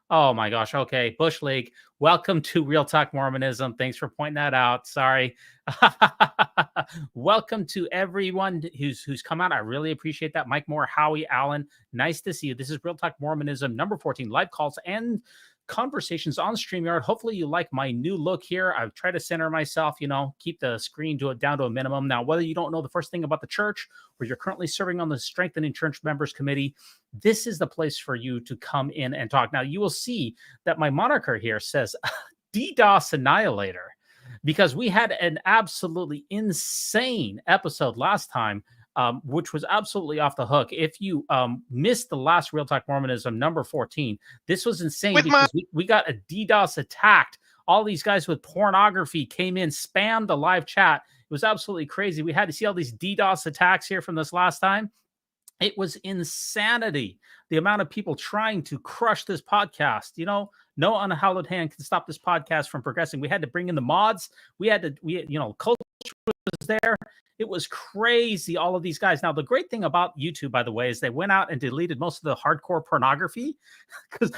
Oh my gosh. Okay. Bush League, welcome to Real Talk Mormonism. Thanks for pointing that out. Sorry. Welcome to everyone who's come out. I really appreciate that. Mike Moore, Howie Allen. Nice to see you. This is Real Talk Mormonism, number 14, live calls and conversations on StreamYard. Hopefully you like my new look here. I've tried to center myself, keep the screen down to a minimum. Now, whether you don't know the first thing about the church or you're currently serving on the Strengthening Church Members Committee, this is the place for you to come in and talk. Now, you will see that my moniker here says DDoS Annihilator, because we had an absolutely insane episode last time, which was absolutely off the hook. If you missed the last Real Talk Mormonism, number 14, this was insane because we got a DDoS attacked. All these guys with pornography came in, spammed the live chat. It was absolutely crazy. We had to see all these DDoS attacks here from this last time. It was insanity, the amount of people trying to crush this podcast. No unhallowed hand can stop this podcast from progressing. We had to bring in the mods. Culture was there. It was crazy, all of these guys. Now, the great thing about YouTube, by the way, is they went out and deleted most of the hardcore pornography.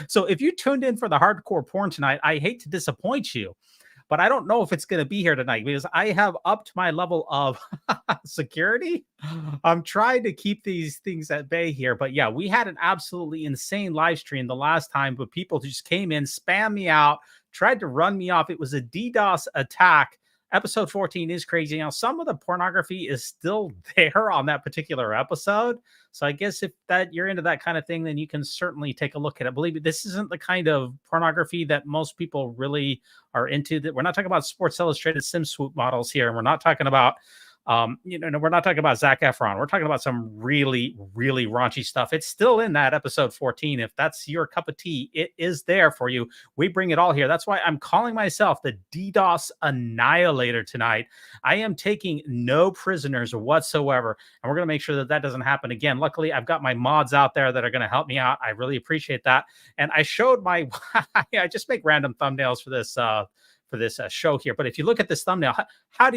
So if you tuned in for the hardcore porn tonight, I hate to disappoint you, but I don't know if it's going to be here tonight because I have upped my level of security. I'm trying to keep these things at bay here. But yeah, we had an absolutely insane live stream the last time, but people just came in, spammed me out, tried to run me off. It was a DDoS attack. Episode 14 is crazy. Now, some of the pornography is still there on that particular episode. So I guess if that you're into that kind of thing, then you can certainly take a look at it. Believe me, this isn't the kind of pornography that most people really are into. That we're not talking about Sports Illustrated sim swoop models here. And we're not talking about we're not talking about Zac Efron. We're talking about some really, really raunchy stuff. It's still in that episode 14. If that's your cup of tea, it is there for you. We bring it all here. That's why I'm calling myself the DDoS Annihilator tonight. I am taking no prisoners whatsoever, and we're going to make sure that that doesn't happen again. Luckily, I've got my mods out there that are going to help me out. I really appreciate that. And I showed I just make random thumbnails for this show here. But if you look at this thumbnail, how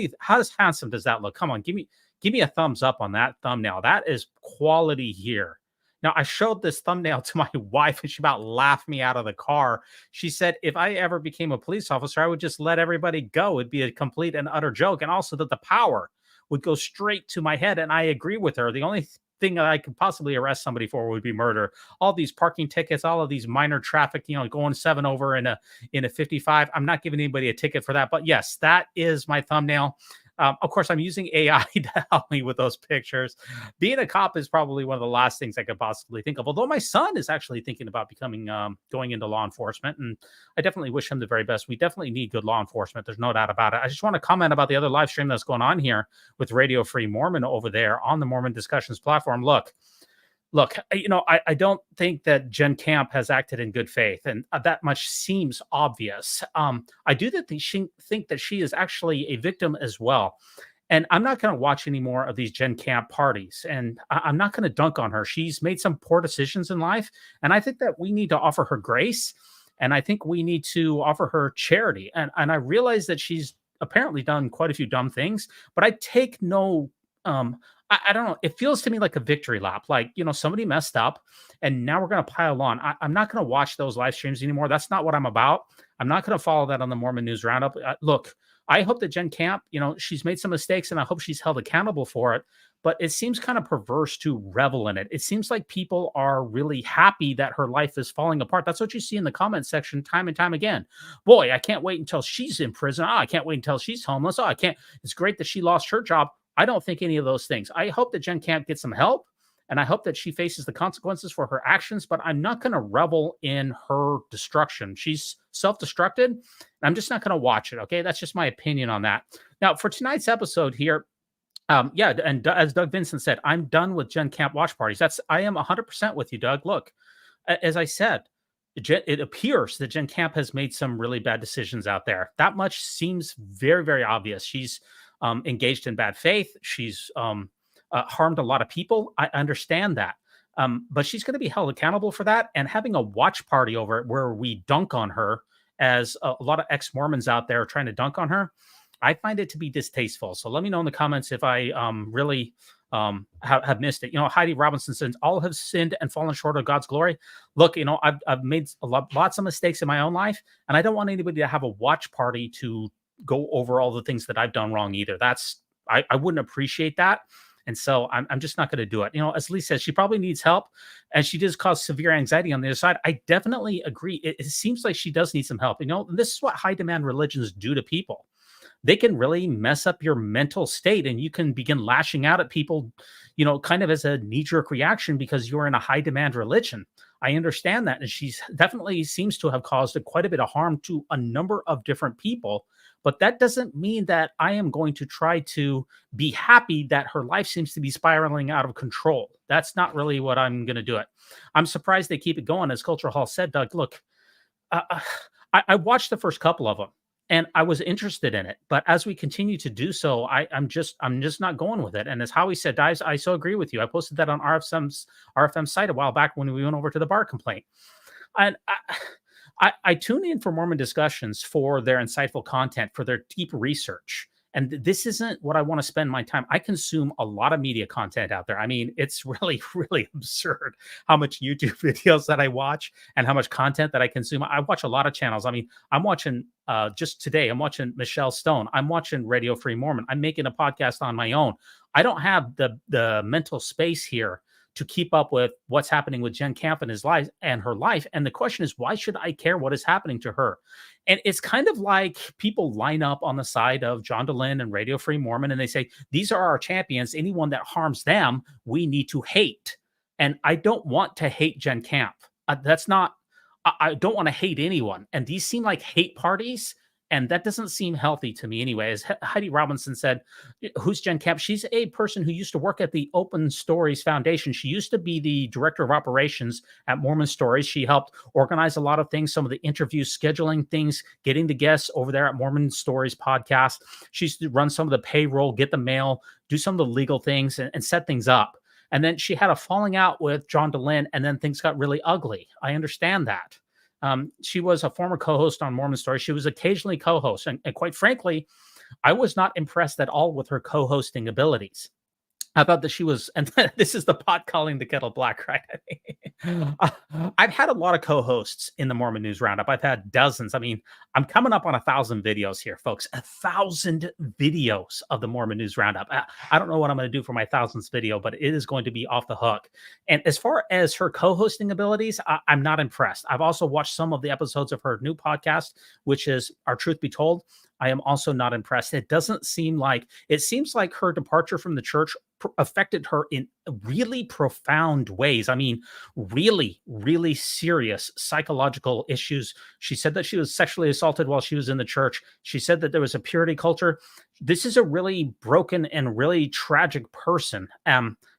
handsome does that look? Come on, give me a thumbs up on that thumbnail. That is quality here. Now, I showed this thumbnail to my wife and she about laughed me out of the car. She said, if I ever became a police officer, I would just let everybody go. It'd be a complete and utter joke. And also that the power would go straight to my head. And I agree with her. The only thing that I could possibly arrest somebody for would be murder. All these parking tickets, all of these minor traffic, going 7 over in a 55. I'm not giving anybody a ticket for that. But yes, that is my thumbnail. Of course, I'm using AI to help me with those pictures. Being a cop is probably one of the last things I could possibly think of. Although my son is actually thinking about going into law enforcement, and I definitely wish him the very best. We definitely need good law enforcement. There's no doubt about it. I just want to comment about the other live stream that's going on here with Radio Free Mormon over there on the Mormon Discussions platform. Look, I don't think that Jenn Camp has acted in good faith, and that much seems obvious. I do think that she is actually a victim as well. And I'm not going to watch any more of these Jenn Camp parties, and I'm not going to dunk on her. She's made some poor decisions in life, and I think that we need to offer her grace, and I think we need to offer her charity. And I realize that she's apparently done quite a few dumb things, but I take no I don't know. It feels to me like a victory lap. Like, somebody messed up and now we're going to pile on. I'm not going to watch those live streams anymore. That's not what I'm about. I'm not going to follow that on the Mormon News Roundup. Look, I hope that Jenn Camp, she's made some mistakes and I hope she's held accountable for it. But it seems kind of perverse to revel in it. It seems like people are really happy that her life is falling apart. That's what you see in the comment section time and time again. Boy, I can't wait until she's in prison. Oh, I can't wait until she's homeless. Oh, I can't. It's great that she lost her job. I don't think any of those things. I hope that Jenn Camp gets some help, and I hope that she faces the consequences for her actions, but I'm not going to revel in her destruction. She's self-destructed, and I'm just not going to watch it, okay? That's just my opinion on that. Now, for tonight's episode here, and as Doug Vincent said, I'm done with Jenn Camp watch parties. I am 100% with you, Doug. Look, as I said, it appears that Jenn Camp has made some really bad decisions out there. That much seems very, very obvious. She's engaged in bad faith. She's harmed a lot of people. I understand that. But she's going to be held accountable for that. And having a watch party over it where we dunk on her, as a lot of ex-Mormons out there are trying to dunk on her, I find it to be distasteful. So let me know in the comments if I really have missed it. Heidi Robinson says, all have sinned and fallen short of God's glory. Look, I've made lots of mistakes in my own life, and I don't want anybody to have a watch party to go over all the things that I've done wrong either. I wouldn't appreciate that. And so I'm just not going to do it. As Lee says, she probably needs help and she does cause severe anxiety on the other side. I definitely agree. It seems like she does need some help. This is what high demand religions do to people. They can really mess up your mental state and you can begin lashing out at people, kind of as a knee-jerk reaction because you're in a high demand religion. I understand that. And she's definitely seems to have caused quite a bit of harm to a number of different people. But that doesn't mean that I am going to try to be happy that her life seems to be spiraling out of control. That's not really what I'm going to do it. I'm surprised they keep it going. As Cultural Hall said, Doug, look, I watched the first couple of them and I was interested in it. But as we continue to do so, I'm just not going with it. And as Howie said, Dives, I so agree with you. I posted that on RFM's site a while back when we went over to the bar complaint. And I tune in for Mormon discussions for their insightful content, for their deep research. And this isn't what I want to spend my time. I consume a lot of media content out there. I mean, it's really, really absurd how much YouTube videos that I watch and how much content that I consume. I watch a lot of channels. I mean, I'm watching just today, I'm watching Michelle Stone. I'm watching Radio Free Mormon. I'm making a podcast on my own. I don't have the mental space here to keep up with what's happening with Jenn Camp and her life. And the question is, why should I care what is happening to her? And it's kind of like people line up on the side of John DeLynn and Radio Free Mormon, and they say, these are our champions. Anyone that harms them, we need to hate. And I don't want to hate Jenn Camp. I don't want to hate anyone. And these seem like hate parties. And that doesn't seem healthy to me anyway. As Heidi Robinson said, who's Jenn Camp? She's a person who used to work at the Open Stories Foundation. She used to be the director of operations at Mormon Stories. She helped organize a lot of things, some of the interviews, scheduling things, getting the guests over there at Mormon Stories podcast. She used to run some of the payroll, get the mail, do some of the legal things, and set things up. And then she had a falling out with John DeLynn, and then things got really ugly. I understand that. She was a former co-host on Mormon Stories. She was occasionally co-host. And quite frankly, I was not impressed at all with her co-hosting abilities. I thought that she was, and this is the pot calling the kettle black, right? I've had a lot of co-hosts in the Mormon News Roundup. I've had dozens. I mean, I'm coming up on 1,000 videos here, folks. 1,000 videos of the Mormon News Roundup. I don't know what I'm going to do for my 1,000th video, but it is going to be off the hook. And as far as her co-hosting abilities, I'm not impressed. I've also watched some of the episodes of her new podcast, which is Our Truth Be Told. I am also not impressed. It seems like her departure from the church affected her in really profound ways. I mean, really, really serious psychological issues. She said that she was sexually assaulted while she was in the church. She said that there was a purity culture. This is a really broken and really tragic person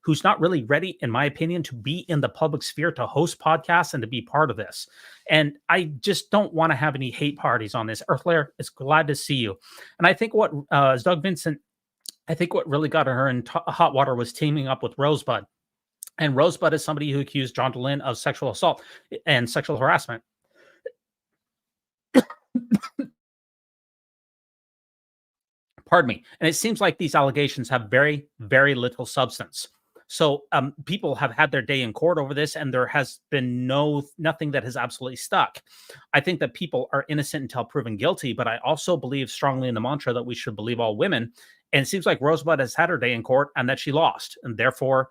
who's not really ready, in my opinion, to be in the public sphere, to host podcasts and to be part of this. And I just don't want to have any hate parties on this. Earthler, it's glad to see you. And I think as Doug Vincent, I think what really got her in hot water was teaming up with Rosebud. And Rosebud is somebody who accused John DeLynn of sexual assault and sexual harassment. Pardon me. And it seems like these allegations have very, very little substance. So people have had their day in court over this, and there has been nothing that has absolutely stuck. I think that people are innocent until proven guilty, but I also believe strongly in the mantra that we should believe all women. And it seems like Rosebud has had her day in court and that she lost. And therefore,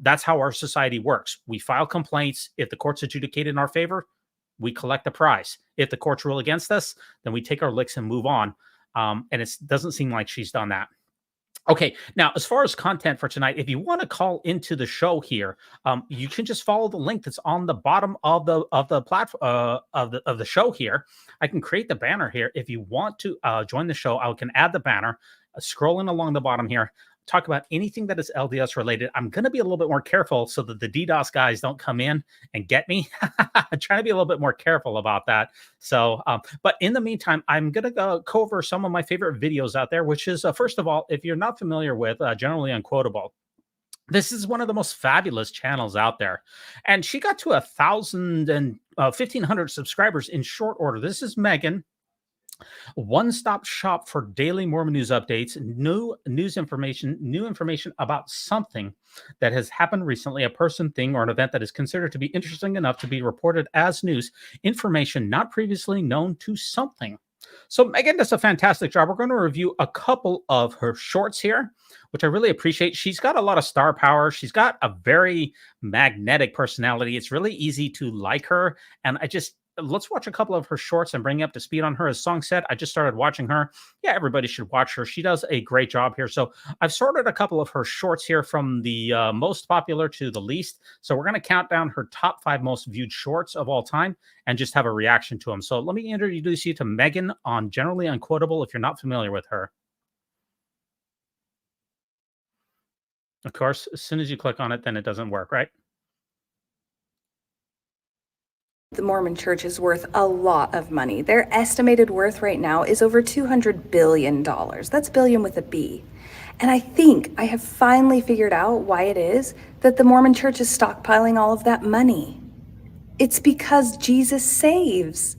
that's how our society works. We file complaints. If the court's adjudicated in our favor, we collect the prize. If the courts rule against us, then we take our licks and move on. And it doesn't seem like she's done that. Okay, now as far as content for tonight, if you want to call into the show here, you can just follow the link that's on the bottom of the platform of the show here. I can create the banner here. If you want to join the show, I can add the banner. Scrolling along the bottom here, talk about anything that is LDS related. I'm going to be a little bit more careful so that the DDoS guys don't come in and get me. I'm trying to be a little bit more careful about that. So, but in the meantime, I'm going to go over some of my favorite videos out there, which is, first of all, if you're not familiar with Generally Unquotable, this is one of the most fabulous channels out there. And she got to 1,000 and 1,500 subscribers in short order. This is Megan. One-stop shop for daily Mormon news updates, new information about something that has happened recently, a person, thing, or an event that is considered to be interesting enough to be reported as news, information not previously known to something. So Megan does a fantastic job. We're going to review a couple of her shorts here, which I really appreciate. She's got a lot of star power. She's got a very magnetic personality. It's really easy to like her. And let's watch a couple of her shorts and bring you up to speed on her. As Song said, I just started watching her. Yeah, everybody should watch her. She does a great job here. So I've sorted a couple of her shorts here from the most popular to the least. So we're going to count down her top 5 most viewed shorts of all time and just have a reaction to them. So let me introduce you to Megan on Generally Unquotable if you're not familiar with her. Of course, as soon as you click on it, then it doesn't work, right? The Mormon Church is worth a lot of money. Their estimated worth right now is over $200 billion. That's billion with a B. And I think I have finally figured out why it is that the Mormon Church is stockpiling all of that money. It's because Jesus saves.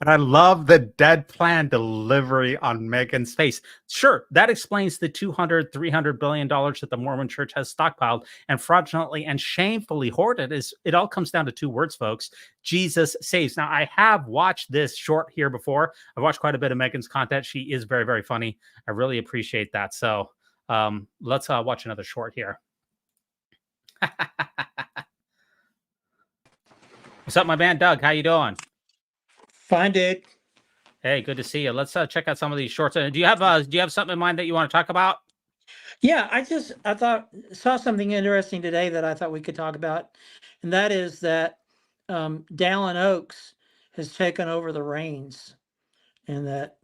But I love the deadpan delivery on Megan's face. Sure, that explains the $200, $300 billion that the Mormon Church has stockpiled and fraudulently and shamefully hoarded. It all comes down to 2 words, folks. Jesus saves. Now, I have watched this short here before. I've watched quite a bit of Megan's content. She is very, very funny. I really appreciate that. So let's watch another short here. What's up, my man, Doug? How you doing? Fine, dude. Hey, good to see you. Let's check out some of these shorts. Do you have something in mind that you want to talk about? Yeah, I saw something interesting today that I thought we could talk about, and that is that Dallin Oaks has taken over the reins, and that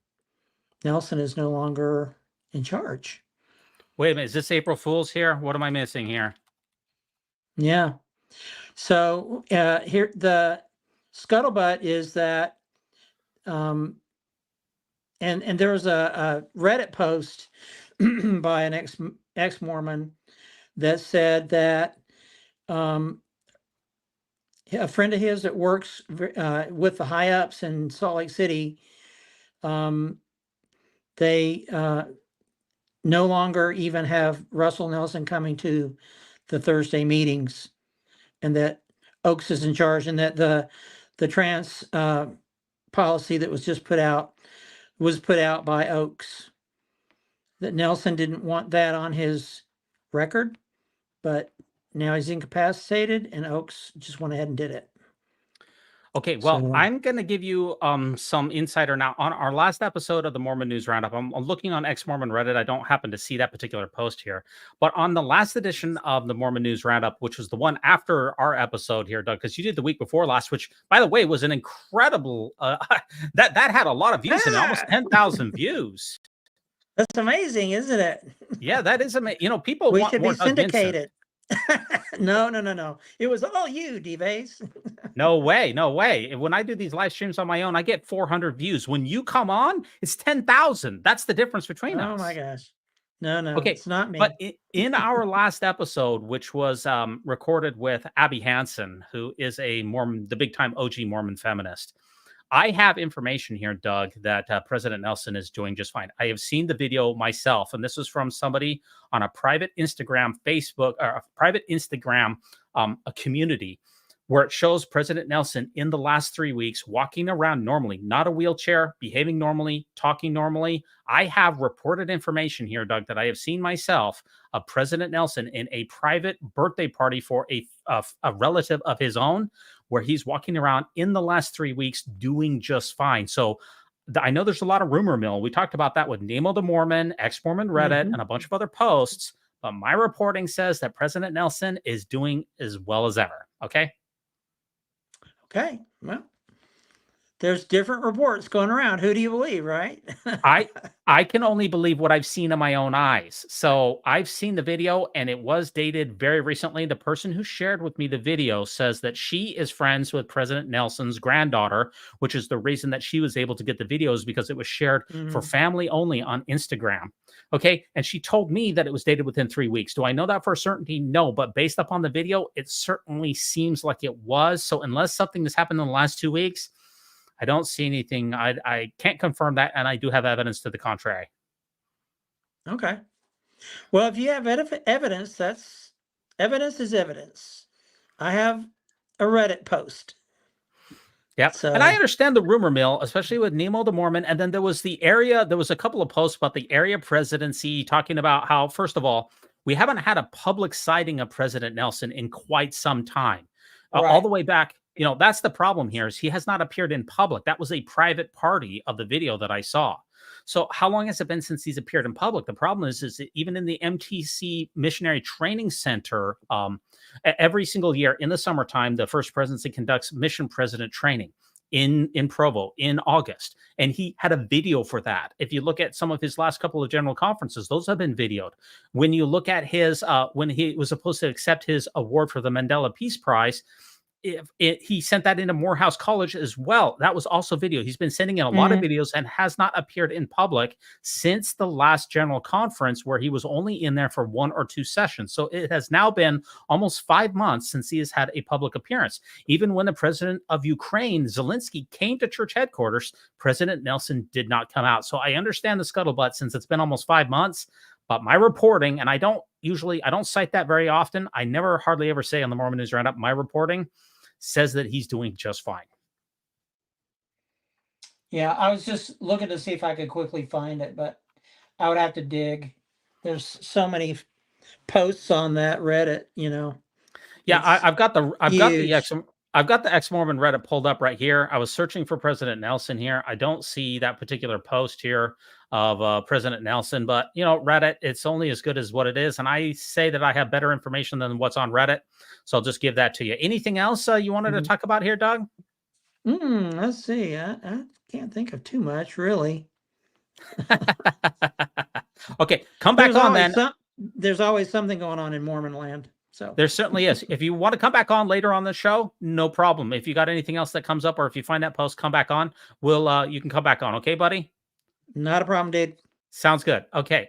Nelson is no longer in charge. Wait a minute, is this April Fool's here? What am I missing here? Yeah. So here the scuttlebutt is that, and there was a Reddit post by an ex-Mormon that said that a friend of his that works with the high ups in Salt Lake City they no longer even have Russell Nelson coming to the Thursday meetings, and that Oaks is in charge, and that the trans policy that was just put out was put out by Oaks. That Nelson didn't want that on his record, but now he's incapacitated, and Oaks just went ahead and did it. Okay, well, So- I'm going to give you some insider now. On our last episode of the Mormon News Roundup, I'm looking on Ex-Mormon Reddit. I don't happen to see that particular post here. But on the last edition of the Mormon News Roundup, which was the one after our episode here, Doug, because you did the week before last, which, by the way, was an incredible... that had a lot of views and almost 10,000 views. That's amazing, isn't it? Yeah, that is amazing. You know, people We want should more be Doug Vincent. syndicated. No. It was all you, D-Vase. No way. When I do these live streams on my own, I get 400 views. When you come on, it's 10,000. That's the difference between us. Oh my gosh. No, Okay, it's not me. But in our last episode, which was recorded with Abby Hansen, who is a Mormon, the big time OG Mormon feminist, I have information here, Doug, that President Nelson is doing just fine. I have seen the video myself, and this was from somebody on a private Instagram, Facebook, or a private Instagram, a community where it shows President Nelson in the last 3 weeks walking around normally, not a wheelchair, behaving normally, talking normally. I have reported information here, Doug, that I have seen myself of President Nelson in a private birthday party for a relative of his own, where he's walking around in the last 3 weeks doing just fine. So I know there's a lot of rumor mill. We talked about that with Nemo the Mormon, Ex-Mormon Reddit, and a bunch of other posts. But my reporting says that President Nelson is doing as well as ever. Okay. Okay. Well, there's different reports going around. Who do you believe, right? I can only believe what I've seen in my own eyes. So I've seen the video, and it was dated very recently. The person who shared with me the video says that she is friends with President Nelson's granddaughter, which is the reason that she was able to get the videos, because it was shared for family only on Instagram. Okay. And she told me that it was dated within 3 weeks. Do I know that for certainty? No. But based upon the video, it certainly seems like it was. So unless something has happened in the last 2 weeks, I don't see anything. I can't confirm that, and I do have evidence to the contrary. Okay. Well, if you have evidence, evidence is evidence. I have a Reddit post. Yeah. So, and I understand the rumor mill, especially with Nemo the Mormon. And then there was a couple of posts about the area presidency talking about how, first of all, we haven't had a public sighting of President Nelson in quite some time. All the way back. You know, that's the problem here, is he has not appeared in public. That was a private party of the video that I saw. So how long has it been since he's appeared in public? The problem is that even in the MTC Missionary Training Center, every single year in the summertime, the First Presidency conducts mission president training in Provo in August. And he had a video for that. If you look at some of his last couple of general conferences, those have been videoed. When you look at his, when he was supposed to accept his award for the Mandela Peace Prize, he sent that into Morehouse College as well. That was also video. He's been sending in a lot of videos and has not appeared in public since the last general conference, where he was only in there for 1 or 2 sessions. So it has now been almost 5 months since he has had a public appearance. Even when the president of Ukraine, Zelensky, came to church headquarters, President Nelson did not come out. So I understand the scuttlebutt since it's been almost 5 months. But my reporting, and I don't cite that very often. I never hardly ever say on the Mormon News Roundup, my reporting says that he's doing just fine. Yeah, I was just looking to see if I could quickly find it, but I would have to dig. There's so many posts on that Reddit, you know. Yeah, I've got the Ex-Mormon Reddit pulled up right here. I was searching for President Nelson here. I don't see that particular post here of President Nelson, but you know, Reddit, it's only as good as what it is. And I say that I have better information than what's on Reddit. So I'll just give that to you. Anything else you wanted to talk about here, Doug? Let's see. I can't think of too much, really. Okay, come back on then. There's always something going on in Mormon land. So there certainly is. If you want to come back on later on the show, no problem. If you got anything else that comes up, or if you find that post, come back on. You can come back on. Okay, buddy? Not a problem, dude. Sounds good. Okay.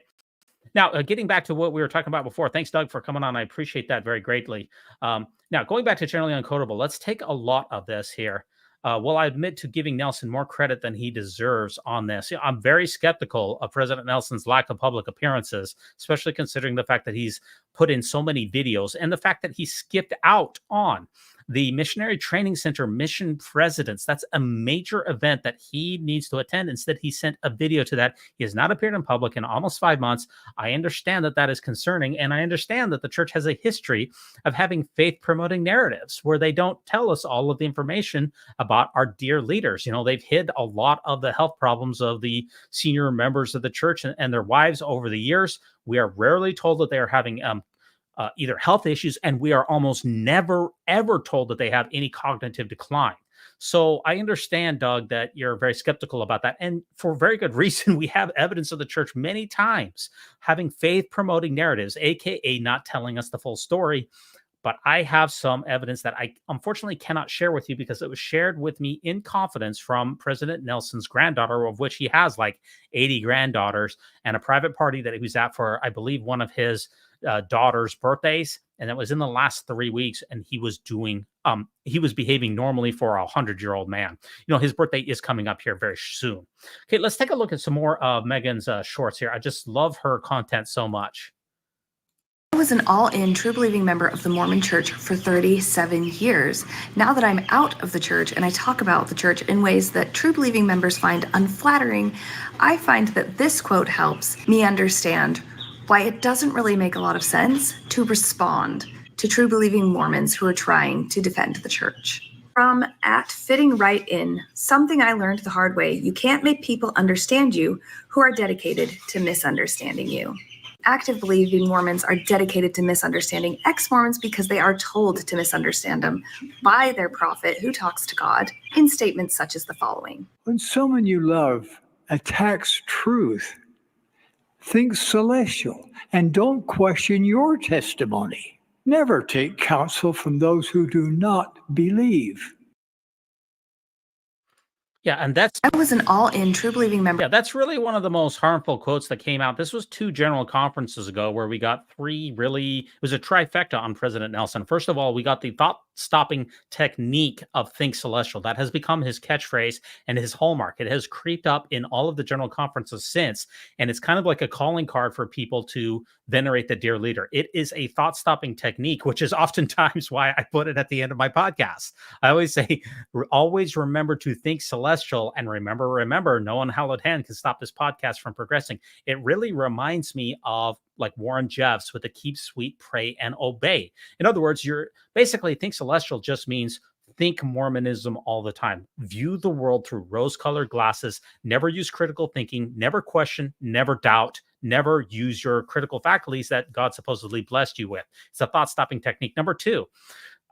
Now, getting back to what we were talking about before, thanks, Doug, for coming on. I appreciate that very greatly. Now, going back to generally unquotable, let's take a lot of this here. Well, I admit to giving Nelson more credit than he deserves on this. I'm very skeptical of President Nelson's lack of public appearances, especially considering the fact that he's put in so many videos and the fact that he skipped out on the Missionary Training Center mission presidents. That's a major event that he needs to attend. Instead, he sent a video to that. He has not appeared in public in almost 5 months. I understand that that is concerning, and I understand that the church has a history of having faith-promoting narratives where they don't tell us all of the information about our dear leaders. They've hid a lot of the health problems of the senior members of the church and their wives over the years. We are rarely told that they are having either health issues, and we are almost never, ever told that they have any cognitive decline. So I understand, Doug, that you're very skeptical about that. And for very good reason. We have evidence of the church many times having faith-promoting narratives, aka not telling us the full story. But I have some evidence that I unfortunately cannot share with you because it was shared with me in confidence from President Nelson's granddaughter, of which he has like 80 granddaughters, and a private party that he was at for, I believe, one of his daughter's birthdays. And it was in the last 3 weeks, and he was behaving normally for a 100-year-old man. His birthday is coming up here very soon. Okay, let's take a look at some more of Megan's shorts here. I just love her content so much. I was an all-in, true-believing member of the Mormon Church for 37 years. Now that I'm out of the church and I talk about the church in ways that true-believing members find unflattering, I find that this quote helps me understand why it doesn't really make a lot of sense to respond to true-believing Mormons who are trying to defend the church. From @fitting-right-in, something I learned the hard way: you can't make people understand you who are dedicated to misunderstanding you. Active believing Mormons are dedicated to misunderstanding ex-Mormons because they are told to misunderstand them by their prophet who talks to God in statements such as the following. When someone you love attacks truth, think celestial and don't question your testimony. Never take counsel from those who do not believe. Yeah, and that's I was an all-in, true-believing member. Yeah, that's really one of the most harmful quotes that came out. This was 2 general conferences ago where we got 3 it was a trifecta on President Nelson. First of all, we got the thought-stopping technique of think celestial. That has become his catchphrase and his hallmark. It has creeped up in all of the general conferences since, and it's kind of like a calling card for people to venerate the dear leader. It is a thought-stopping technique, which is oftentimes why I put it at the end of my podcast. I always say, always remember to think celestial, and remember, no unhallowed hand can stop this podcast from progressing. It really reminds me of like Warren Jeffs with the keep sweet, pray, and obey. In other words, you're basically think celestial just means think Mormonism all the time. View the world through rose-colored glasses. Never use critical thinking. Never question. Never doubt. Never use your critical faculties that God supposedly blessed you with. It's a thought-stopping technique. Number 2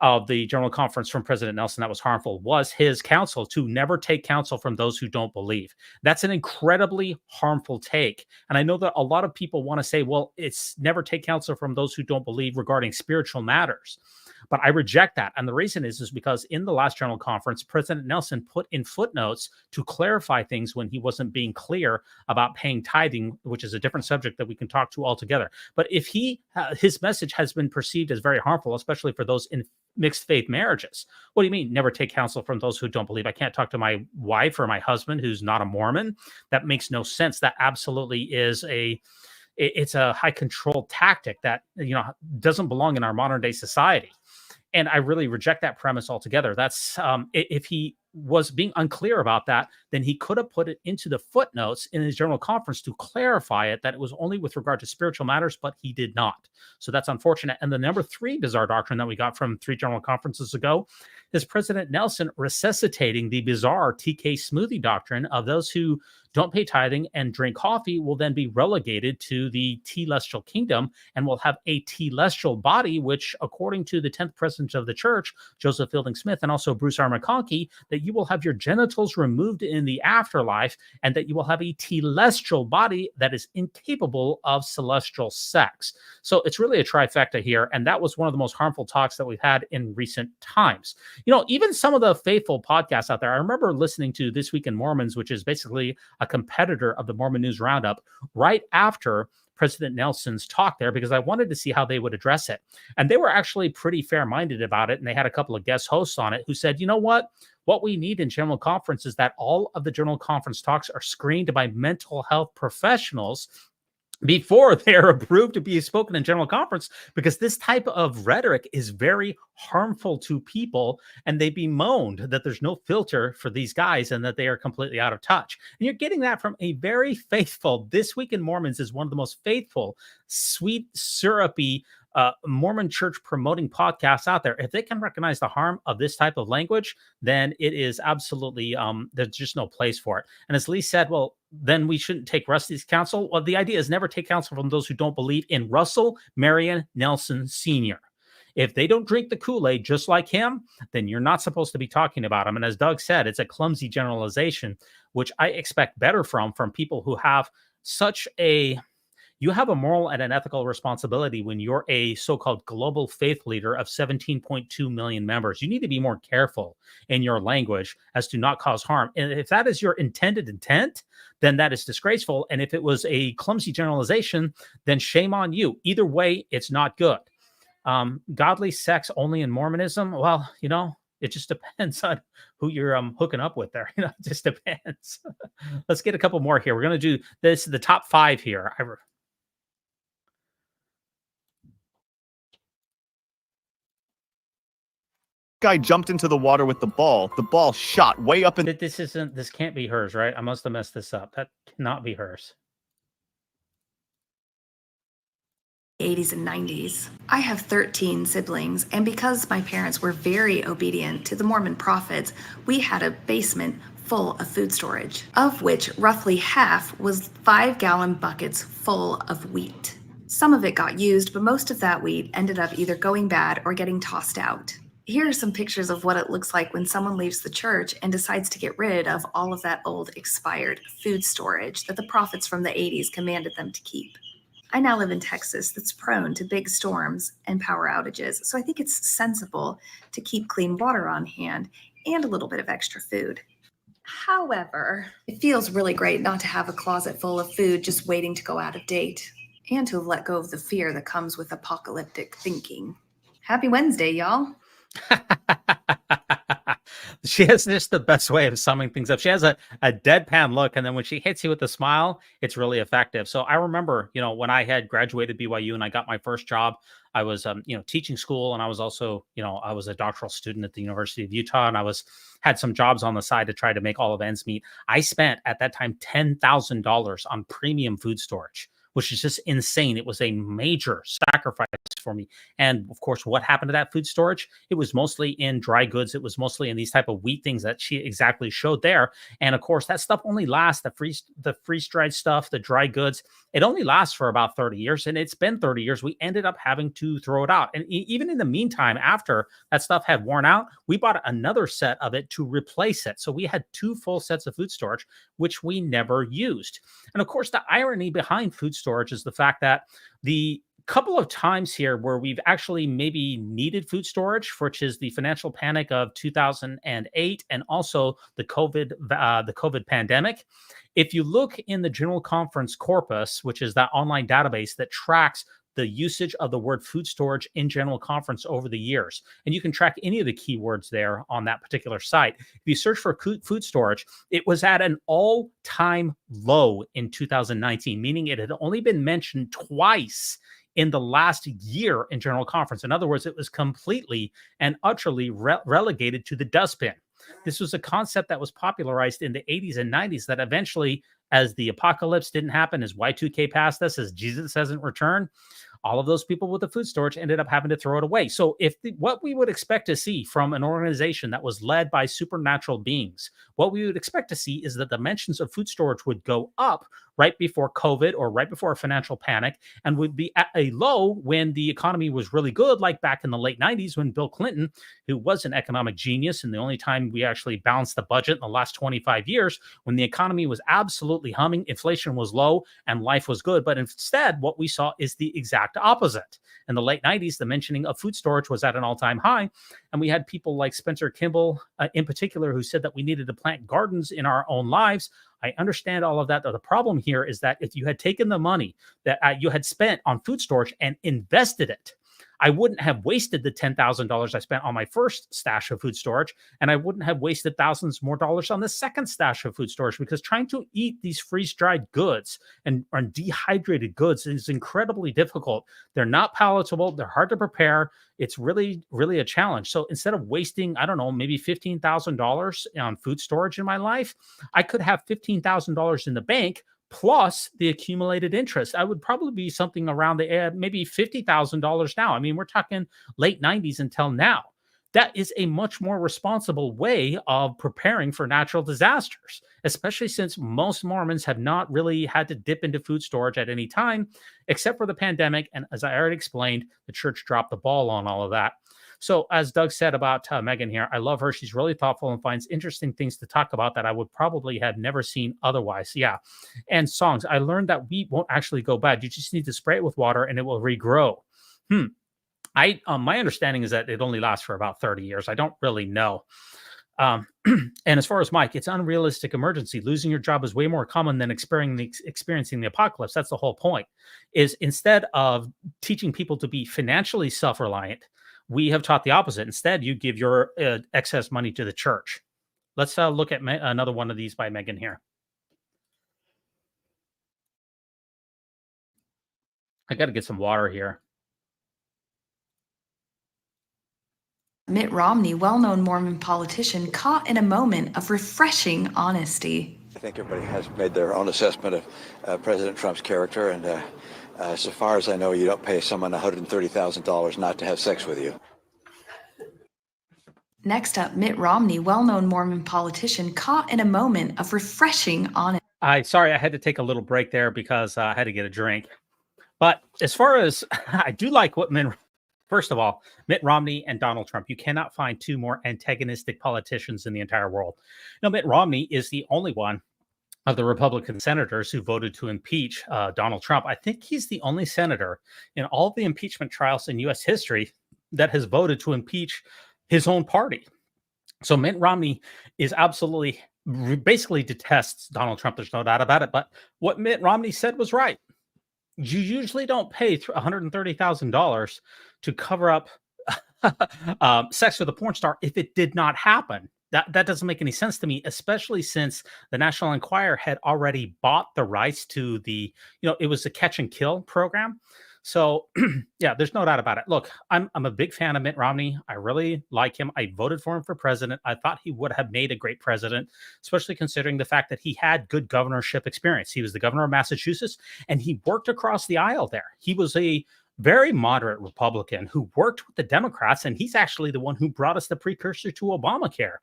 of the General Conference from President Nelson that was harmful was his counsel to never take counsel from those who don't believe. That's an incredibly harmful take. And I know that a lot of people want to say, well, it's never take counsel from those who don't believe regarding spiritual matters. But I reject that. And the reason is because in the last General Conference, President Nelson put in footnotes to clarify things when he wasn't being clear about paying tithing, which is a different subject that we can talk to altogether. But if his message has been perceived as very harmful, especially for those in mixed faith marriages. What do you mean never take counsel from those who don't believe? I can't talk to my wife or my husband who's not a Mormon. That makes no sense. That absolutely is it's a high control tactic that doesn't belong in our modern day society. And I really reject that premise altogether. That's if he was being unclear about that, then he could have put it into the footnotes in his general conference to clarify it, that it was only with regard to spiritual matters, but he did not. So that's unfortunate. And the number 3 bizarre doctrine that we got from 3 general conferences ago is President Nelson resuscitating the bizarre TK smoothie doctrine of those who don't pay tithing and drink coffee will then be relegated to the telestial kingdom and will have a telestial body, which according to the 10th president of the church, Joseph Fielding Smith, and also Bruce R. McConkie, that you will have your genitals removed in the afterlife and that you will have a telestial body that is incapable of celestial sex. So it's really a trifecta here. And that was one of the most harmful talks that we've had in recent times. Even some of the faithful podcasts out there, I remember listening to This Week in Mormons, which is basically a competitor of the Mormon News Roundup, right after President Nelson's talk there because I wanted to see how they would address it. And they were actually pretty fair-minded about it. And they had a couple of guest hosts on it who said, you know what? What we need in General Conference is that all of the General Conference talks are screened by mental health professionals before they're approved to be spoken in General Conference, because this type of rhetoric is very harmful to people, and they bemoaned that there's no filter for these guys and that they are completely out of touch. And you're getting that from a very faithful, This Week in Mormons is one of the most faithful, sweet, syrupy Mormon church promoting podcasts out there. If they can recognize the harm of this type of language, then it is absolutely, there's just no place for it. And as Lee said, well, then we shouldn't take Rusty's counsel. Well, the idea is never take counsel from those who don't believe in Russell Marion Nelson Sr. If they don't drink the Kool-Aid just like him, then you're not supposed to be talking about him. And as Doug said, it's a clumsy generalization, which I expect better from people who have such a... You have a moral and an ethical responsibility when you're a so-called global faith leader of 17.2 million members. You need to be more careful in your language as to not cause harm. And if that is your intended intent, then that is disgraceful. And if it was a clumsy generalization, then shame on you. Either way, it's not good. Godly sex only in Mormonism? Well, it just depends on who you're hooking up with there. It just depends. Let's get a couple more here. We're going to do the top 5 here. Guy jumped into the water with the ball. The ball shot way up in. This can't be hers, right? I must have messed this up. That cannot be hers. 80s and 90s. I have 13 siblings, and because my parents were very obedient to the Mormon prophets, we had a basement full of food storage, of which roughly half was 5-gallon buckets full of wheat. Some of it got used, but most of that wheat ended up either going bad or getting tossed out. Here are some pictures of what it looks like when someone leaves the church and decides to get rid of all of that old expired food storage that the prophets from the 80s commanded them to keep. I now live in Texas that's prone to big storms and power outages, so I think it's sensible to keep clean water on hand and a little bit of extra food. However, it feels really great not to have a closet full of food just waiting to go out of date, and to let go of the fear that comes with apocalyptic thinking. Happy Wednesday, y'all. She has just the best way of summing things up. She has a deadpan look, and then when she hits you with a smile, it's really effective. So I remember, when I had graduated BYU and I got my first job, I was, teaching school, and I was also, I was a doctoral student at the University of Utah, and I had some jobs on the side to try to make all of ends meet. I spent at that time $10,000 on premium food storage, which is just insane. It was a major sacrifice for me. And of course, what happened to that food storage? It was mostly in dry goods. It was mostly in these type of wheat things that she exactly showed there. And of course, that stuff only lasts, the freeze-dried stuff, the dry goods, it only lasts for about 30 years. And it's been 30 years. We ended up having to throw it out. And even in the meantime, after that stuff had worn out, we bought another set of it to replace it. So we had 2 full sets of food storage, which we never used. And of course, the irony behind food storage is the fact that the couple of times here where we've actually maybe needed food storage, which is the financial panic of 2008 and also the COVID pandemic. If you look in the General Conference corpus, which is that online database that tracks the usage of the word food storage in General Conference over the years, and you can track any of the keywords there on that particular site. If you search for food storage, it was at an all-time low in 2019, meaning it had only been mentioned twice in the last year in General Conference. In other words, it was completely and utterly relegated to the dustbin. This was a concept that was popularized in the 80s and 90s that eventually, as the apocalypse didn't happen, as Y2K passed us, as Jesus hasn't returned, all of those people with the food storage ended up having to throw it away. So if what we would expect to see from an organization that was led by supernatural beings, what we would expect to see is that the mentions of food storage would go up right before COVID or right before a financial panic, and would be at a low when the economy was really good, like back in the late 90s when Bill Clinton, who was an economic genius, and the only time we actually balanced the budget in the last 25 years, when the economy was absolutely humming, inflation was low, and life was good. But instead, what we saw is the exact exact opposite. In the late 90s, the mentioning of food storage was at an all-time high, and we had people like Spencer Kimball in particular who said that we needed to plant gardens in our own lives. I understand all of that. The problem here is that if you had taken the money that you had spent on food storage and invested it, I wouldn't have wasted the $10,000 I spent on my first stash of food storage, and I wouldn't have wasted thousands more dollars on the second stash of food storage, because trying to eat these freeze-dried goods and dehydrated goods is incredibly difficult. They're not palatable. They're hard to prepare. It's really, really a challenge. So instead of wasting, I don't know, maybe $15,000 on food storage in my life, I could have $15,000 in the bank plus the accumulated interest. I would probably be something around the maybe $50,000 now. I mean, we're talking late 90s until now. That is a much more responsible way of preparing for natural disasters, especially since most Mormons have not really had to dip into food storage at any time, except for the pandemic. And as I already explained, the church dropped the ball on all of that. So as Doug said about Megan here, I love her. She's really thoughtful and finds interesting things to talk about that I would probably have never seen otherwise. Yeah. And songs. I learned that wheat won't actually go bad. You just need to spray it with water and it will regrow. My understanding is that it only lasts for about 30 years. I don't really know. And as far as Mike, it's unrealistic emergency. Losing your job is way more common than experiencing the apocalypse. That's the whole point, is instead of teaching people to be financially self-reliant, we have taught the opposite. Instead, you give your excess money to the church. Let's look at another one of these by Megan here. I got to get some water here. Mitt Romney, well-known Mormon politician, caught in a moment of refreshing honesty. I think everybody has made their own assessment of President Trump's character, and so far as I know, you don't pay someone $130,000 not to have sex with you. Next up, Mitt Romney, well-known Mormon politician, caught in a moment of refreshing honesty. Sorry, I had to take a little break there because I had to get a drink. But as far as I do like what first of all, Mitt Romney and Donald Trump, you cannot find two more antagonistic politicians in the entire world. Now, Mitt Romney is the only one of the Republican senators who voted to impeach Donald Trump. I think he's the only senator in all of the impeachment trials in U.S. history that has voted to impeach his own party. So Mitt Romney is absolutely, basically detests Donald Trump. There's no doubt about it. But what Mitt Romney said was right. You usually don't pay $130,000 to cover up sex with a porn star if it did not happen. That doesn't make any sense to me, especially since the National Enquirer had already bought the rights to it was a catch and kill program. So yeah, there's no doubt about it. Look, I'm a big fan of Mitt Romney. I really like him. I voted for him for president. I thought he would have made a great president, especially considering the fact that he had good governorship experience. He was the governor of Massachusetts, and he worked across the aisle there. He was a very moderate Republican who worked with the Democrats, and he's actually the one who brought us the precursor to Obamacare.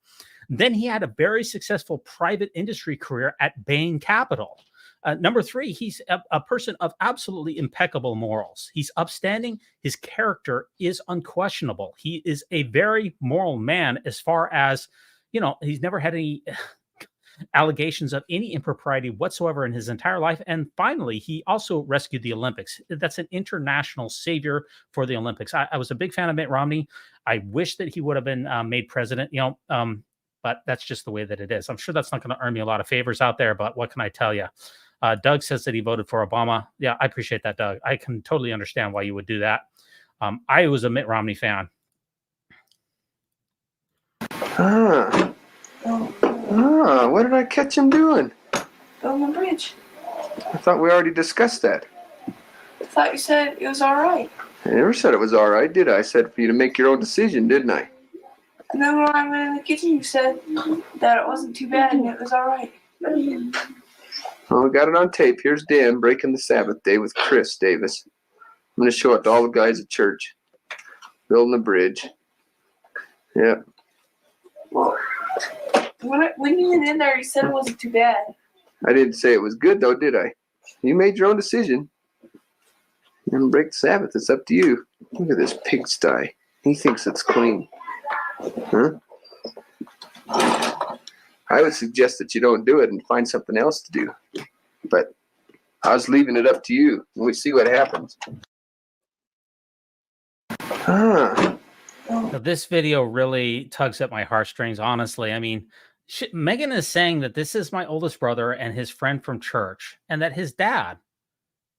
Then he had a very successful private industry career at Bain Capital. Number three, he's a person of absolutely impeccable morals. He's upstanding. His character is unquestionable. He is a very moral man as far as, he's never had any allegations of any impropriety whatsoever in his entire life. And finally, he also rescued the Olympics. That's an international savior for the Olympics. I was a big fan of Mitt Romney. I wish that he would have been made president, but that's just the way that it is. I'm sure that's not going to earn me a lot of favors out there, but what can I tell you? Doug says that he voted for Obama. Yeah, I appreciate that, Doug. I can totally understand why you would do that. I was a Mitt Romney fan. What did I catch him doing? Building the bridge. I thought we already discussed that. I thought you said it was all right. I never said it was all right, did I? I said for you to make your own decision, didn't I? And then when I went in the kitchen, you said that it wasn't too bad and it was all right. Well, we got it on tape. Here's Dan breaking the Sabbath day with Chris Davis. I'm going to show it to all the guys at church. Building the bridge. Yeah. Well, when you went in there, you said it wasn't too bad. I didn't say it was good, though, did I? You made your own decision. You didn't break the Sabbath. It's up to you. Look at this pigsty. He thinks it's clean. Huh? I would suggest that you don't do it and find something else to do. But I was leaving it up to you. And we see what happens. Huh. Now, this video really tugs at my heartstrings, honestly. I mean, Megan is saying that this is my oldest brother and his friend from church, and that his dad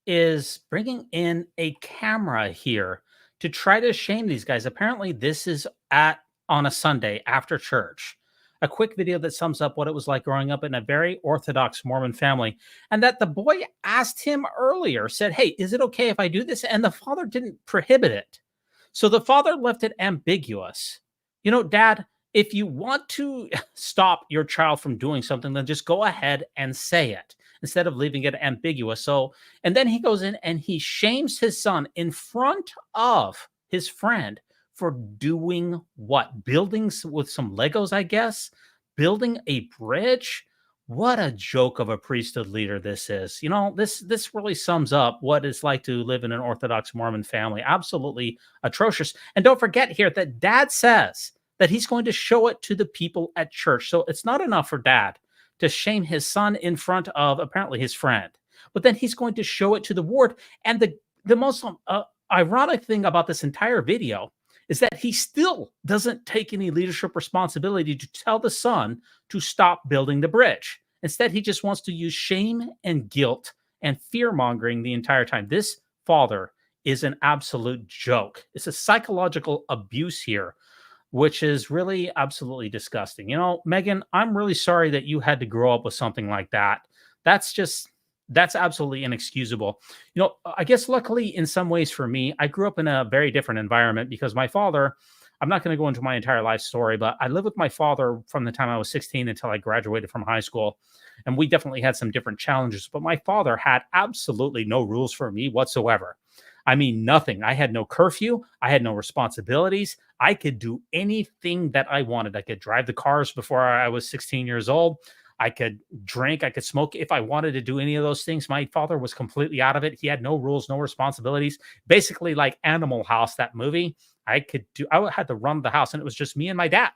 is bringing in a camera here to try to shame these guys. Apparently, this is on a Sunday after church. A quick video that sums up what it was like growing up in a very Orthodox Mormon family, and that the boy asked him earlier, said, "Hey, is it okay if I do this?" And the father didn't prohibit it. So the father left it ambiguous. You know, Dad, if you want to stop your child from doing something, then just go ahead and say it instead of leaving it ambiguous. So, and then he goes in and he shames his son in front of his friend for doing what? Building with some Legos, I guess? Building a bridge? What a joke of a priesthood leader this is. You know, this really sums up what it's like to live in an Orthodox Mormon family. Absolutely atrocious. And don't forget here that Dad says that he's going to show it to the people at church. So it's not enough for Dad to shame his son in front of apparently his friend, but then he's going to show it to the ward. And the most ironic thing about this entire video is that he still doesn't take any leadership responsibility to tell the son to stop building the bridge. Instead, he just wants to use shame and guilt and fear-mongering the entire time. This father is an absolute joke. It's a psychological abuse here, which is really absolutely disgusting. You know, Megan, I'm really sorry that you had to grow up with something like that. That's absolutely inexcusable. You know, I guess luckily in some ways for me, I grew up in a very different environment because my father, I'm not going to go into my entire life story, but I lived with my father from the time I was 16 until I graduated from high school. And we definitely had some different challenges, but my father had absolutely no rules for me whatsoever. I mean, nothing. I had no curfew. I had no responsibilities. I could do anything that I wanted. I could drive the cars before I was 16 years old. I could drink, I could smoke. If I wanted to do any of those things, my father was completely out of it. He had no rules, no responsibilities. Basically like Animal House, that movie. I had to run the house and it was just me and my dad.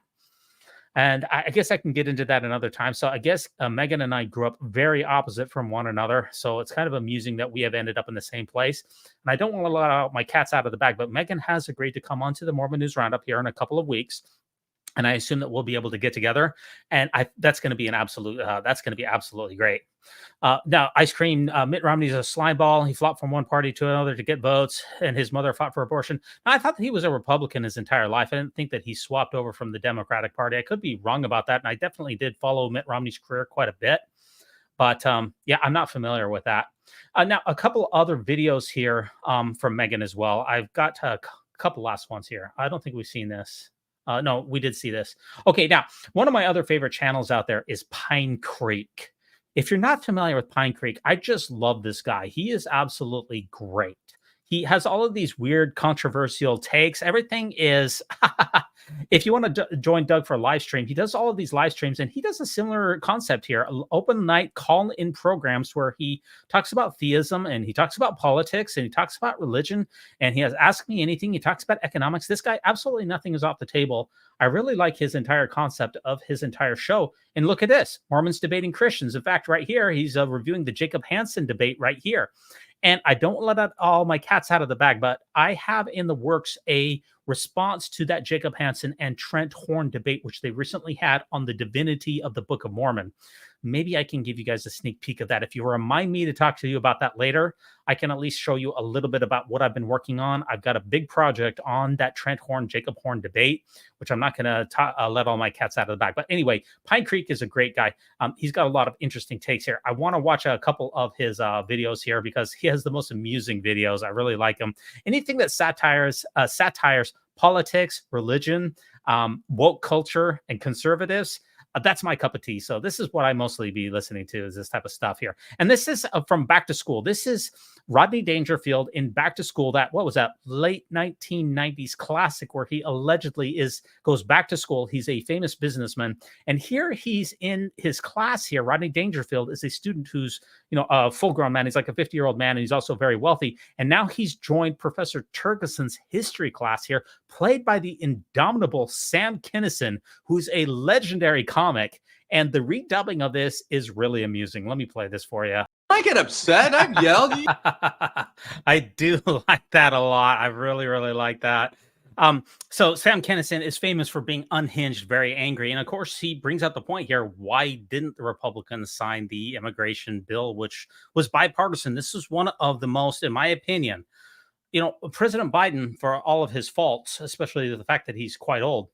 And I guess I can get into that another time. So I guess Megan and I grew up very opposite from one another. So it's kind of amusing that we have ended up in the same place. And I don't want to let out my cats out of the bag, but Megan has agreed to come onto the Mormon News Roundup here in a couple of weeks. And I assume that we'll be able to get together, and that's going to be absolutely great. Now, Ice Cream, Mitt Romney's a slime ball. He flopped from one party to another to get votes, and his mother fought for abortion. Now, I thought that he was a Republican his entire life. I didn't think that he swapped over from the Democratic Party. I could be wrong about that, and I definitely did follow Mitt Romney's career quite a bit. But yeah, I'm not familiar with that. Now, a couple other videos here from Megan as well. I've got a couple last ones here. I don't think we've seen this. No, we did see this. Okay, now, one of my other favorite channels out there is Pine Creek. If you're not familiar with Pine Creek, I just love this guy. He is absolutely great. He has all of these weird, controversial takes. Everything is, if you want to join Doug for a live stream, he does all of these live streams, and he does a similar concept here, open night call-in programs where he talks about theism, and he talks about politics, and he talks about religion, and he has Ask Me Anything. He talks about economics. This guy, absolutely nothing is off the table. I really like his entire concept of his entire show. And look at this, Mormons debating Christians. In fact, right here, he's reviewing the Jacob Hansen debate right here. And I don't let all my cats out of the bag, but I have in the works a response to that Jacob Hansen and Trent Horn debate, which they recently had on the divinity of the Book of Mormon. Maybe I can give you guys a sneak peek of that. If you remind me to talk to you about that later, I can at least show you a little bit about what I've been working on. I've got a big project on that Trent Horn, Jacob Horn debate, which I'm not going to let all my cats out of the bag. But anyway, Pine Creek is a great guy. He's got a lot of interesting takes here. I want to watch a couple of his videos here because he has the most amusing videos. I really like him. Anything that satires politics, religion, woke culture, and conservatives, that's my cup of tea. So this is what I mostly be listening to, is this type of stuff here. And this is from Back to School. This is Rodney Dangerfield in Back to School. What was that late 1990s classic where he allegedly goes back to school. He's a famous businessman. And here he's in his class here. Rodney Dangerfield is a student who's, a full grown man. He's like a 50-year-old man, and he's also very wealthy. And now he's joined Professor Turgeson's history class here, played by the indomitable Sam Kinison, who's a legendary comic. And the redubbing of this is really amusing. Let me play this for you. I get upset. I've yelled. I do like that a lot. I really, really like that. So Sam Kinison is famous for being unhinged, very angry. And of course, he brings up the point here. Why didn't the Republicans sign the immigration bill, which was bipartisan? This is one of the most, in my opinion, President Biden, for all of his faults, especially the fact that he's quite old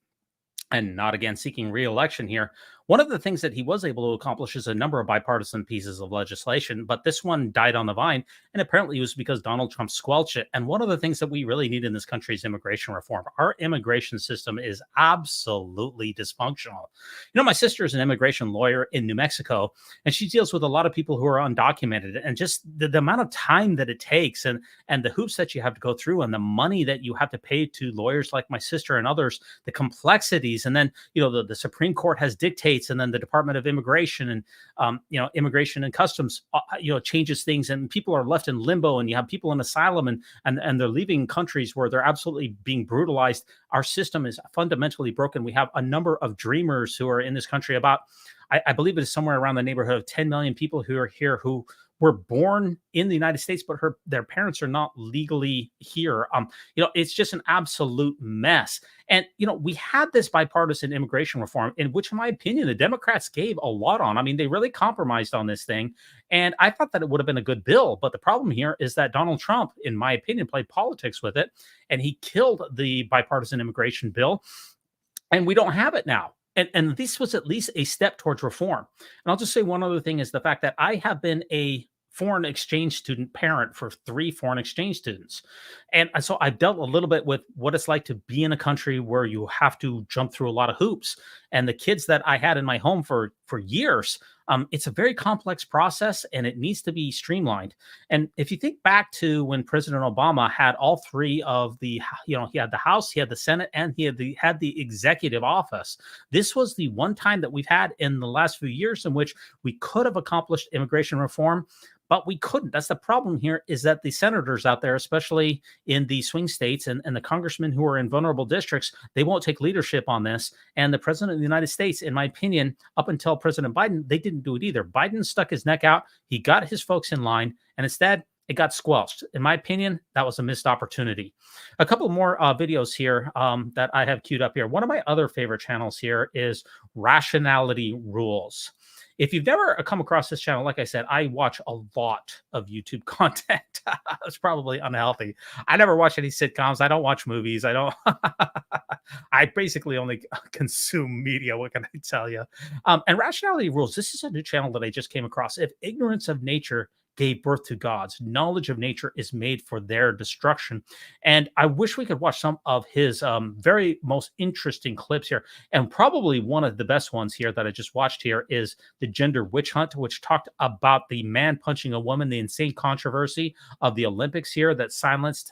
and not again seeking re-election here. One of the things that he was able to accomplish is a number of bipartisan pieces of legislation, but this one died on the vine, and apparently it was because Donald Trump squelched it. And one of the things that we really need in this country is immigration reform. Our immigration system is absolutely dysfunctional. My sister is an immigration lawyer in New Mexico, and she deals with a lot of people who are undocumented, and just the amount of time that it takes and the hoops that you have to go through and the money that you have to pay to lawyers like my sister and others, the complexities, and then the Supreme Court has dictates, and then the Department of Immigration and Immigration and Customs changes things, and people are left in limbo, and you have people in asylum and they're leaving countries where they're absolutely being brutalized. Our system is fundamentally broken. We have a number of dreamers who are in this country. About I believe it is somewhere around the neighborhood of 10 million people who are here who were born in the United States, but their parents are not legally here. It's just an absolute mess. And, we had this bipartisan immigration reform, in which, in my opinion, the Democrats gave a lot on. I mean, they really compromised on this thing. And I thought that it would have been a good bill. But the problem here is that Donald Trump, in my opinion, played politics with it, and he killed the bipartisan immigration bill. And we don't have it now. And this was at least a step towards reform. And I'll just say one other thing is the fact that I have been a foreign exchange student parent for 3 foreign exchange students. And so I've dealt a little bit with what it's like to be in a country where you have to jump through a lot of hoops. And the kids that I had in my home for years, it's a very complex process, and it needs to be streamlined. And if you think back to when President Obama had all 3 of the, he had the House, he had the Senate, and he had the executive office. This was the one time that we've had in the last few years in which we could have accomplished immigration reform, but we couldn't. That's the problem here, is that the senators out there, especially in the swing states and the congressmen who are in vulnerable districts, they won't take leadership on this. And the president of the United States, in my opinion, up until President Biden, they didn't do it either. Biden stuck his neck out. He got his folks in line, and instead it got squelched. In my opinion, that was a missed opportunity. A couple more videos here that I have queued up here. One of my other favorite channels here is Rationality Rules. If you've never come across this channel, like I said, I watch a lot of YouTube content. It's probably unhealthy. I never watch any sitcoms. I don't watch movies. I basically only consume media. What can I tell you? And Rationality Rules, this is a new channel that I just came across. If ignorance of nature gave birth to gods, knowledge of nature is made for their destruction. And I wish we could watch some of his very most interesting clips here. And probably one of the best ones here that I just watched here is the gender witch hunt, which talked about the man punching a woman, the insane controversy of the Olympics here that silenced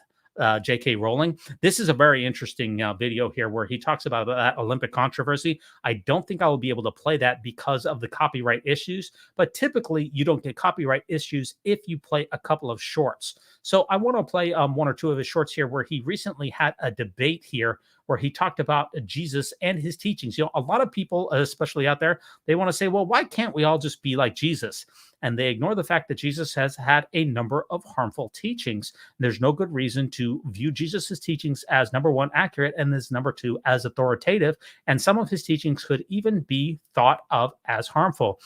J.K. Rowling. This is a very interesting video here where he talks about that Olympic controversy. I don't think I will be able to play that because of the copyright issues, but typically you don't get copyright issues if you play a couple of shorts. So I want to play 1 or 2 of his shorts here where he recently had a debate here where he talked about Jesus and his teachings. A lot of people, especially out there, they want to say, well, why can't we all just be like Jesus? And they ignore the fact that Jesus has had a number of harmful teachings. There's no good reason to view Jesus's teachings as, number 1, accurate, and as number 2, as authoritative. And some of his teachings could even be thought of as harmful.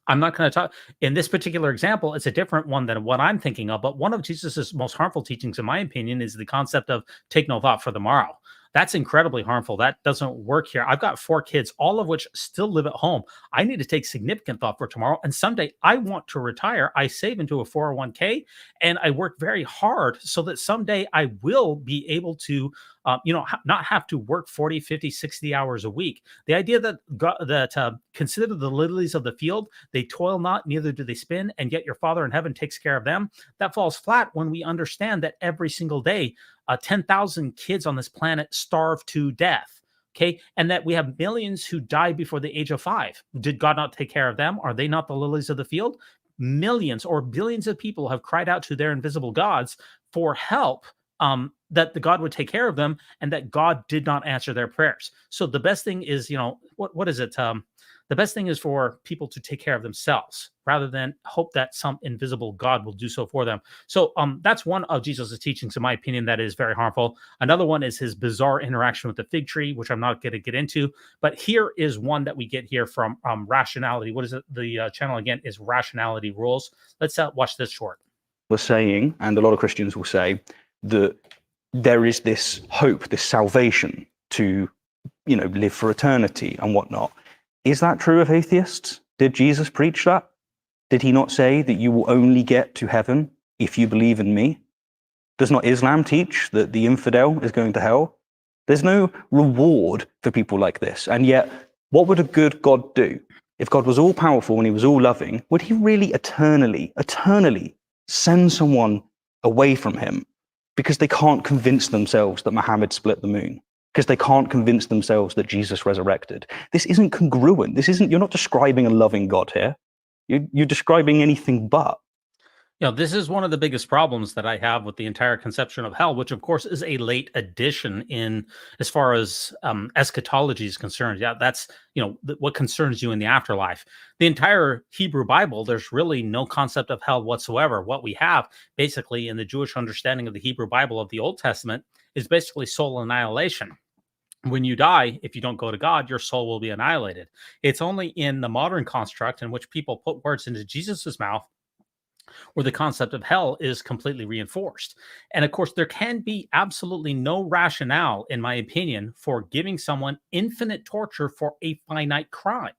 I'm not going to talk in this particular example. It's a different one than what I'm thinking of. But one of Jesus's most harmful teachings, in my opinion, is the concept of take no thought for the morrow. That's incredibly harmful. That doesn't work here. I've got 4 kids, all of which still live at home. I need to take significant thought for tomorrow. And someday I want to retire. I save into a 401k and I work very hard so that someday I will be able to, not have to work 40, 50, 60 hours a week. The idea that consider the lilies of the field, they toil not, neither do they spin, and yet your Father in heaven takes care of them. That falls flat when we understand that every single day, 10,000 kids on this planet starve to death. Okay. And that we have millions who die before the age of 5. Did God not take care of them? Are they not the lilies of the field? Millions or billions of people have cried out to their invisible gods for help, that the God would take care of them, and that God did not answer their prayers. So the best thing is, what is it? The best thing is for people to take care of themselves rather than hope that some invisible God will do so for them. So that's one of Jesus' teachings, in my opinion, that is very harmful. Another one is his bizarre interaction with the fig tree, which I'm not going to get into. But here is one that we get here from Rationality. What is it? The channel again is Rationality Rules. Let's watch this short. Was saying, and a lot of Christians will say, that there is this hope, this salvation to, live for eternity and whatnot. Is that true of atheists? Did Jesus preach that? Did he not say that you will only get to heaven if you believe in me? Does not Islam teach that the infidel is going to hell? There's no reward for people like this. And yet, what would a good God do? If God was all powerful and he was all loving, would he really eternally send someone away from him because they can't convince themselves that Muhammad split the moon? Because they can't convince themselves that Jesus resurrected. This isn't congruent. You're not describing a loving God here. You're describing anything but. This is one of the biggest problems that I have with the entire conception of hell, which of course is a late addition in as far as eschatology is concerned. Yeah, that's, what concerns you in the afterlife. The entire Hebrew Bible, there's really no concept of hell whatsoever. What we have basically in the Jewish understanding of the Hebrew Bible of the Old Testament is basically soul annihilation. When you die, if you don't go to God, your soul will be annihilated. It's only in the modern construct in which people put words into Jesus's mouth where the concept of hell is completely reinforced. And of course, there can be absolutely no rationale, in my opinion, for giving someone infinite torture for a finite crime.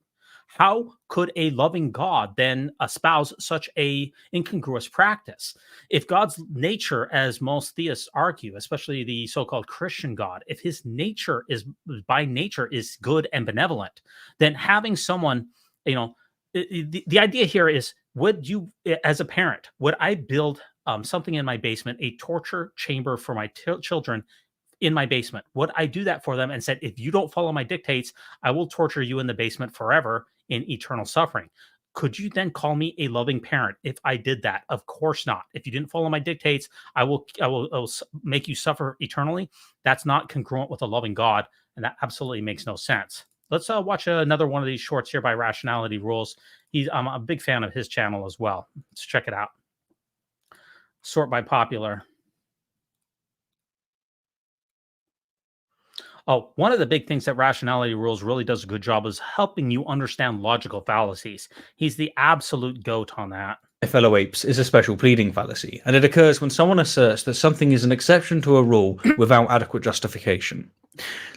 How could a loving God then espouse such a incongruous practice? If God's nature, as most theists argue, especially the so-called Christian God, if his nature is by nature is good and benevolent, then having someone, the idea here is, would you, as a parent, would I build something in my basement, a torture chamber for my children in my basement? Would I do that for them and said, if you don't follow my dictates, I will torture you in the basement forever in eternal suffering? Could you then call me a loving parent if I did that? Of course not. If you didn't follow my dictates, I will make you suffer eternally. That's not congruent with a loving God, and that absolutely makes no sense. Let's watch another one of these shorts here by Rationality Rules. I'm a big fan of his channel as well. Let's check it out. Sort by popular. Oh, one of the big things that Rationality Rules really does a good job is helping you understand logical fallacies. He's the absolute goat on that. Fellow apes is a special pleading fallacy, and it occurs when someone asserts that something is an exception to a rule without adequate justification.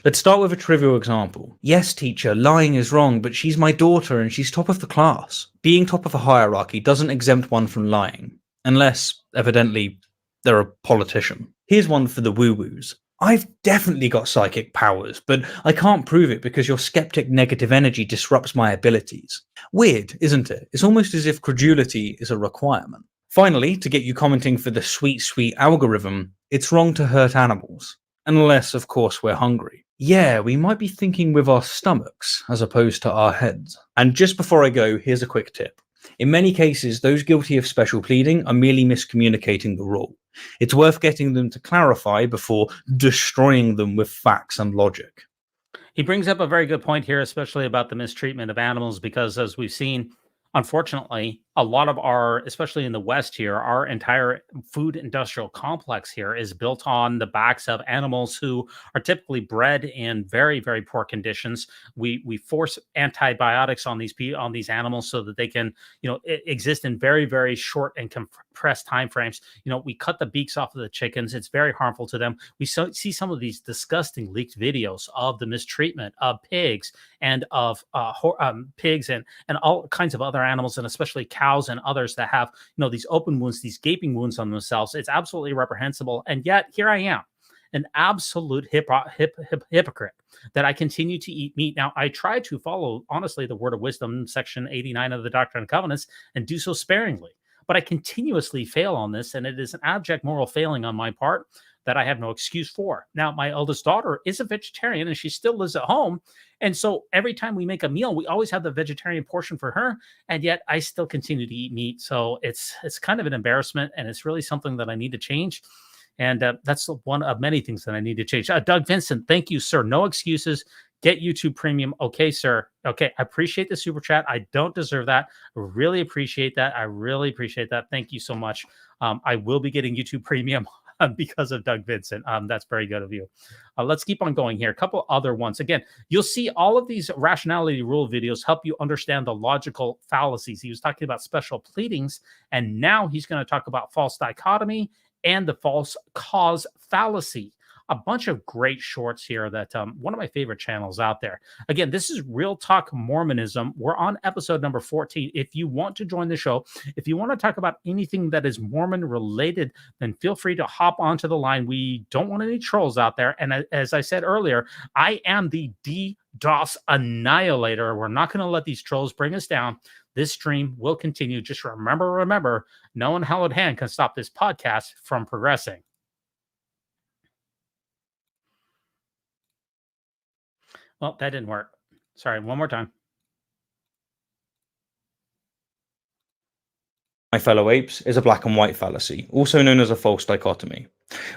Let's start with a trivial example. Yes, teacher, lying is wrong, but she's my daughter and she's top of the class. Being top of a hierarchy doesn't exempt one from lying, unless, evidently, they're a politician. Here's one for the woo-woos. I've definitely got psychic powers, but I can't prove it because your skeptic negative energy disrupts my abilities. Weird, isn't it? It's almost as if credulity is a requirement. Finally, to get you commenting for the sweet, sweet algorithm, it's wrong to hurt animals. Unless, of course, we're hungry. Yeah, we might be thinking with our stomachs as opposed to our heads. And just before I go, here's a quick tip. In many cases, those guilty of special pleading are merely miscommunicating the rule. It's worth getting them to clarify before destroying them with facts and logic. He brings up a very good point here, especially about the mistreatment of animals, because as we've seen, unfortunately, a lot of our, especially in the West here, our entire food industrial complex here is built on the backs of animals who are typically bred in very, very poor conditions. We force antibiotics on these animals so that they can, exist in very, very short and compressed time frames. We cut the beaks off of the chickens. It's very harmful to them. We see some of these disgusting leaked videos of the mistreatment of pigs and of pigs and all kinds of other animals, and especially cows and others that have, these open wounds, these gaping wounds on themselves. It's absolutely reprehensible. And yet here I am, an absolute hypocrite, that I continue to eat meat. Now, I try to follow, honestly, the word of wisdom, section 89 of the Doctrine and Covenants, and do so sparingly. But I continuously fail on this, and it is an abject moral failing on my part that I have no excuse for. Now, my eldest daughter is a vegetarian, and she still lives at home. And so every time we make a meal, we always have the vegetarian portion for her. And yet I still continue to eat meat. So it's kind of an embarrassment, and it's really something that I need to change. And that's one of many things that I need to change. Doug Vincent, thank you, sir. No excuses. Get YouTube Premium. Okay, sir. Okay, I appreciate the super chat. I don't deserve that. I really appreciate that. I really appreciate that. Thank you so much. I will be getting YouTube Premium because of Doug Vincent. That's very good of you. Let's keep on going here. A couple other ones. Again, you'll see all of these rationality rule videos help you understand the logical fallacies. He was talking about special pleadings, and now he's going to talk about false dichotomy and the false cause fallacy. A bunch of great shorts here that one of my favorite channels out there. Again, this is Real Talk Mormonism. We're on episode number 14. If you want to join the show, if you want to talk about anything that is Mormon related, then feel free to hop onto the line. We don't want any trolls out there. And as I said earlier, I am the DDoS annihilator. We're not going to let these trolls bring us down. This stream will continue. Just remember, no one held hand can stop this podcast from progressing. Well, that didn't work. Sorry, one more time. My fellow apes, is a black and white fallacy, also known as a false dichotomy.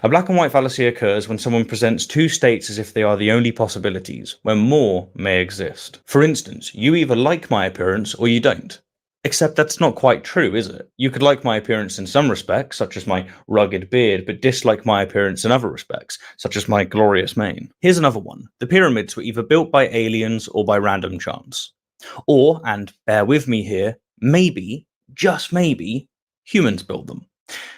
A black and white fallacy occurs when someone presents two states as if they are the only possibilities, when more may exist. For instance, you either like my appearance or you don't. Except that's not quite true, is it? You could like my appearance in some respects, such as my rugged beard, but dislike my appearance in other respects, such as my glorious mane. Here's another one. The pyramids were either built by aliens or by random chance. Or, and bear with me here, maybe, just maybe, humans built them.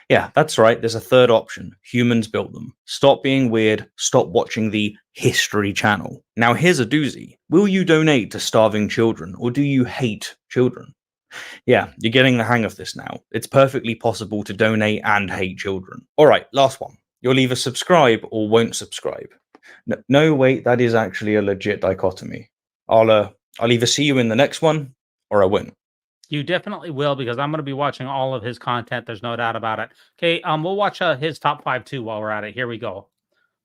Yeah, that's right, there's a third option. Humans built them. Stop being weird, stop watching the History Channel. Now here's a doozy. Will you donate to starving children, or do you hate children? Yeah, you're getting the hang of this now. It's perfectly possible to donate and hate children. All right, last one. You'll either subscribe or won't subscribe. No, wait, that is actually a legit dichotomy. I'll either see you in the next one or I won't. You definitely will, because I'm going to be watching all of his content. There's no doubt about it. Okay, we'll watch his top 5 too while we're at it. Here we go.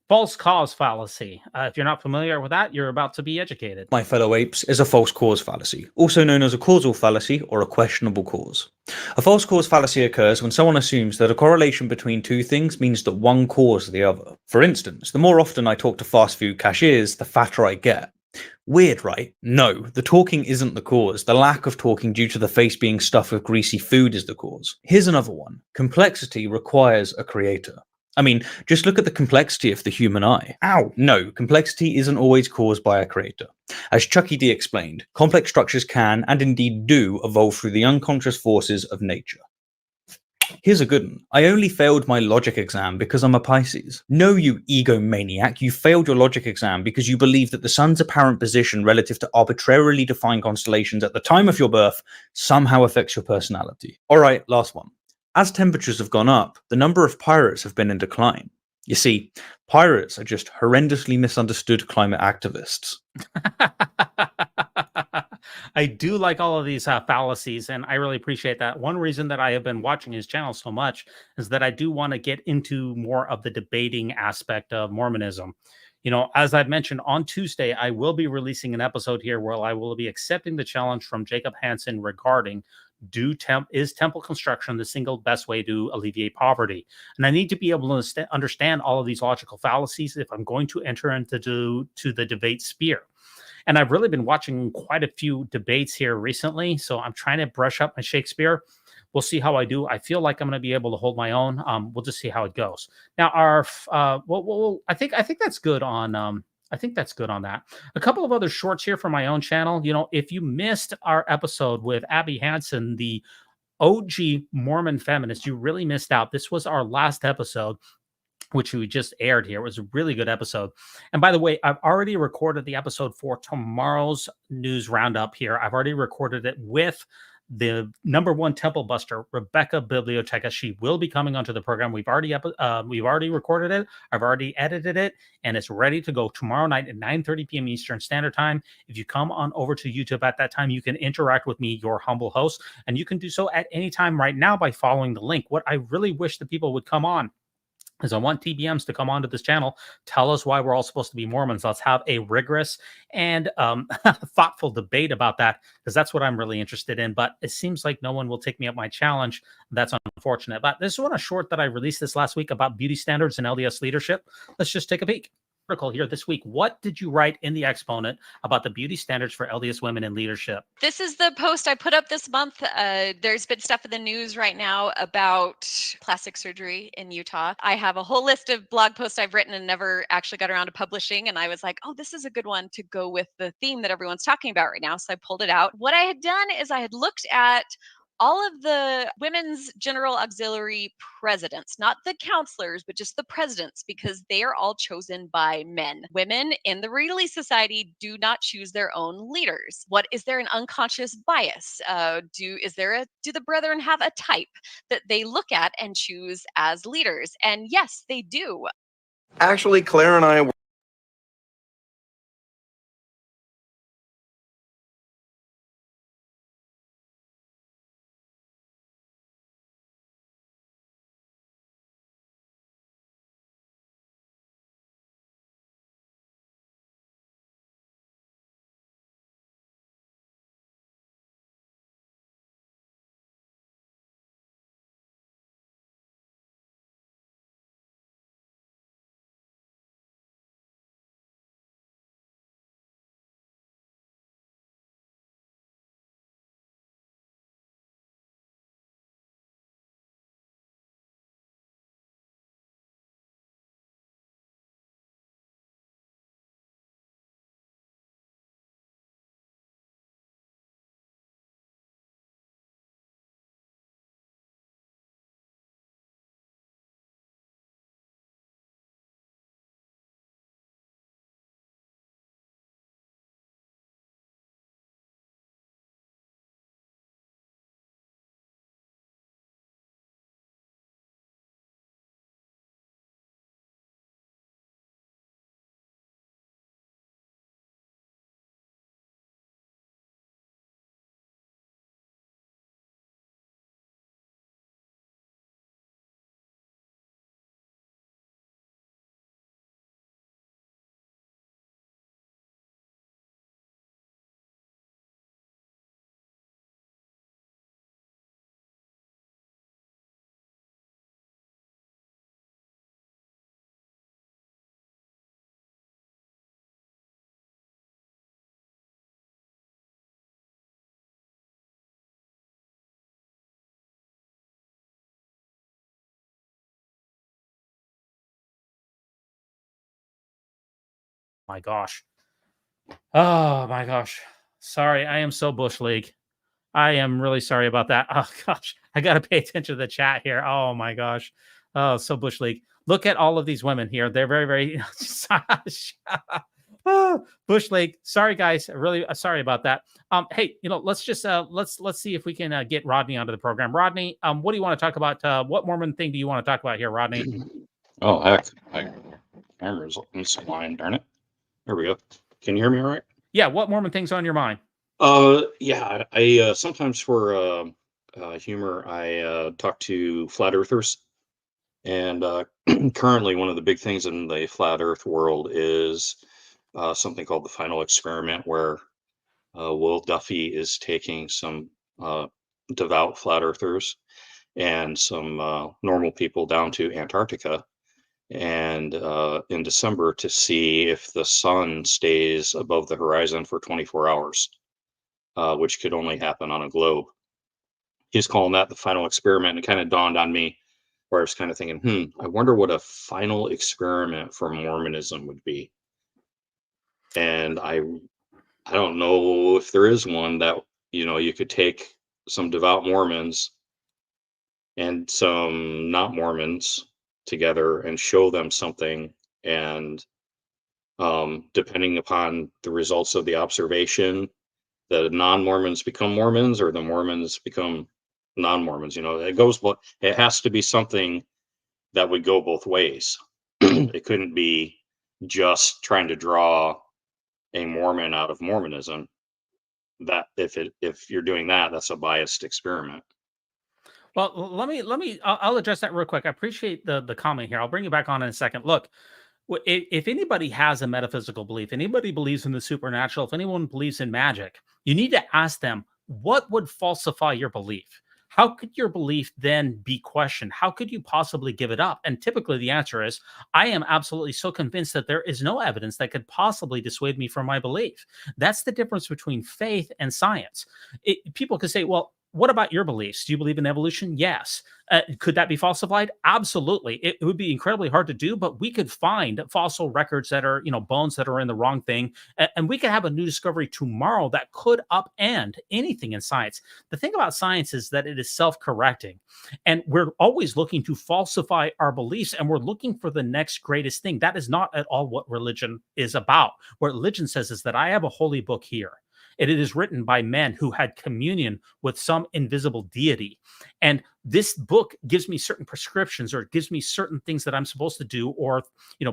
False cause fallacy. If you're not familiar with that, you're about to be educated. My fellow apes, is a false cause fallacy, also known as a causal fallacy or a questionable cause. A false cause fallacy occurs when someone assumes that a correlation between two things means that one caused the other. For instance, the more often I talk to fast food cashiers, the fatter I get. Weird, right? No, the talking isn't the cause. The lack of talking due to the face being stuffed with greasy food is the cause. Here's another one. Complexity requires a creator. I mean, just look at the complexity of the human eye. Ow! No, complexity isn't always caused by a creator. As Chucky D explained, complex structures can, and indeed do, evolve through the unconscious forces of nature. Here's a good one. I only failed my logic exam because I'm a Pisces. No, you egomaniac, you failed your logic exam because you believe that the sun's apparent position relative to arbitrarily defined constellations at the time of your birth somehow affects your personality. Alright, last one. As temperatures have gone up, the number of pirates have been in decline. You see, pirates are just horrendously misunderstood climate activists. I do like all of these fallacies, and I really appreciate that. One reason that I have been watching his channel so much is that I do want to get into more of the debating aspect of Mormonism. You know, as I've mentioned, on Tuesday, I will be releasing an episode here where I will be accepting the challenge from Jacob Hansen regarding is temple construction the single best way to alleviate poverty? And I need to be able to understand all of these logical fallacies if I'm going to enter into the debate sphere. And I've really been watching quite a few debates here recently, so I'm trying to brush up my Shakespeare. We'll see how I do. I feel like I'm going to be able to hold my own. We'll just see how it goes. Now, I think that's good on. I think that's good on that. A couple of other shorts here from my own channel. You know, if you missed our episode with Abby Hansen, the OG Mormon feminist, you really missed out. This was our last episode, which we just aired here. It was a really good episode. And by the way, I've already recorded the episode for tomorrow's news roundup here. I've already recorded it with the #1 temple buster, Rebecca Biblioteca. She will be coming onto the program. We've already recorded it. I've already edited it, and it's ready to go tomorrow night at 9:30 p.m. Eastern Standard Time. If you come on over to YouTube at that time, you can interact with me, your humble host, and you can do so at any time right now by following the link. What I really wish the people would come on is I want TBMs to come onto this channel, tell us why we're all supposed to be Mormons. Let's have a rigorous and thoughtful debate about that, because that's what I'm really interested in. But it seems like no one will take me up my challenge. That's unfortunate. But this is one, a short that I released this last week about beauty standards and LDS leadership. Let's just take a peek. article here this week. What did you write in the Exponent about the beauty standards for LDS women in leadership? This is the post I put up this month. There's been stuff in the news right now about plastic surgery in Utah. I have a whole list of blog posts I've written and never actually got around to publishing. And I was like, oh, this is a good one to go with the theme that everyone's talking about right now. So I pulled it out. What I had done is I had looked at all of the women's general auxiliary presidents, not the counselors, but just the presidents, because they are all chosen by men. Women in the Relief Society do not choose their own leaders. What is there an unconscious bias? Do the brethren have a type that they look at and choose as leaders? And yes, they do. Actually, Claire and I were My gosh. Oh my gosh. Sorry, I am so Bush League. I am really sorry about that. Oh gosh, I got to pay attention to the chat here. Oh my gosh. Oh, so Bush League. Look at all of these women here. They're very, very Bush League. Sorry, guys. Really sorry about that. Hey, let's just let's see if we can get Rodney onto the program. Rodney, what do you want to talk about? What Mormon thing do you want to talk about here, Rodney? Oh heck, my camera's misaligned. Darn it. There we go. Can you hear me all right? Yeah. What Mormon thing's on your mind? Yeah. I sometimes for humor, I talk to flat earthers, and currently one of the big things in the flat Earth world is something called the final experiment, where Will Duffy is taking some devout flat earthers and some normal people down to Antarctica, and in December, to see if the sun stays above the horizon for 24 hours, which could only happen on a globe. He's calling that the final experiment. And it kind of dawned on me, where I was kind of thinking, I wonder what a final experiment for Mormonism would be. And I don't know if there is one that, you could take some devout Mormons and some not Mormons together and show them something, and depending upon the results of the observation, the non-Mormons become Mormons, or the Mormons become non-Mormons. It has to be something that would go both ways. It couldn't be just trying to draw a Mormon out of Mormonism. That if you're doing that, that's a biased experiment. Well, I'll address that real quick. I appreciate the comment here. I'll bring you back on in a second. Look, if anybody has a metaphysical belief, anybody believes in the supernatural, if anyone believes in magic, you need to ask them, what would falsify your belief? how could your belief then be questioned? How could you possibly give it up? And typically the answer is, I am absolutely so convinced that there is no evidence that could possibly dissuade me from my belief. That's the difference between faith and science. People could say, well, what about your beliefs? Do you believe in evolution? Yes. Could that be falsified? Absolutely. It would be incredibly hard to do, but we could find fossil records that are, bones that are in the wrong thing. And we could have a new discovery tomorrow that could upend anything in science. The thing about science is that it is self-correcting. And we're always looking to falsify our beliefs, and we're looking for the next greatest thing. That is not at all what religion is about. What religion says is that I have a holy book here. And it is written by men who had communion with some invisible deity. And this book gives me certain prescriptions, or it gives me certain things that I'm supposed to do, or,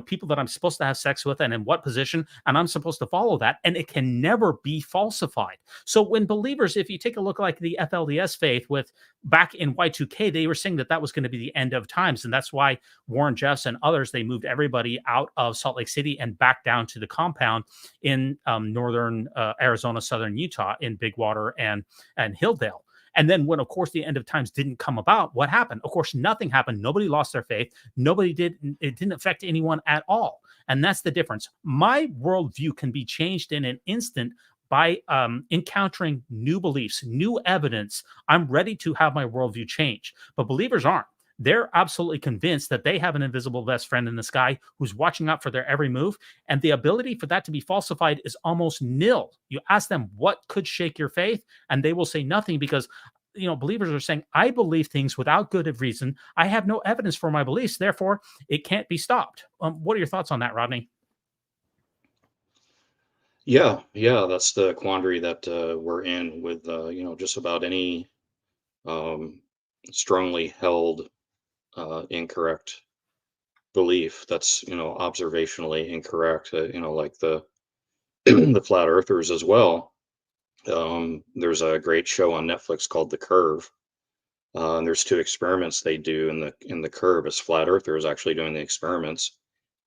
people that I'm supposed to have sex with and in what position, and I'm supposed to follow that. And it can never be falsified. So when believers, if you take a look like the FLDS faith with back in Y2K, they were saying that that was going to be the end of times. And that's why Warren Jeffs and others, they moved everybody out of Salt Lake City and back down to the compound in northern Arizona, southern Utah, in Big Water and Hilldale. And then when, of course, the end of times didn't come about, what happened? Of course, nothing happened. Nobody lost their faith. It didn't affect anyone at all. And that's the difference. My worldview can be changed in an instant by encountering new beliefs, new evidence. I'm ready to have my worldview change. But believers aren't. They're absolutely convinced that they have an invisible best friend in the sky who's watching out for their every move. And the ability for that to be falsified is almost nil. You ask them what could shake your faith, and they will say nothing, because believers are saying, I believe things without good reason. I have no evidence for my beliefs. Therefore, it can't be stopped. What are your thoughts on that, Rodney? Yeah, that's the quandary that we're in with, just about any strongly held incorrect belief that's observationally incorrect, like the the flat earthers as well. There's a great show on Netflix called The Curve, and there's two experiments they do in the Curve. As flat earthers actually doing the experiments,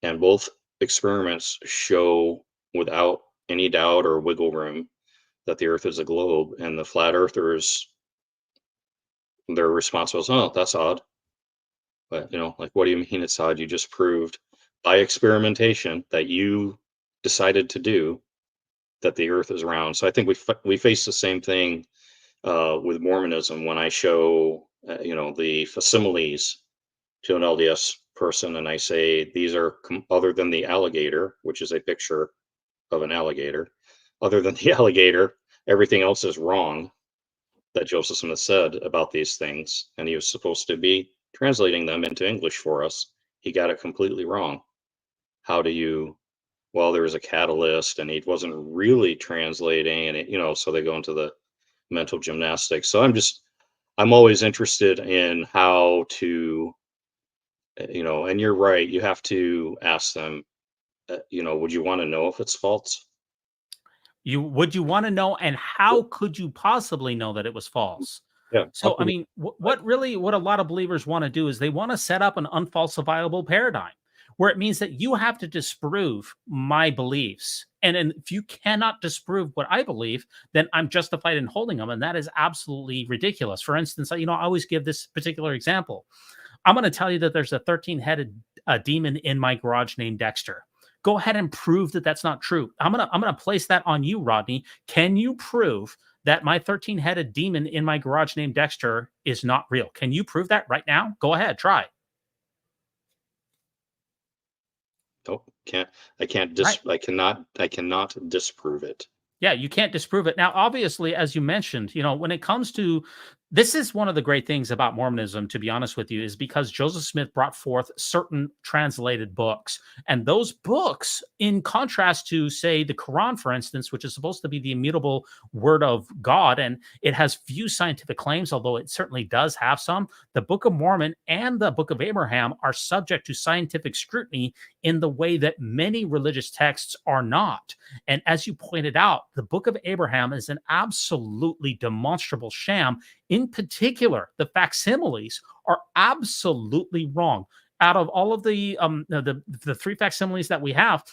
and both experiments show without any doubt or wiggle room that the earth is a globe. And the flat earthers, their response was, oh, that's odd. But, like, what do you mean it's odd? You just proved by experimentation that you decided to do that the earth is round. So I think we face the same thing with Mormonism. When I show, the facsimiles to an LDS person, and I say, these are other than the alligator, which is a picture of an alligator, other than the alligator, everything else is wrong that Joseph Smith said about these things. And he was supposed to be translating them into English for us. He got it completely wrong. How do you, well, there was a catalyst, and he wasn't really translating, and it, so they go into the mental gymnastics. So I'm always interested in how to, and you're right, you have to ask them, would you want to know if it's false? Would you want to know, and how could you possibly know that it was false? Yeah. So, I mean, what a lot of believers want to do is they want to set up an unfalsifiable paradigm where it means that you have to disprove my beliefs. And if you cannot disprove what I believe, then I'm justified in holding them. And that is absolutely ridiculous. For instance, I always give this particular example. I'm going to tell you that there's a 13-headed demon in my garage named Dexter. Go ahead and prove that that's not true. I'm gonna place that on you, Rodney. Can you prove that my 13-headed demon in my garage named Dexter is not real? Can you prove that right now? Go ahead, try. Nope, I cannot disprove it. Yeah, you can't disprove it. Now, obviously, as you mentioned, when it comes to, this is one of the great things about Mormonism, to be honest with you, is because Joseph Smith brought forth certain translated books. And those books, in contrast to, say, the Quran, for instance, which is supposed to be the immutable word of God, and it has few scientific claims, although it certainly does have some, the Book of Mormon and the Book of Abraham are subject to scientific scrutiny in the way that many religious texts are not. And as you pointed out, the Book of Abraham is an absolutely demonstrable sham. In particular, the facsimiles are absolutely wrong. Out of all of the three facsimiles that we have,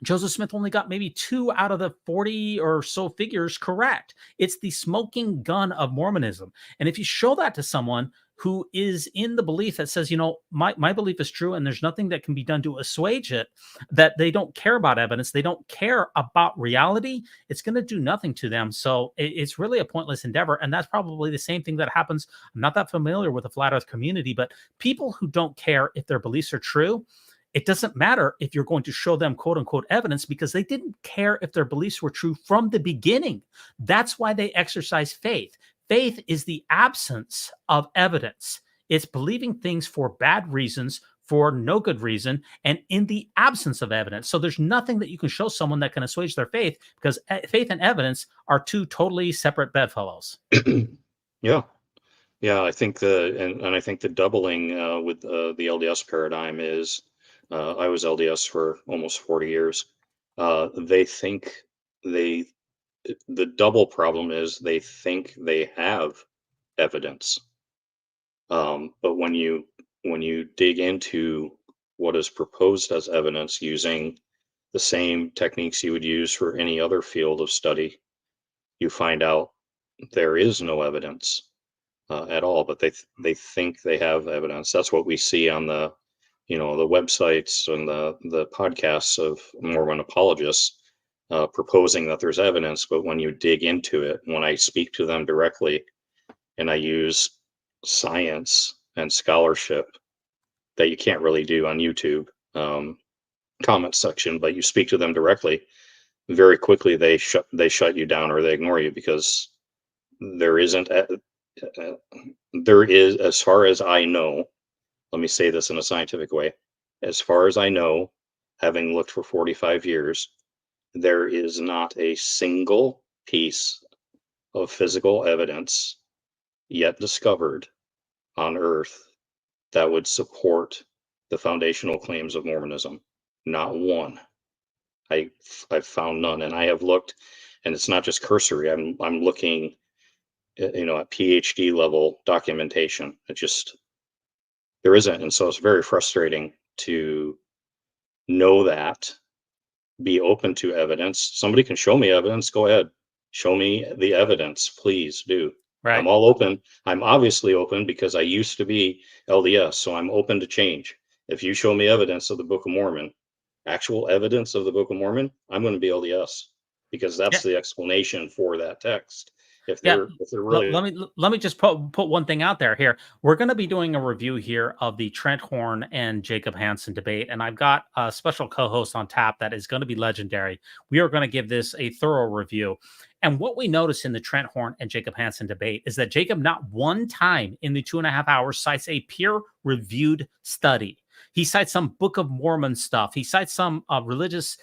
Joseph Smith only got maybe 2 out of the 40 or so figures correct. It's the smoking gun of Mormonism. And if you show that to someone who is in the belief that says, my belief is true and there's nothing that can be done to assuage it, that they don't care about evidence, they don't care about reality, it's going to do nothing to them. So it's really a pointless endeavor. And that's probably the same thing that happens. I'm not that familiar with the flat earth community, but people who don't care if their beliefs are true, it doesn't matter if you're going to show them quote unquote evidence, because they didn't care if their beliefs were true from the beginning. That's why they exercise faith. Faith is the absence of evidence. It's believing things for bad reasons, for no good reason, and in the absence of evidence. So there's nothing that you can show someone that can assuage their faith, because faith and evidence are two totally separate bedfellows. Yeah. Yeah, I think I think the doubling with the LDS paradigm is, I was LDS for almost 40 years. They think the double problem is they think they have evidence. But when you dig into what is proposed as evidence using the same techniques you would use for any other field of study, you find out there is no evidence at all, but they think they have evidence. That's what we see on the websites and the podcasts of Mormon apologists proposing that there's evidence. But when you dig into it, when I speak to them directly and I use science and scholarship that you can't really do on YouTube comment section, but you speak to them directly, very quickly they shut you down or they ignore you, because there isn't there is, as far as I know, let me say this in a scientific way, as far as I know, having looked for 45 years, there is not a single piece of physical evidence yet discovered on Earth that would support the foundational claims of Mormonism. Not one. I've found none, and I have looked, and it's not just cursory. I'm looking, at PhD level documentation. There isn't, and so it's very frustrating to know that, be open to evidence. Somebody can show me evidence. Go ahead, show me the evidence, please do. Right. I'm all open. I'm obviously open because I used to be LDS, so I'm open to change. If you show me evidence of the Book of Mormon, actual evidence of the Book of Mormon, I'm going to be LDS, because that's the explanation for that text. If they're really, let me just put one thing out there here. We're going to be doing a review here of the Trent Horn and Jacob Hansen debate, and I've got a special co-host on tap that is going to be legendary. We are going to give this a thorough review. And what we notice in the Trent Horn and Jacob Hansen debate is that Jacob not one time in the 2.5 hours cites a peer-reviewed study. He cites some Book of Mormon stuff. He cites some religious,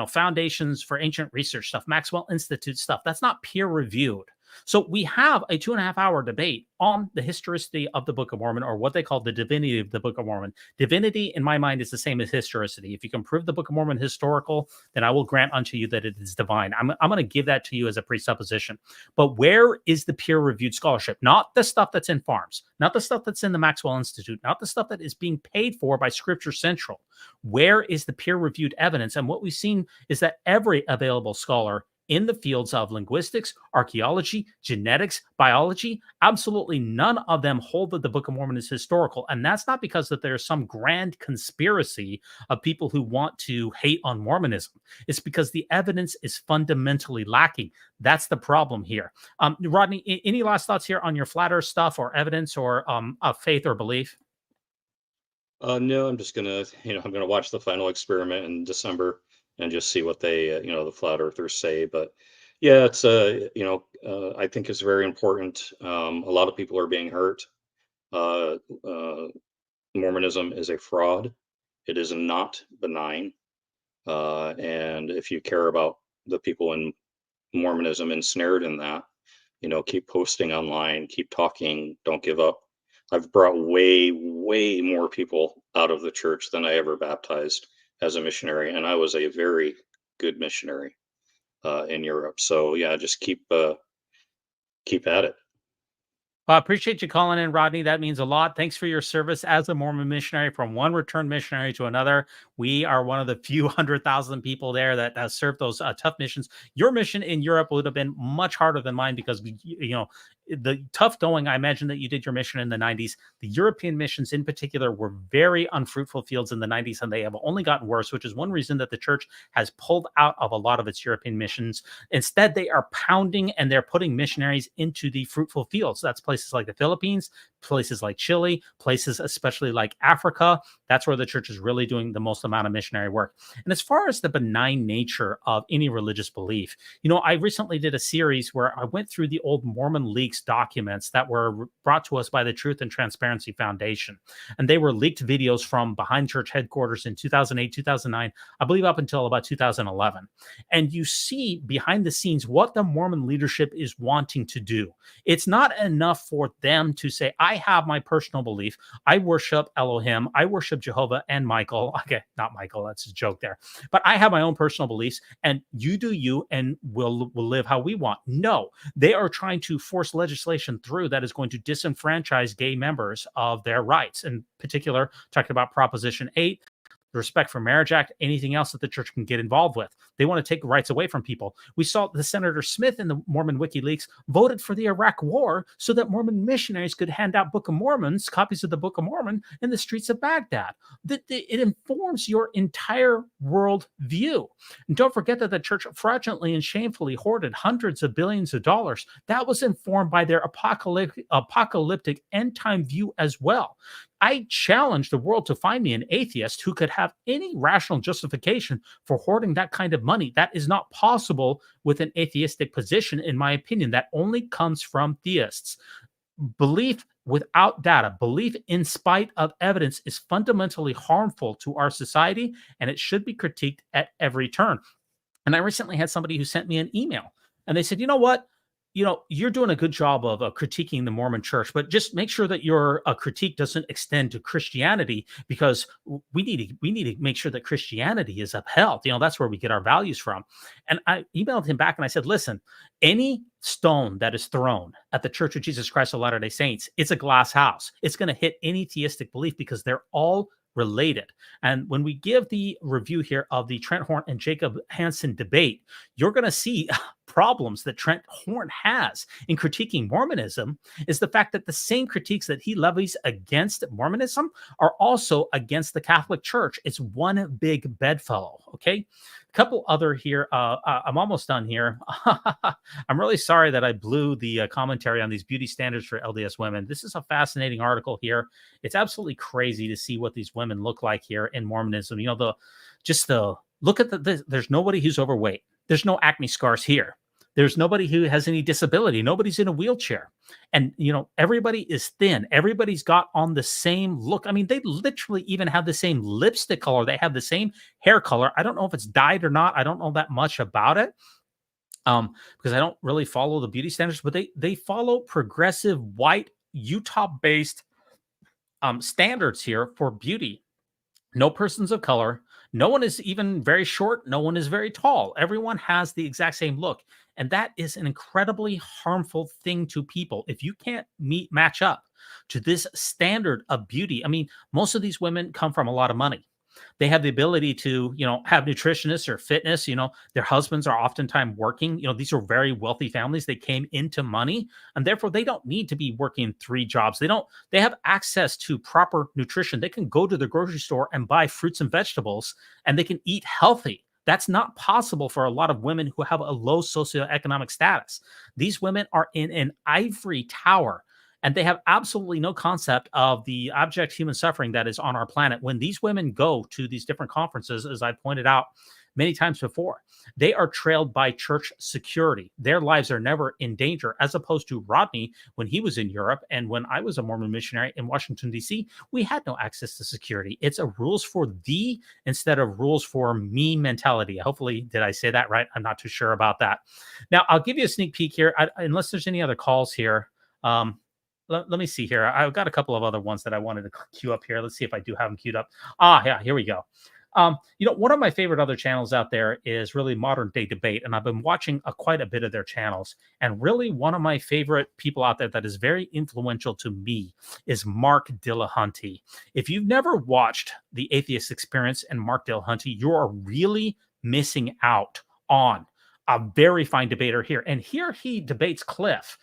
foundations for ancient research stuff, Maxwell Institute stuff. That's not peer-reviewed. So we have a 2.5 hour debate on the historicity of the Book of Mormon, or what they call the divinity of the Book of Mormon. Divinity, in my mind, is the same as historicity. If you can prove the Book of Mormon historical, then I will grant unto you that it is divine. I'm going to give that to you as a presupposition. But where is the peer-reviewed scholarship? Not the stuff that's in farms, not the stuff that's in the Maxwell Institute, not the stuff that is being paid for by Scripture Central. Where is the peer-reviewed evidence? And what we've seen is that every available scholar in the fields of linguistics, archaeology, genetics, biology, absolutely none of them hold that the Book of Mormon is historical. And that's not because that there's some grand conspiracy of people who want to hate on Mormonism. It's because the evidence is fundamentally lacking. That's the problem here. Rodney, any last thoughts here on your flat earth stuff or evidence or faith or belief? No, I'm just gonna, I'm gonna watch the final experiment in December and just see what they, the flat earthers say. But yeah, it's, I think it's very important. A lot of people are being hurt. Mormonism is a fraud. It is not benign. And if you care about the people in Mormonism ensnared in that, keep posting online, keep talking, don't give up. I've brought way, way more people out of the church than I ever baptized as a missionary, and I was a very good missionary in Europe. So yeah, just keep at it. Well, I appreciate you calling in, Rodney. That means a lot. Thanks for your service as a Mormon missionary, from one returned missionary to another. We are one of the few 100,000 people there that has served those tough missions. Your mission in Europe would have been much harder than mine because, the tough going, I imagine that you did your mission in the 90s. The European missions in particular were very unfruitful fields in the 90s, and they have only gotten worse, which is one reason that the church has pulled out of a lot of its European missions. Instead, they are pounding and they're putting missionaries into the fruitful fields. That's places like the Philippines, places like Chile, places especially like Africa. That's where the church is really doing the most amount of missionary work. And as far as the benign nature of any religious belief, I recently did a series where I went through the old Mormon Leaks documents that were brought to us by the Truth and Transparency Foundation. And they were leaked videos from behind church headquarters in 2008, 2009, I believe up until about 2011. And you see behind the scenes what the Mormon leadership is wanting to do. It's not enough for them to say, I have my personal belief. I worship Elohim. I worship Jehovah and Michael. Okay, not Michael. That's a joke there. But I have my own personal beliefs, and you do you, and we'll live how we want. No, they are trying to force legislation through that is going to disenfranchise gay members of their rights. In particular, talking about Proposition 8, the Respect for Marriage Act, anything else that the church can get involved with. They want to take rights away from people. We saw the Senator Smith in the Mormon WikiLeaks voted for the Iraq War so that Mormon missionaries could hand out copies of the Book of Mormon in the streets of Baghdad. It informs your entire world view. And don't forget that the church fraudulently and shamefully hoarded hundreds of billions of dollars. That was informed by their apocalyptic end-time view as well. I challenge the world to find me an atheist who could have any rational justification for hoarding that kind of money. That is not possible with an atheistic position, in my opinion. That only comes from theists. Belief without data, belief in spite of evidence, is fundamentally harmful to our society, and it should be critiqued at every turn. And I recently had somebody who sent me an email, and they said, you know what? You're doing a good job of critiquing the Mormon church, but just make sure that your critique doesn't extend to Christianity, because we need to make sure that Christianity is upheld. That's where we get our values from. And I emailed him back and I said, listen, any stone that is thrown at the Church of Jesus Christ of Latter-day Saints, it's a glass house. It's going to hit any theistic belief because they're all related. And when we give the review here of the Trent Horn and Jacob Hansen debate, you're going to see problems that Trent Horn has in critiquing Mormonism is the fact that the same critiques that he levies against Mormonism are also against the Catholic Church. It's one big bedfellow. Okay. A couple other here. I'm almost done here. I'm really sorry that I blew the commentary on these beauty standards for LDS women. This is a fascinating article here. It's absolutely crazy to see what these women look like here in Mormonism. Look at there's nobody who's overweight. There's no acne scars here. There's nobody who has any disability. Nobody's in a wheelchair. And, everybody is thin. Everybody's got on the same look. I mean, they literally even have the same lipstick color. They have the same hair color. I don't know if it's dyed or not. I don't know that much about it because I don't really follow the beauty standards, but they follow progressive white Utah-based standards here for beauty. No persons of color. No one is even very short. No one is very tall. Everyone has the exact same look. And that is an incredibly harmful thing to people. If you can't match up to this standard of beauty, I mean, most of these women come from a lot of money. They have the ability to, have nutritionists or fitness. Their husbands are oftentimes working. These are very wealthy families. They came into money, and therefore they don't need to be working 3 jobs. They have access to proper nutrition. They can go to the grocery store and buy fruits and vegetables, and they can eat healthy. That's not possible for a lot of women who have a low socioeconomic status. These women are in an ivory tower, and they have absolutely no concept of the abject human suffering that is on our planet. When these women go to these different conferences, as I pointed out many times before, they are trailed by church security. Their lives are never in danger, as opposed to Rodney when he was in Europe. And when I was a Mormon missionary in Washington, D.C., we had no access to security. It's a rules for thee instead of rules for me mentality. Hopefully, did I say that right? I'm not too sure about that. Now, I'll give you a sneak peek here, unless there's any other calls here. Let me see here. I've got a couple of other ones that I wanted to queue up here. Let's see if I do have them queued up. Yeah, here we go. One of my favorite other channels out there is really Modern Day Debate, and I've been watching quite a bit of their channels. And really, one of my favorite people out there that is very influential to me is Mark Dillahunty. If you've never watched The Atheist Experience and Mark Dillahunty, you are really missing out on a very fine debater here. And here he debates Cliff.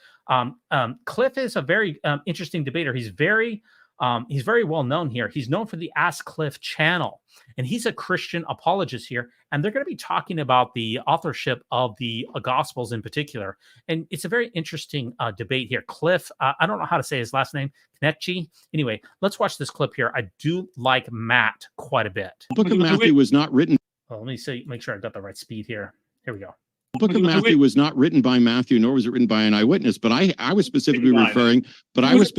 Cliff is a very interesting debater. He's very well known here. He's known for the Ask Cliff channel, and he's a Christian apologist here. And they're going to be talking about the authorship of the Gospels in particular. And it's a very interesting debate here. Cliff, I don't know how to say his last name, Knechtchi. Anyway, let's watch this clip here. I do like Matt quite a bit. The Book of Matthew was not written. Well, let me see, make sure I got the right speed here. Here we go. The Book of Matthew was not written by Matthew, nor was it written by an eyewitness. But I was specifically referring. But I was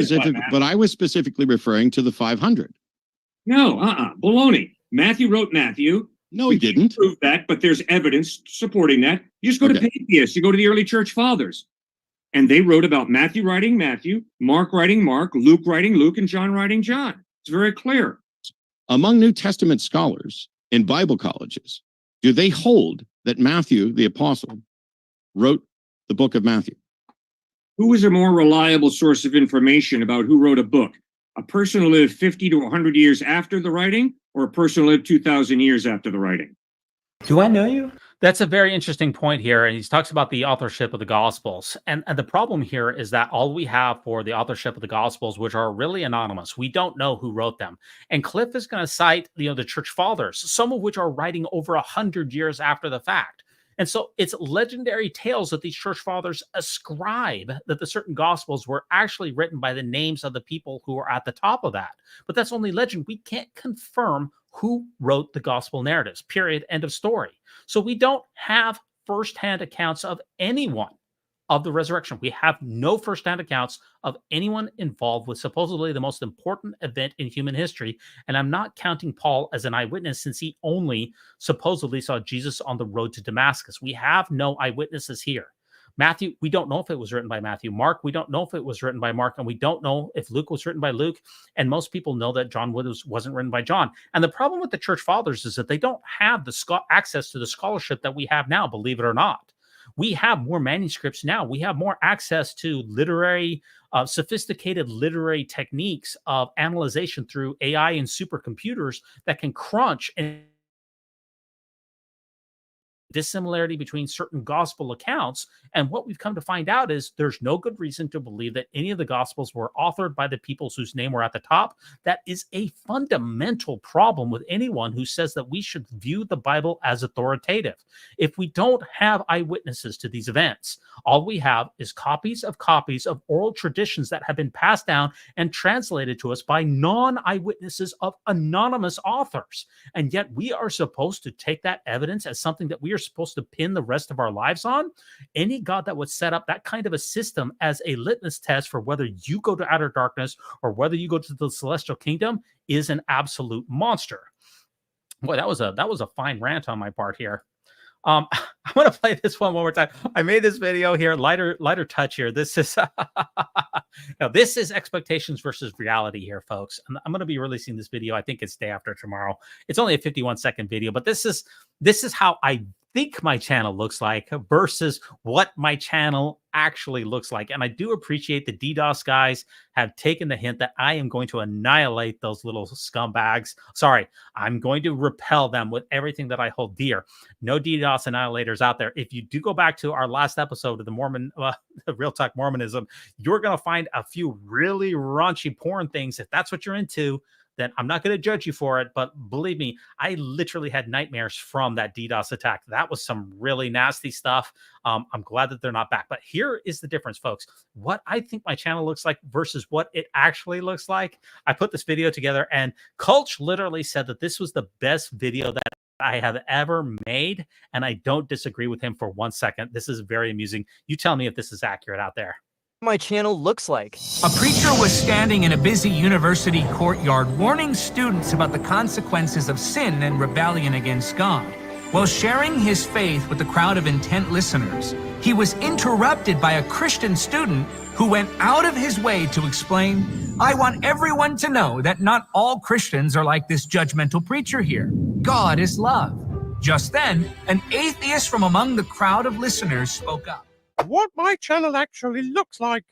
specifically referring to the 500. No, baloney. Matthew wrote Matthew. No, he didn't. Prove that, but there's evidence supporting that. You just go to Papias. You go to the early church fathers, and they wrote about Matthew writing Matthew, Mark writing Mark, Luke writing Luke, and John writing John. It's very clear. Among New Testament scholars in Bible colleges, do they hold that Matthew, the apostle, wrote the book of Matthew? Who is a more reliable source of information about who wrote a book? A person who lived 50 to 100 years after the writing, or a person who lived 2,000 years after the writing? Do I know you? That's a very interesting point here. And he talks about the authorship of the Gospels. And the problem here is that all we have for the authorship of the Gospels, which are really anonymous, we don't know who wrote them. And Cliff is going to cite, the church fathers, some of which are writing over 100 years after the fact. And so it's legendary tales that these church fathers ascribe that the certain Gospels were actually written by the names of the people who are at the top of that. But that's only legend. We can't confirm who wrote the gospel narratives, period, end of story. So we don't have firsthand accounts of anyone of the resurrection. We have no firsthand accounts of anyone involved with supposedly the most important event in human history. And I'm not counting Paul as an eyewitness, since he only supposedly saw Jesus on the road to Damascus. We have no eyewitnesses here. Matthew, we don't know if it was written by Matthew. Mark, we don't know if it was written by Mark, and we don't know if Luke was written by Luke. And most people know that John wasn't written by John. And the problem with the church fathers is that they don't have the access to the scholarship that we have now, believe it or not. We have more manuscripts now. We have more access to sophisticated literary techniques of analyzation through AI and supercomputers that can crunch and dissimilarity between certain gospel accounts. And what we've come to find out is there's no good reason to believe that any of the gospels were authored by the peoples whose name were at the top. That is a fundamental problem with anyone who says that we should view the Bible as authoritative. If we don't have eyewitnesses to these events, all we have is copies of oral traditions that have been passed down and translated to us by non-eyewitnesses of anonymous authors. And yet we are supposed to take that evidence as something that we are supposed to pin the rest of our lives on. Any God that would set up that kind of a system as a litmus test for whether you go to outer darkness or whether you go to the celestial kingdom is an absolute monster. Boy, that was a fine rant on my part here. I'm going to play this one more time. I made this video here, lighter touch here. This is now this is expectations versus reality here, folks. I'm going to be releasing this video. I think it's day after tomorrow. It's only a 51-second video, but this is how I think my channel looks like versus what my channel actually looks like. And I do appreciate the DDoS guys have taken the hint that I am going to annihilate those little scumbags. Sorry, I'm going to repel them with everything that I hold dear. No DDoS annihilators out there. If you do go back to our last episode of the Real Talk Mormonism, you're going to find a few really raunchy porn things. If that's what you're into, then I'm not going to judge you for it. But believe me, I literally had nightmares from that DDoS attack. That was some really nasty stuff. I'm glad that they're not back. But here is the difference, folks. What I think my channel looks like versus what it actually looks like. I put this video together, and Kulch literally said that this was the best video that I have ever made. And I don't disagree with him for 1 second. This is very amusing. You tell me if this is accurate out there. My channel looks like. A preacher was standing in a busy university courtyard warning students about the consequences of sin and rebellion against God. While sharing his faith with a crowd of intent listeners, he was interrupted by a Christian student who went out of his way to explain, "I want everyone to know that not all Christians are like this judgmental preacher here. God is love. Just then, an atheist from among the crowd of listeners spoke up. What my channel actually looks like.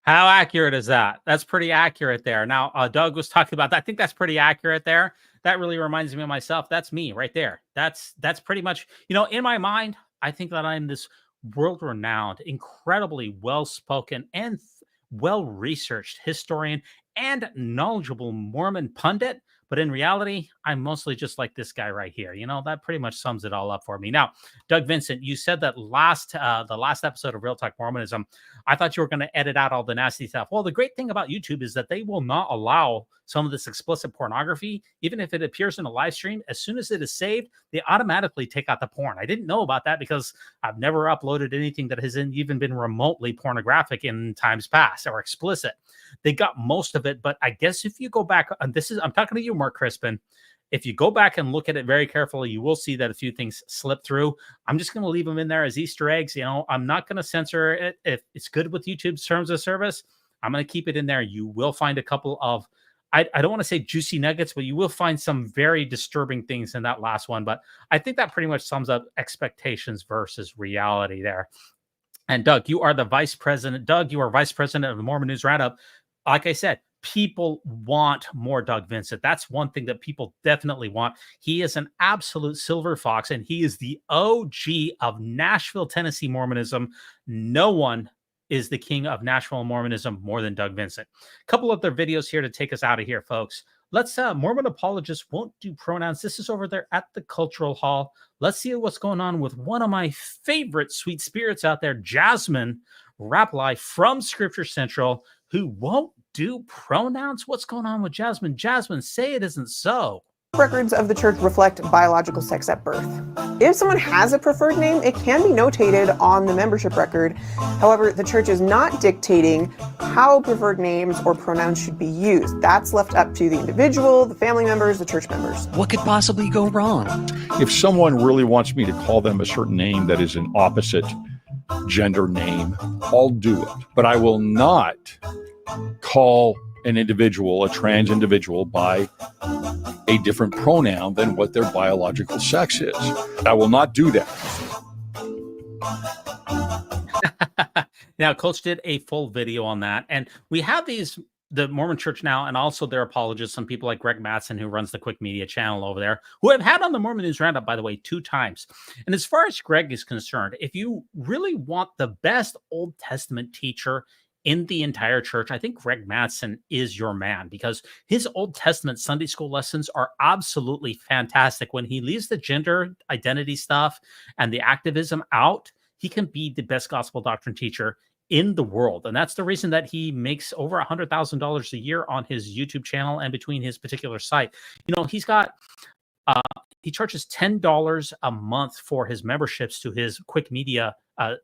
How accurate is that? That's pretty accurate there. Now, Doug was talking about that. I think that's pretty accurate there. That really reminds me of myself. That's me right there. That's pretty much, in my mind, I think that I'm this world-renowned, incredibly well-spoken and well-researched historian and knowledgeable Mormon pundit. But in reality, I'm mostly just like this guy right here. That pretty much sums it all up for me. Now, Doug Vincent, you said that the last episode of Real Talk Mormonism, I thought you were going to edit out all the nasty stuff. Well, the great thing about YouTube is that they will not allow some of this explicit pornography, even if it appears in a live stream. As soon as it is saved, they automatically take out the porn. I didn't know about that because I've never uploaded anything that hasn't even been remotely pornographic in times past or explicit. They got most of it, but I guess if you go back, and I'm talking to you, Mark Crispin, if you go back and look at it very carefully, you will see that a few things slip through. I'm just going to leave them in there as Easter eggs. I'm not going to censor it. If it's good with YouTube's terms of service, I'm going to keep it in there. You will find a couple of, I don't want to say juicy nuggets, but you will find some very disturbing things in that last one. But I think that pretty much sums up expectations versus reality there. And Doug, you are vice president of the Mormon News Roundup. Like I said, people want more Doug Vincent. That's one thing that people definitely want. He is an absolute silver fox, and he is the OG of Nashville, Tennessee Mormonism. No one is the king of Nashville Mormonism more than Doug Vincent. A couple of their videos here to take us out of here, folks. Let's Mormon apologists won't do pronouns. This is over there at the Cultural Hall. Let's see what's going on with one of my favorite sweet spirits out there, Jasmine Raplai from Scripture Central, who won't do pronouns. What's going on with Jasmine? Jasmine, say it isn't so. Records of the church reflect biological sex at birth. If someone has a preferred name, it can be notated on the membership record. However, the church is not dictating how preferred names or pronouns should be used. That's left up to the individual, the family members, the church members. What could possibly go wrong? If someone really wants me to call them a certain name that is an opposite gender name, I'll do it. But I will not call an individual, a trans individual, by a different pronoun than what their biological sex is. I will not do that. Now, Coach did a full video on that, and we have the Mormon Church now, and also their apologists, some people like Greg Mattson, who runs the Quick Media channel over there, who I've had on the Mormon News Roundup, by the way, 2 times. And as far as Greg is concerned, if you really want the best Old Testament teacher in the entire church, I think Greg Mattson is your man, because his Old Testament Sunday school lessons are absolutely fantastic. When he leaves the gender identity stuff and the activism out, he can be the best gospel doctrine teacher in the world. And that's the reason that he makes over $100,000 a year on his YouTube channel and between his particular site. He's got he charges $10 a month for his memberships to his Quick Media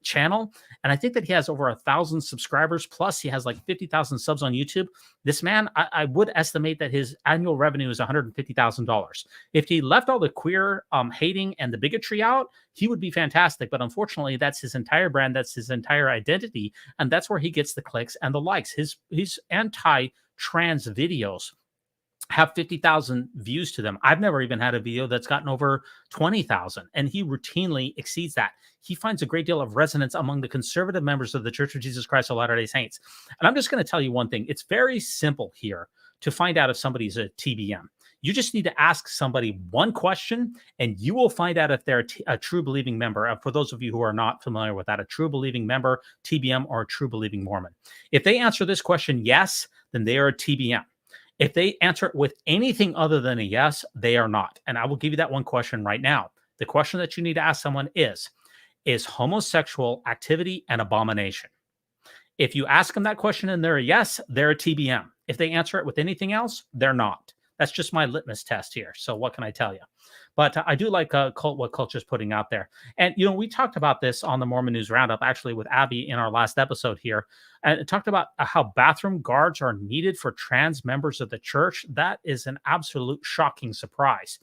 channel. And I think that he has over 1,000 subscribers. Plus he has like 50,000 subs on YouTube. This man, I would estimate that his annual revenue is $150,000. If he left all the queer hating and the bigotry out, he would be fantastic. But unfortunately, that's his entire brand. That's his entire identity. And that's where he gets the clicks and the likes. His anti-trans videos have 50,000 views to them. I've never even had a video that's gotten over 20,000, and he routinely exceeds that. He finds a great deal of resonance among the conservative members of the Church of Jesus Christ of Latter-day Saints. And I'm just going to tell you one thing. It's very simple here to find out if somebody's a TBM. You just need to ask somebody one question, and you will find out if they're a true believing member. For those of you who are not familiar with that, a true believing member, TBM, or a true believing Mormon. If they answer this question yes, then they are a TBM. If they answer it with anything other than a yes, they are not. And I will give you that one question right now. The question that you need to ask someone is homosexual activity an abomination? If you ask them that question and they're a yes, they're a TBM. If they answer it with anything else, they're not. That's just my litmus test here. So what can I tell you? But I do like what Culture's putting out there. And, we talked about this on the Mormon News Roundup, actually, with Abby in our last episode here. And it talked about how bathroom guards are needed for trans members of the church. That is an absolute shocking surprise.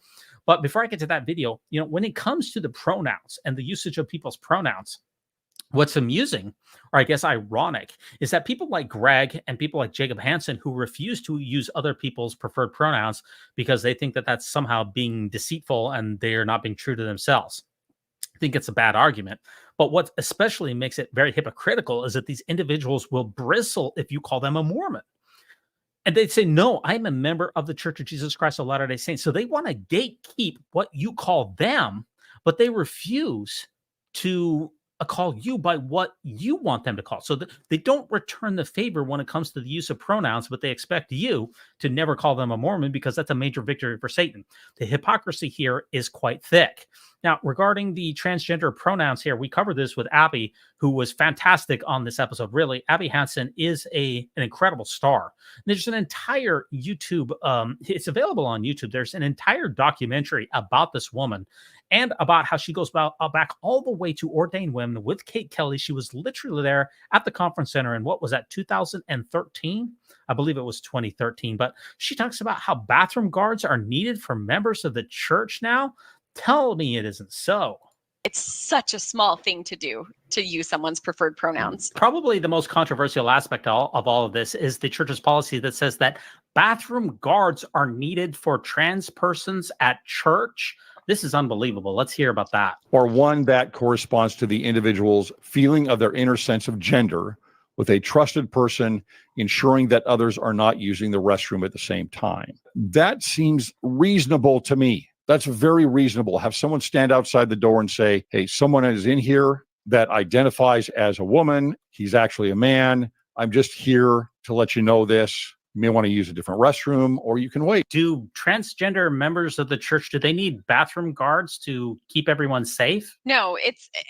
But before I get to that video, when it comes to the pronouns and the usage of people's pronouns, what's amusing, or I guess ironic, is that people like Greg and people like Jacob Hansen, who refuse to use other people's preferred pronouns because they think that that's somehow being deceitful and they're not being true to themselves, I think it's a bad argument. But what especially makes it very hypocritical is that these individuals will bristle if you call them a Mormon. And they'd say, no, I'm a member of the Church of Jesus Christ of Latter-day Saints. So they want to gatekeep what you call them, but they refuse to call you by what you want them to call. So they don't return the favor when it comes to the use of pronouns, but they expect you to never call them a Mormon because that's a major victory for Satan. The hypocrisy here is quite thick. Now, regarding the transgender pronouns here, we covered this with Abby, who was fantastic on this episode. Really, Abby Hansen is an incredible star. There's an entire YouTube, it's available on YouTube. There's an entire documentary about this woman and about how she goes back all the way to ordained women with Kate Kelly. She was literally there at the conference center in, what was that, 2013? I believe it was 2013. But she talks about how bathroom guards are needed for members of the church now. Tell me it isn't so. It's such a small thing to do, to use someone's preferred pronouns. Probably the most controversial aspect of all of this is the church's policy that says that bathroom guards are needed for trans persons at church. This is unbelievable. Let's hear about that. Or one that corresponds to the individual's feeling of their inner sense of gender, with a trusted person ensuring that others are not using the restroom at the same time. That seems reasonable to me. That's very reasonable. Have someone stand outside the door and say, hey, someone is in here that identifies as a woman. He's actually a man. I'm just here to let you know this. You may want to use a different restroom, or you can wait. Do transgender members of the church, do they need bathroom guards to keep everyone safe? No,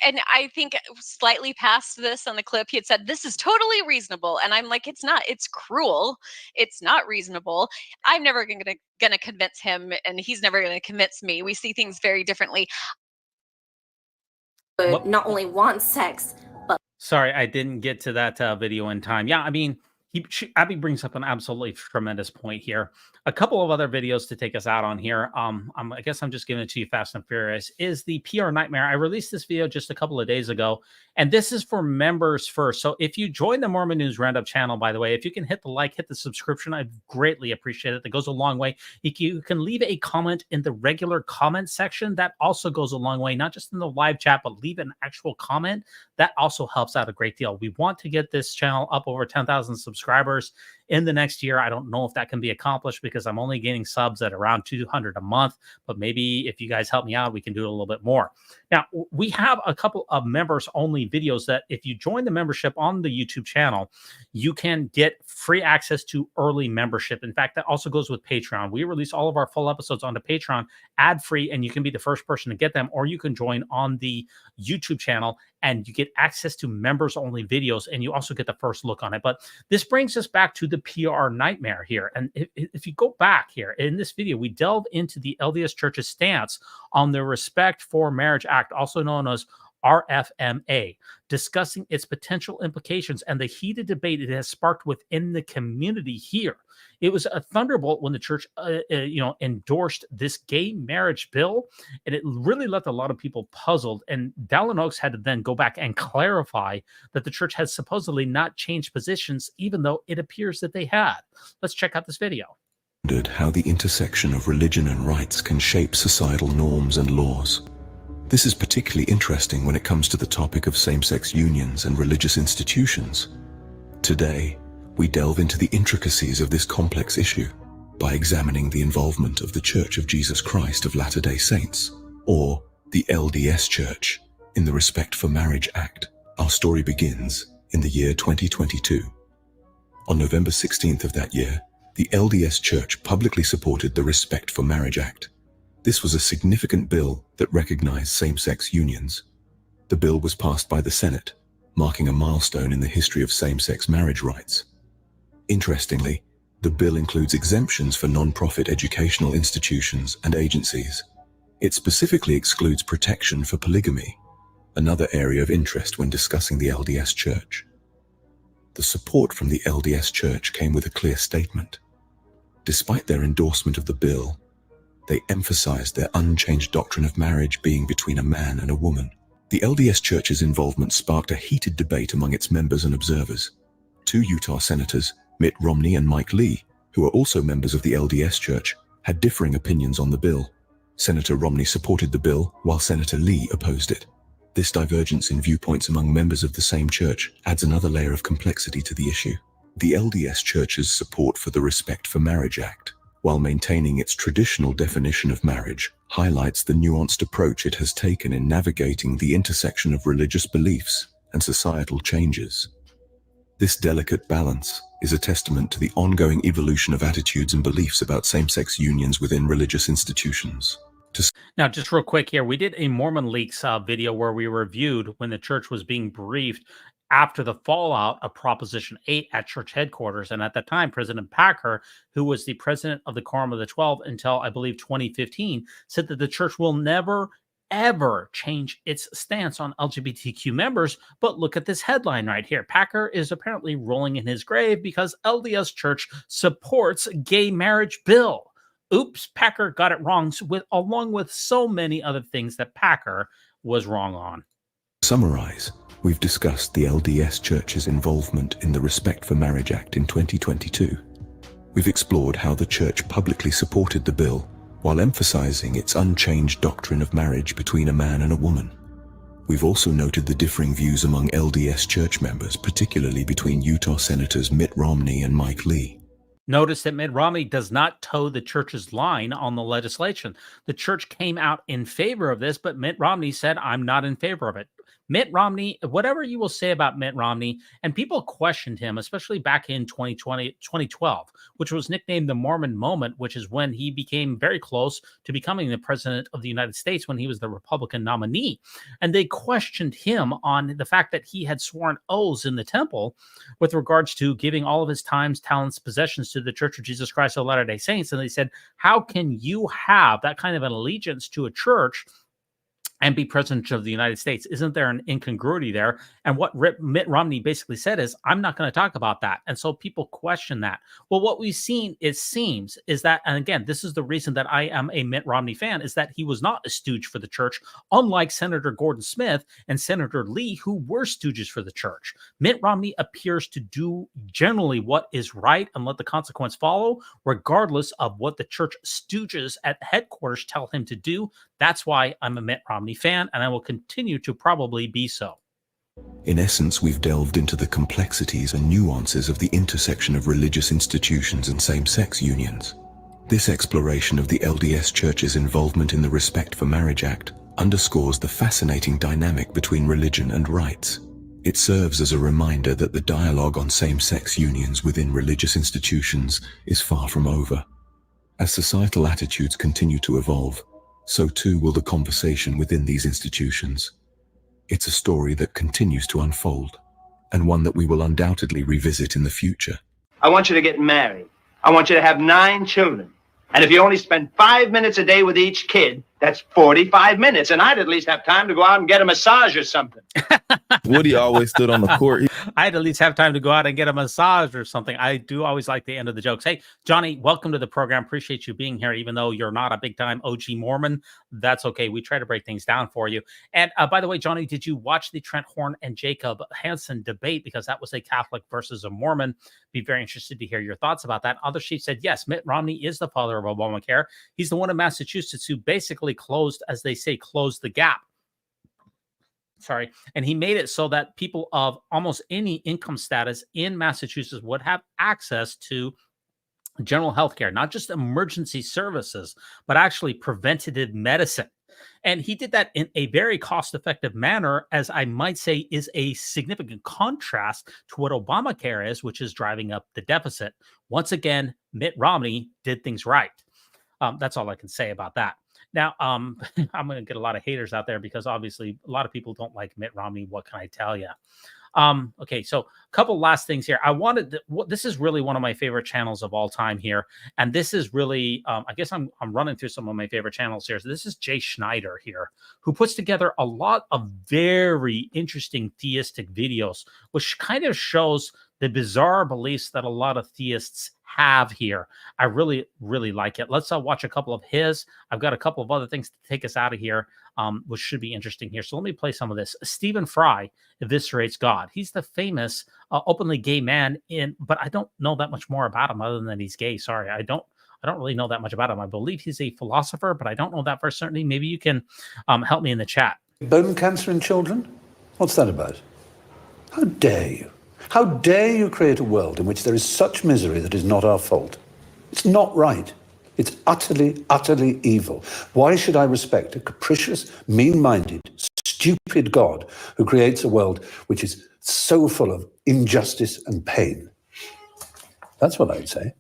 and I think slightly past this on the clip, he had said, this is totally reasonable. And I'm like, it's not, it's cruel. It's not reasonable. I'm never going to convince him, and he's never going to convince me. We see things very differently. But not only want sex, but... Sorry, I didn't get to that video in time. Yeah, I mean, Abby brings up an absolutely tremendous point here. A couple of other videos to take us out on here. I guess I'm just giving it to you fast and furious. Is the PR Nightmare. I released this video just a couple of days ago, and this is for members first. So if you join the Mormon News Roundup channel, by the way, if you can hit the like, hit the subscription, I'd greatly appreciate it. That goes a long way. You can leave a comment in the regular comment section. That also goes a long way, not just in the live chat, but leave an actual comment. That also helps out a great deal. We want to get this channel up over 10,000 subscribers in the next year. I don't know if that can be accomplished because I'm only gaining subs at around 200 a month, but maybe if you guys help me out, we can do it a little bit more. Now, we have a couple of members only videos that if you join the membership on the YouTube channel, you can get free access to early membership. In fact, that also goes with Patreon. We release all of our full episodes onto Patreon ad free, and you can be the first person to get them, or you can join on the YouTube channel and you get access to members only videos, and you also get the first look on it. But this brings us back to the PR Nightmare here. And if you go back here in this video, we delve into the LDS Church's stance on the Respect for Marriage Act, also known as RFMA, discussing its potential implications and the heated debate it has sparked within the community here. It was a thunderbolt when the church, endorsed this gay marriage bill, and it really left a lot of people puzzled. And Dallin Oaks had to then go back and clarify that the church has supposedly not changed positions, even though it appears that they had. Let's check out this video. How the intersection of religion and rights can shape societal norms and laws. This is particularly interesting when it comes to the topic of same-sex unions and religious institutions. Today, we delve into the intricacies of this complex issue by examining the involvement of the Church of Jesus Christ of Latter-day Saints, or the LDS Church, in the Respect for Marriage Act. Our story begins in the year 2022. On November 16th of that year, the LDS Church publicly supported the Respect for Marriage Act. This was a significant bill that recognized same-sex unions. The bill was passed by the Senate, marking a milestone in the history of same-sex marriage rights. Interestingly, the bill includes exemptions for non-profit educational institutions and agencies. It specifically excludes protection for polygamy, another area of interest when discussing the LDS Church. The support from the LDS Church came with a clear statement. Despite their endorsement of the bill, they emphasized their unchanged doctrine of marriage being between a man and a woman. The LDS Church's involvement sparked a heated debate among its members and observers. Two Utah senators, Mitt Romney and Mike Lee, who are also members of the LDS Church, had differing opinions on the bill. Senator Romney supported the bill, while Senator Lee opposed it. This divergence in viewpoints among members of the same church adds another layer of complexity to the issue. The LDS Church's support for the Respect for Marriage Act, while maintaining its traditional definition of marriage, highlights the nuanced approach it has taken in navigating the intersection of religious beliefs and societal changes. This delicate balance is a testament to the ongoing evolution of attitudes and beliefs about same-sex unions within religious institutions. Now, just real quick here, we did a Mormon Leaks video where we reviewed when the church was being briefed after the fallout of Proposition 8 at church headquarters. And at the time, President Packer, who was the president of the Quorum of the 12 until, I believe, 2015, said that the church will never, ever change its stance on LGBTQ members. But look at this headline right here. Packer is apparently rolling in his grave because LDS Church supports gay marriage bill. Oops, Packer got it wrong, along with so many other things that Packer was wrong on. To summarize, we've discussed the LDS Church's involvement in the Respect for Marriage Act in 2022. We've explored how the church publicly supported the bill while emphasizing its unchanged doctrine of marriage between a man and a woman. We've also noted the differing views among LDS Church members, particularly between Utah Senators Mitt Romney and Mike Lee. Notice that Mitt Romney does not toe the church's line on the legislation. The church came out in favor of this, but Mitt Romney said, I'm not in favor of it. Mitt Romney, whatever you will say about Mitt Romney, and people questioned him, especially back in 2012, which was nicknamed the Mormon moment, which is when he became very close to becoming the president of the United States when he was the Republican nominee. And they questioned him on the fact that he had sworn oaths in the temple with regards to giving all of his times, talents, possessions to the Church of Jesus Christ of Latter-day Saints. And they said, how can you have that kind of an allegiance to a church and be president of the United States? Isn't there an incongruity there? And what Mitt Romney basically said is, I'm not going to talk about that. And so people question that. Well, what we've seen, it seems, is that, and again, this is the reason that I am a Mitt Romney fan, is that he was not a stooge for the church, unlike Senator Gordon Smith and Senator Lee, who were stooges for the church. Mitt Romney appears to do generally what is right and let the consequence follow, regardless of what the church stooges at headquarters tell him to do. That's why I'm a Mitt Romney fan, and I will continue to probably be so. In essence, we've delved into the complexities and nuances of the intersection of religious institutions and same-sex unions. This exploration of the LDS Church's involvement in the Respect for Marriage Act underscores the fascinating dynamic between religion and rights. It serves as a reminder that the dialogue on same-sex unions within religious institutions is far from over. As societal attitudes continue to evolve, so too will the conversation within these institutions. It's a story that continues to unfold, and one that we will undoubtedly revisit in the future. I want you to get married. I want you to have 9 children. And if you only spend 5 minutes a day with each kid, that's 45 minutes. And I'd at least have time to go out and get a massage or something. Woody always stood on the court. I'd at least have time to go out and get a massage or something. I do always like the end of the jokes. Hey, Johnny, welcome to the program. Appreciate you being here, even though you're not a big-time OG Mormon. That's okay. We try to break things down for you. And by the way, Johnny, did you watch the Trent Horn and Jacob Hansen debate? Because that was a Catholic versus a Mormon. Be very interested to hear your thoughts about that. Other Chief said, yes, Mitt Romney is the father of Obamacare. He's the one in Massachusetts who basically closed, as they say, closed the gap. Sorry. And he made it so that people of almost any income status in Massachusetts would have access to general health care, not just emergency services, but actually preventative medicine. And he did that in a very cost-effective manner, as I might say is a significant contrast to what Obamacare is, which is driving up the deficit. Once again, Mitt Romney did things right. That's all I can say about that. Now, I'm going to get a lot of haters out there because obviously a lot of people don't like Mitt Romney. What can I tell you? Okay, so a couple last things here. I wanted this is really one of my favorite channels of all time here, and this is really I guess I'm running through some of my favorite channels here. So this is Jay Schneider here, who puts together a lot of very interesting theistic videos, which kind of shows the bizarre beliefs that a lot of theists have here. I really, really like it. Let's watch a couple of his. I've got a couple of other things to take us out of here, which should be interesting here. So let me play some of this. Stephen Fry eviscerates God. He's the famous openly gay man but I don't know that much more about him other than he's gay. Sorry, I don't really know that much about him. I believe he's a philosopher, but I don't know that for certainty. Maybe you can help me in the chat. Bone cancer in children? What's that about? How dare you? How dare you create a world in which there is such misery that is not our fault? It's not right. It's utterly, utterly evil. Why should I respect a capricious, mean-minded, stupid God who creates a world which is so full of injustice and pain? That's what I'd say.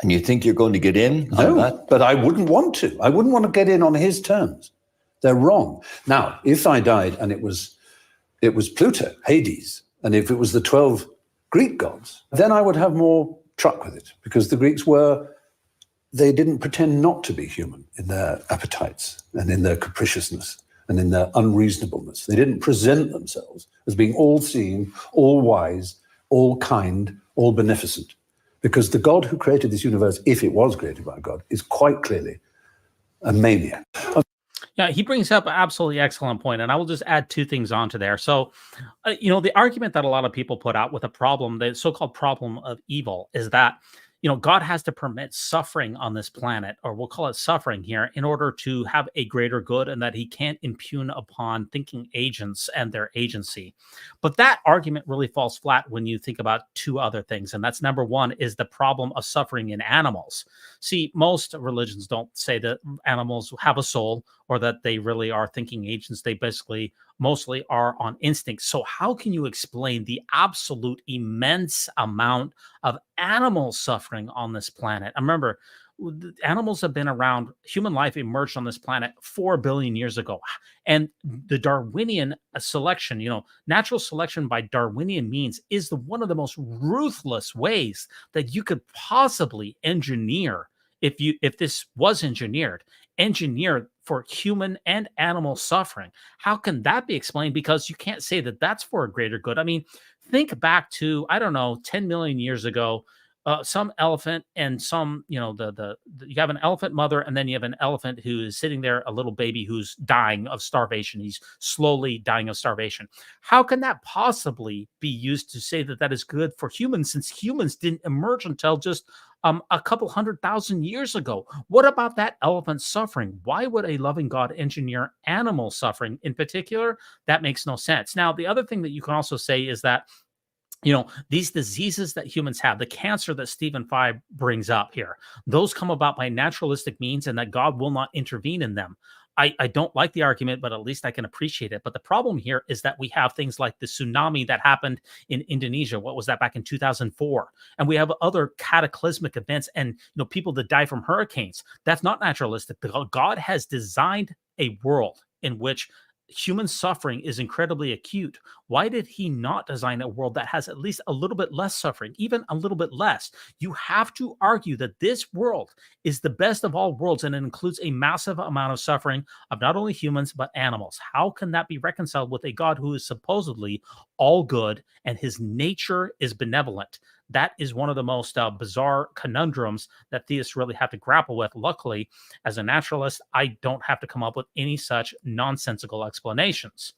And you think you're going to get in on that? But I wouldn't want to. I wouldn't want to get in on his terms. They're wrong. Now, if I died and it was Pluto, Hades, and if it was the 12 Greek gods, then I would have more truck with it, because the Greeks they didn't pretend not to be human in their appetites and in their capriciousness and in their unreasonableness. They didn't present themselves as being all-seeing, all-wise, all-kind, all-beneficent, because the God who created this universe, if it was created by God, is quite clearly a maniac. Yeah, he brings up an absolutely excellent point, and I will just add two things onto there. So, the argument that a lot of people put out with a problem, the so-called problem of evil, is that, God has to permit suffering on this planet, or we'll call it suffering here, in order to have a greater good, and that he can't impugn upon thinking agents and their agency. But that argument really falls flat when you think about two other things. And that's number one is the problem of suffering in animals. See, most religions don't say that animals have a soul or that they really are thinking agents. They basically mostly are on instinct. So how can you explain the absolute immense amount of animal suffering on this planet? And remember, animals have been around. Human life emerged on this planet 4 billion years ago. And the Darwinian selection, natural selection by Darwinian means is one of the most ruthless ways that you could possibly engineer, if this was engineered for human and animal suffering. How can that be explained? Because you can't say that that's for a greater good. I mean, think back to, 10 million years ago, some elephant and some, you have an elephant mother, and then you have an elephant who is sitting there, a little baby who's dying of starvation. He's slowly dying of starvation. How can that possibly be used to say that that is good for humans, since humans didn't emerge until just a couple 100,000 years ago? What about that elephant suffering? Why would a loving God engineer animal suffering in particular? That makes no sense. Now, the other thing that you can also say is that, these diseases that humans have, the cancer that Stephen Fry brings up here, those come about by naturalistic means, and that God will not intervene in them. I don't like the argument, but at least I can appreciate it. But the problem here is that we have things like the tsunami that happened in Indonesia. What was that, back in 2004? And we have other cataclysmic events and people that die from hurricanes. That's not naturalistic. God has designed a world in which human suffering is incredibly acute. Why did he not design a world that has at least a little bit less suffering, even a little bit less? You have to argue that this world is the best of all worlds, and it includes a massive amount of suffering of not only humans, but animals. How can that be reconciled with a God who is supposedly all good and his nature is benevolent? That is one of the most bizarre conundrums that theists really have to grapple with. Luckily, as a naturalist, I don't have to come up with any such nonsensical explanations.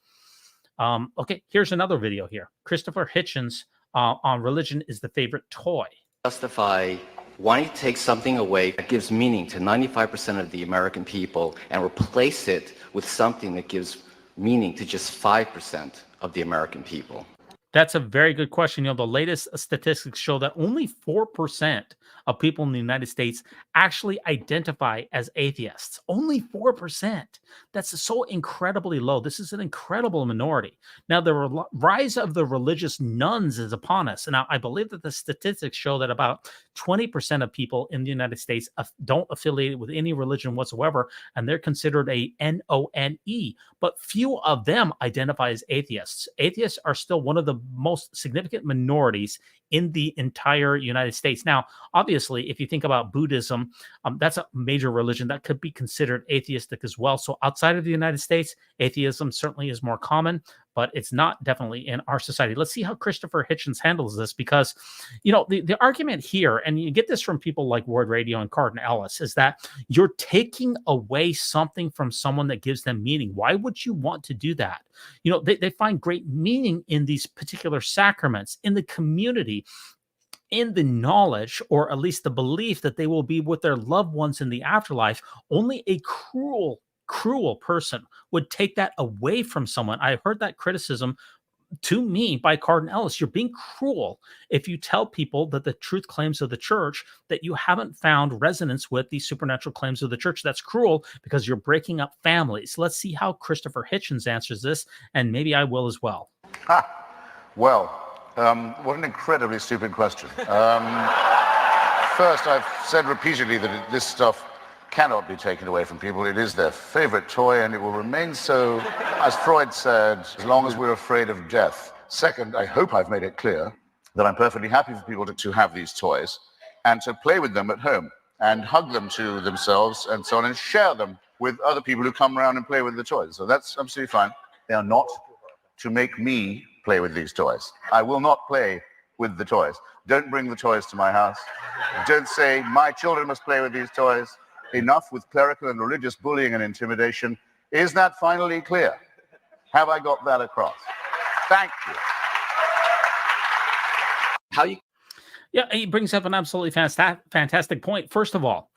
Okay, here's another video here. Christopher Hitchens on religion is the favorite toy. Justify wanting to take something away that gives meaning to 95% of the American people and replace it with something that gives meaning to just 5% of the American people. That's a very good question. The latest statistics show that only 4% of people in the United States actually identify as atheists. Only 4%. That's so incredibly low. This is an incredible minority. Now, the rise of the religious nuns is upon us. And now I believe that the statistics show that about 20% of people in the United States don't affiliate with any religion whatsoever, and they're considered a NONE. But few of them identify as atheists. Atheists are still one of the most significant minorities in the entire United States. Now, obviously, if you think about Buddhism, that's a major religion that could be considered atheistic as well. So outside of the United States, atheism certainly is more common, but it's not definitely in our society. Let's see how Christopher Hitchens handles this, because, the argument here, and you get this from people like Ward Radio and Cardin Ellis, is that you're taking away something from someone that gives them meaning. Why would you want to do that? They find great meaning in these particular sacraments, in the community, in the knowledge, or at least the belief that they will be with their loved ones in the afterlife. Only a cruel person would take that away from someone. I heard that criticism to me by Cardin Ellis. You're being cruel if you tell people that the truth claims of the church that you haven't found resonance with the supernatural claims of the church. That's cruel because you're breaking up families. Let's see how Christopher Hitchens answers this, and maybe I will as well. Well, what an incredibly stupid question. First, I've said repeatedly that this stuff cannot be taken away from people. It is their favorite toy, and it will remain so, as Freud said, as long as we're afraid of death. Second, I hope I've made it clear that I'm perfectly happy for people to have these toys and to play with them at home and hug them to themselves and so on, and share them with other people who come around and play with the toys. So that's absolutely fine. They are not to make me play with these toys. I will not play with the toys. Don't bring the toys to my house. Don't say my children must play with these toys. Enough with clerical and religious bullying and intimidation. Is that finally clear? Have I got that across? Thank you. Yeah, he brings up an absolutely fantastic point. First of all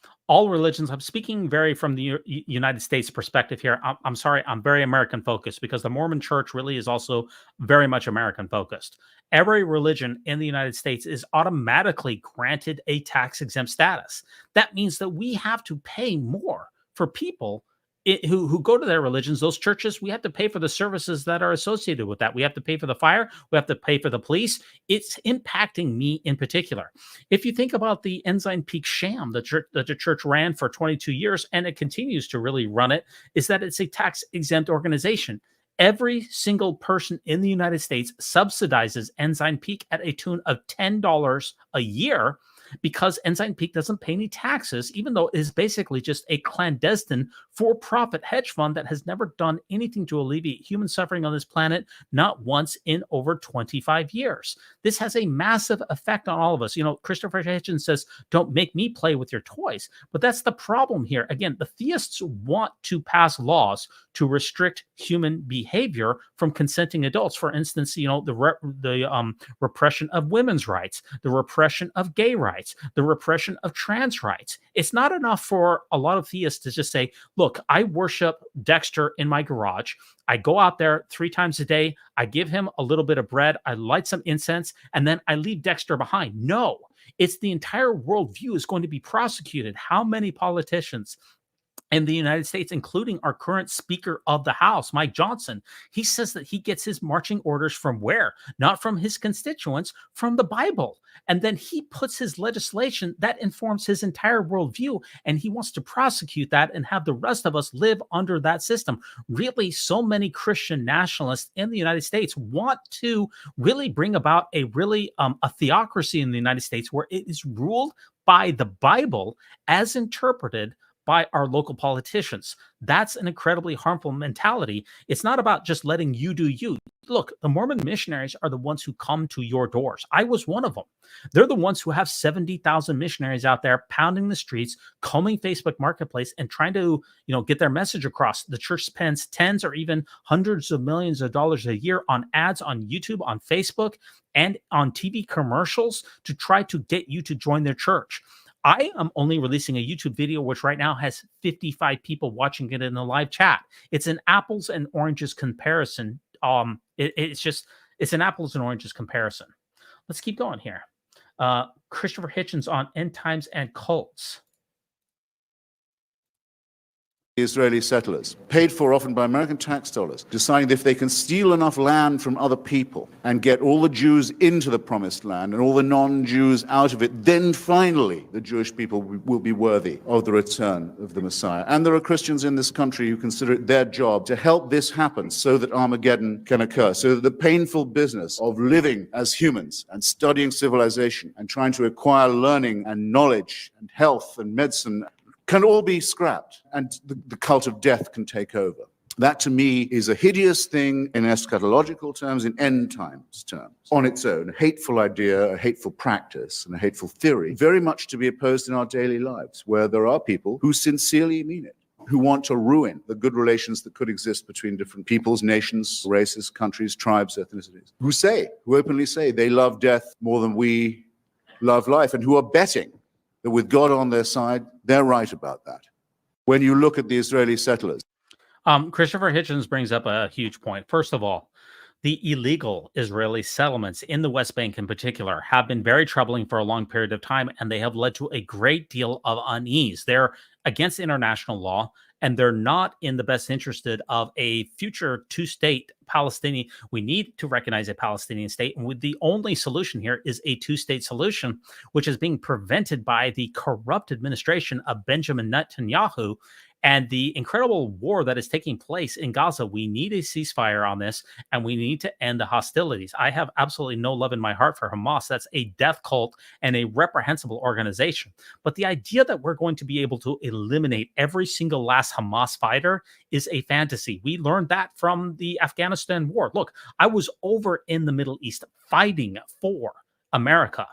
religions, I'm speaking very from the United States perspective here. I'm sorry, I'm very American focused, because the Mormon church really is also very much American focused. Every religion in the United States is automatically granted a tax exempt status. That means that we have to pay more for people who go to their religions. Those churches, we have to pay for the services that are associated with that. We have to pay for the fire. We have to pay for the police. It's impacting me in particular. If you think about the Ensign Peak sham that the church ran for 22 years, and it continues to really run it, is that it's a tax exempt organization. Every single person in the United States subsidizes Ensign Peak at a tune of $10 a year, because Ensign Peak doesn't pay any taxes, even though it is basically just a clandestine for-profit hedge fund that has never done anything to alleviate human suffering on this planet, not once in over 25 years. This has a massive effect on all of us. Christopher Hitchens says, don't make me play with your toys. But that's the problem here. Again, the theists want to pass laws to restrict human behavior from consenting adults. For instance, the repression of women's rights, the repression of gay rights, the repression of trans rights. It's not enough for a lot of theists to just say, look, I worship Dexter in my garage. I go out there 3 times a day. I give him a little bit of bread. I light some incense, and then I leave Dexter behind. No, it's the entire worldview is going to be prosecuted. How many politicians in the United States, including our current Speaker of the House, Mike Johnson, he says that he gets his marching orders from where? Not from his constituents, from the Bible. And then he puts his legislation that informs his entire worldview, and he wants to prosecute that and have the rest of us live under that system. Really, so many Christian nationalists in the United States want to really bring about a theocracy in the United States where it is ruled by the Bible as interpreted by our local politicians. That's an incredibly harmful mentality. It's not about just letting you do you. Look, the Mormon missionaries are the ones who come to your doors. I was one of them. They're the ones who have 70,000 missionaries out there pounding the streets, combing Facebook Marketplace, and trying to, get their message across. The church spends tens or even hundreds of millions of dollars a year on ads on YouTube, on Facebook, and on TV commercials to try to get you to join their church. I am only releasing a YouTube video, which right now has 55 people watching it in the live chat. It's an apples and oranges comparison. It's an apples and oranges comparison. Let's keep going here. Christopher Hitchens on end times and cults. Israeli settlers, paid for often by American tax dollars, deciding that if they can steal enough land from other people and get all the Jews into the promised land and all the non-Jews out of it, then finally the Jewish people will be worthy of the return of the Messiah. And there are Christians in this country who consider it their job to help this happen so that Armageddon can occur, so that the painful business of living as humans and studying civilization and trying to acquire learning and knowledge and health and medicine can all be scrapped, and the cult of death can take over. That, to me, is a hideous thing in eschatological terms, in end times terms, on its own. A hateful idea, a hateful practice, and a hateful theory, very much to be opposed in our daily lives, where there are people who sincerely mean it, who want to ruin the good relations that could exist between different peoples, nations, races, countries, tribes, ethnicities, who openly say they love death more than we love life, and who are betting that with God on their side, they're right about that. When you look at the Israeli settlers. Christopher Hitchens brings up a huge point. First of all, the illegal Israeli settlements in the West Bank in particular have been very troubling for a long period of time, and they have led to a great deal of unease. They're against international law, and they're not in the best interest of a future two-state Palestinian. We need to recognize a Palestinian state, and the only solution here is a two-state solution, which is being prevented by the corrupt administration of Benjamin Netanyahu and the incredible war that is taking place in Gaza. We need a ceasefire on this, and we need to end the hostilities. I have absolutely no love in my heart for Hamas. That's a death cult and a reprehensible organization. But the idea that we're going to be able to eliminate every single last Hamas fighter is a fantasy. We learned that from the Afghanistan war. Look, I was over in the Middle East fighting for America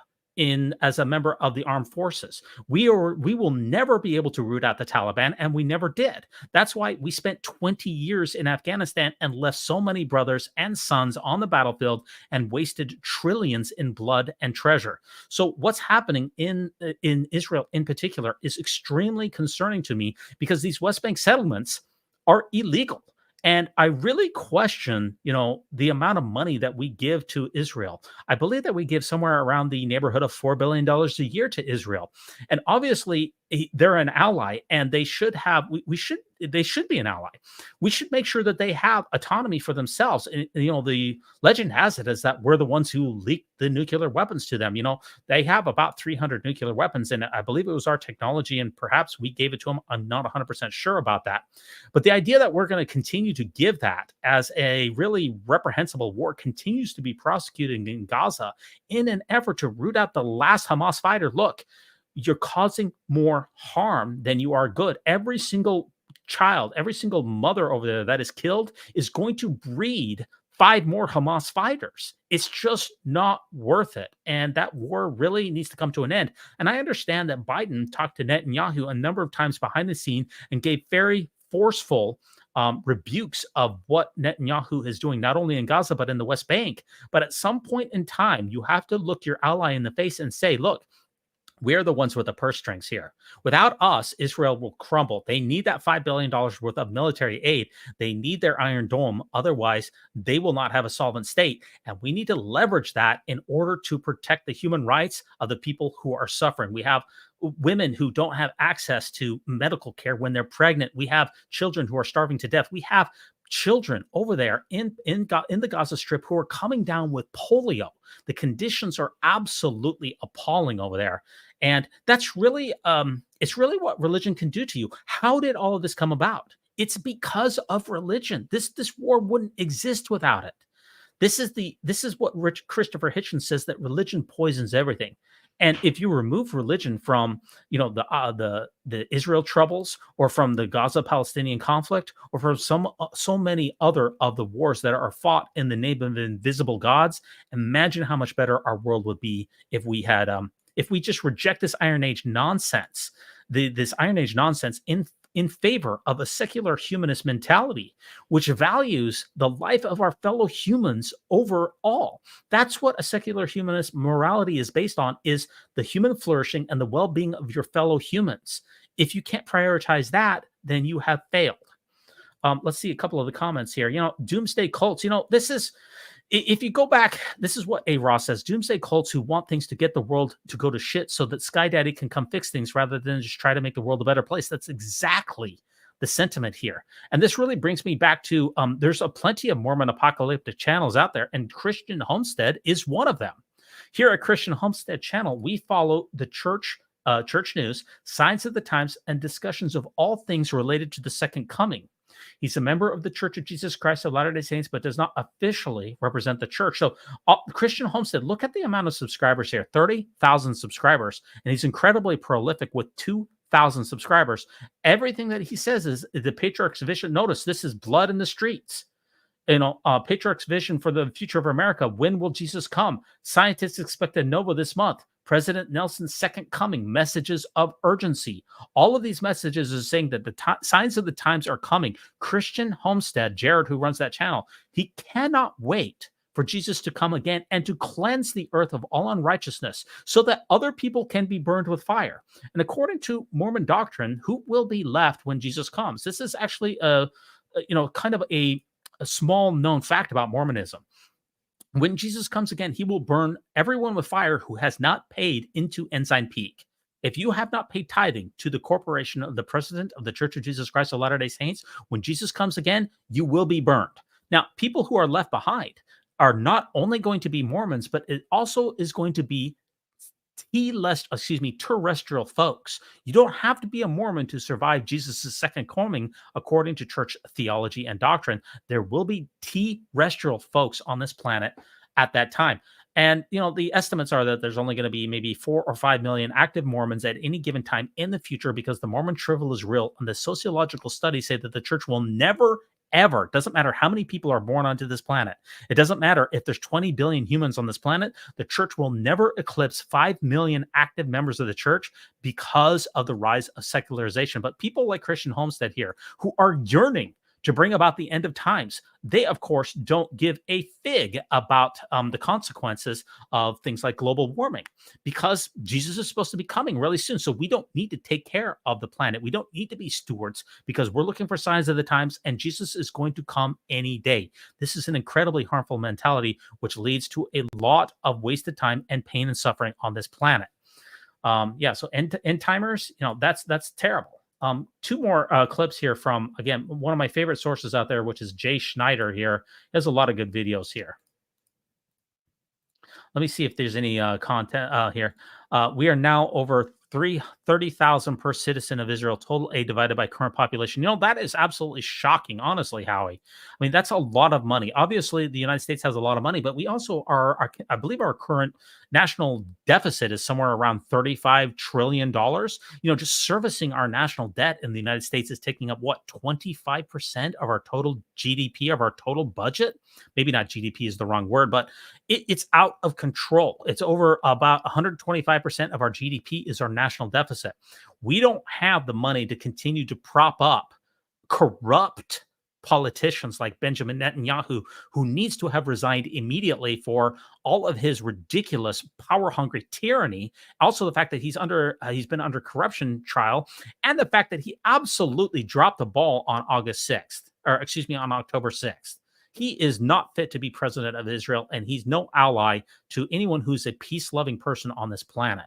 as a member of the armed forces. We will never be able to root out the Taliban, and we never did. That's why we spent 20 years in Afghanistan and left so many brothers and sons on the battlefield and wasted trillions in blood and treasure. So what's happening in Israel in particular is extremely concerning to me, because these West Bank settlements are illegal. And I really question, the amount of money that we give to Israel. I believe that we give somewhere around the neighborhood of $4 billion a year to Israel. And obviously, they're an ally, and they should be an ally. We should make sure that they have autonomy for themselves. And, the legend has it is that we're the ones who leaked the nuclear weapons to them. They have about 300 nuclear weapons, and I believe it was our technology, and perhaps we gave it to them. I'm not 100% sure about that. But the idea that we're going to continue to give that as a really reprehensible war continues to be prosecuted in Gaza in an effort to root out the last Hamas fighter. Look, you're causing more harm than you are good. Every single child, every single mother over there that is killed is going to breed 5 more Hamas fighters. It's just not worth it. And that war really needs to come to an end. And I understand that Biden talked to Netanyahu a number of times behind the scene and gave very forceful rebukes of what Netanyahu is doing, not only in Gaza, but in the West Bank. But at some point in time, you have to look your ally in the face and say, look, we're the ones with the purse strings here. Without us, Israel will crumble. They need that $5 billion worth of military aid. They need their Iron Dome. Otherwise, they will not have a solvent state. And we need to leverage that in order to protect the human rights of the people who are suffering. We have women who don't have access to medical care when they're pregnant. We have children who are starving to death. We have children over there in the Gaza Strip who are coming down with polio. The conditions are absolutely appalling over there. And that's really, it's really what religion can do to you. How did all of this come about? It's because of religion. This war wouldn't exist without it. This is what Christopher Hitchens says, that religion poisons everything. And if you remove religion from, the Israel troubles, or from the Gaza-Palestinian conflict, or from so many other of the wars that are fought in the name of invisible gods, imagine how much better our world would be if we had, if we just reject this Iron Age nonsense, this Iron Age nonsense in favor of a secular humanist mentality, which values the life of our fellow humans over all. That's what a secular humanist morality is based on, is the human flourishing and the well-being of your fellow humans. If you can't prioritize that, then you have failed. Let's see a couple of the comments here. Doomsday cults, this is, if you go back, this is what A. Ross says: doomsday cults who want things to get the world to go to shit so that Sky Daddy can come fix things rather than just try to make the world a better place. That's exactly the sentiment here. And this really brings me back to there's plenty of Mormon apocalyptic channels out there, and Christian Homestead is one of them. Here at Christian Homestead channel, we follow the church news, signs of the times, and discussions of all things related to the second coming. He's a member of the Church of Jesus Christ of Latter-day Saints, but does not officially represent the church. So Christian Homestead, look at the amount of subscribers here, 30,000 subscribers, and he's incredibly prolific with 2,000 subscribers. Everything that he says is the Patriarch's vision. Notice this is blood in the streets. Patriarch's vision for the future of America. When will Jesus come? Scientists expect a nova this month. President Nelson's second coming, messages of urgency. All of these messages are saying that the signs of the times are coming. Christian Homestead, Jared, who runs that channel, he cannot wait for Jesus to come again and to cleanse the earth of all unrighteousness so that other people can be burned with fire. And according to Mormon doctrine, who will be left when Jesus comes? This is actually a small known fact about Mormonism. When Jesus comes again, he will burn everyone with fire who has not paid into Ensign Peak. If you have not paid tithing to the corporation of the President of the Church of Jesus Christ of Latter-day Saints, when Jesus comes again, you will be burned. Now, people who are left behind are not only going to be Mormons, but it also is going to be terrestrial folks. You don't have to be a Mormon to survive Jesus' second coming, according to church theology and doctrine. There will be terrestrial folks on this planet at that time. And, the estimates are that there's only going to be maybe 4 or 5 million active Mormons at any given time in the future, because the Mormon shrivel is real. And the sociological studies say that the church will never, ever, doesn't matter how many people are born onto this planet. It doesn't matter if there's 20 billion humans on this planet. The church will never eclipse 5 million active members of the church because of the rise of secularization. But people like Christian Homestead here, who are yearning to bring about the end of times, they, of course, don't give a fig about the consequences of things like global warming, because Jesus is supposed to be coming really soon. So we don't need to take care of the planet. We don't need to be stewards, because we're looking for signs of the times, and Jesus is going to come any day. This is an incredibly harmful mentality, which leads to a lot of wasted time and pain and suffering on this planet. So end timers, that's terrible. 2 more clips here from, again, one of my favorite sources out there, which is Jay Schneider here. He has a lot of good videos here. Let me see if there's any content here. We are now over 30,000 per citizen of Israel, total aid divided by current population. That is absolutely shocking, honestly, Howie. I mean, that's a lot of money. Obviously, the United States has a lot of money, but we also I believe our current national deficit is somewhere around $35 trillion. Just servicing our national debt in the United States is taking up, 25% of our total GDP, of our total budget? Maybe not GDP is the wrong word, but it's out of control. It's over about 125% of our GDP is our national deficit. We don't have the money to continue to prop up corrupt politicians like Benjamin Netanyahu, who needs to have resigned immediately for all of his ridiculous power-hungry tyranny. Also, the fact that he's been under corruption trial, and the fact that he absolutely dropped the ball on October 6th. He is not fit to be president of Israel, and he's no ally to anyone who's a peace-loving person on this planet.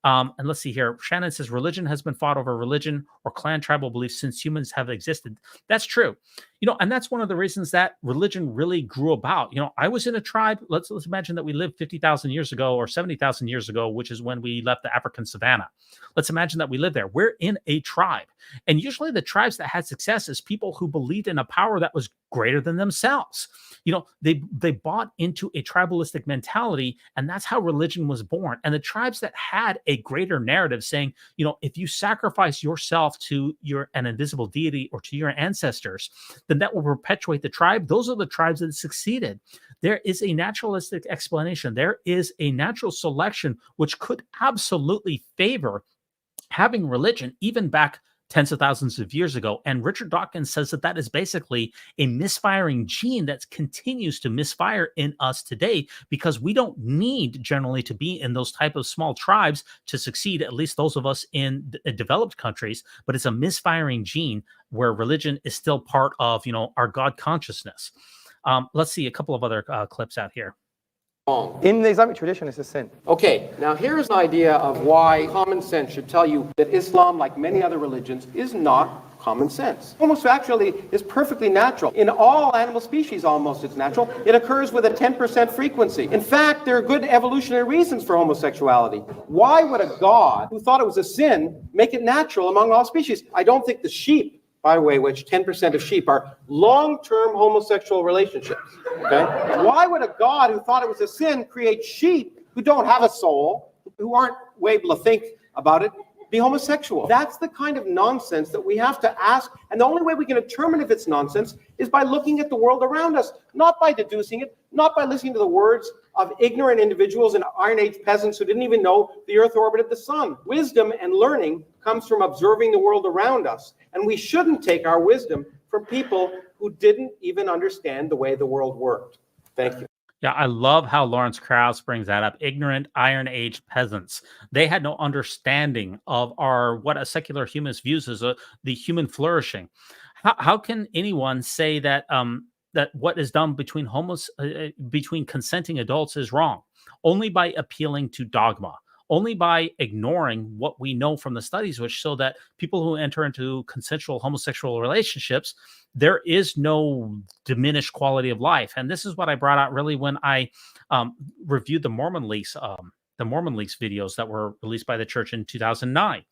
And let's see here. Shannon says religion has been fought over religion or clan tribal beliefs since humans have existed. That's true. And that's one of the reasons that religion really grew about. I was in a tribe. Let's imagine that we lived 50,000 years ago or 70,000 years ago, which is when we left the African savannah. Let's imagine that we live there. We're in a tribe. And usually the tribes that had success is people who believed in a power that was greater than themselves. They bought into a tribalistic mentality, and that's how religion was born. And the tribes that had a greater narrative saying, if you sacrifice yourself to an invisible deity or to your ancestors, then that will perpetuate the tribe. Those are the tribes that succeeded. There is a naturalistic explanation. There is a natural selection, which could absolutely favor having religion even back tens of thousands of years ago. And Richard Dawkins says that is basically a misfiring gene that continues to misfire in us today, because we don't need generally to be in those type of small tribes to succeed, at least those of us in developed countries. But it's a misfiring gene where religion is still part of, our God consciousness. Let's see a couple of other clips out here. In the Islamic tradition, it's a sin. Okay, now here's an idea of why common sense should tell you that Islam, like many other religions, is not common sense. Homosexuality is perfectly natural. In all animal species, almost, it's natural. It occurs with a 10% frequency. In fact, there are good evolutionary reasons for homosexuality. Why would a God who thought it was a sin make it natural among all species? I don't think the sheep, by the way, which 10% of sheep are long-term homosexual relationships. Okay? Why would a God who thought it was a sin create sheep who don't have a soul, who aren't able to think about it, be homosexual? That's the kind of nonsense that we have to ask. And the only way we can determine if it's nonsense is by looking at the world around us, not by deducing it, not by listening to the words of ignorant individuals and Iron Age peasants who didn't even know the earth orbited the sun. Wisdom and learning comes from observing the world around us. And we shouldn't take our wisdom from people who didn't even understand the way the world worked. Thank you. Yeah, I love how Lawrence Krauss brings that up. Ignorant Iron Age peasants. They had no understanding of what a secular humanist views as the human flourishing. How can anyone say that that what is done between between consenting adults is wrong? Only by appealing to dogma. Only by ignoring what we know from the studies, which show that people who enter into consensual homosexual relationships, there is no diminished quality of life. And this is what I brought out really when I reviewed the Mormon Leaks videos that were released by the church in 2009.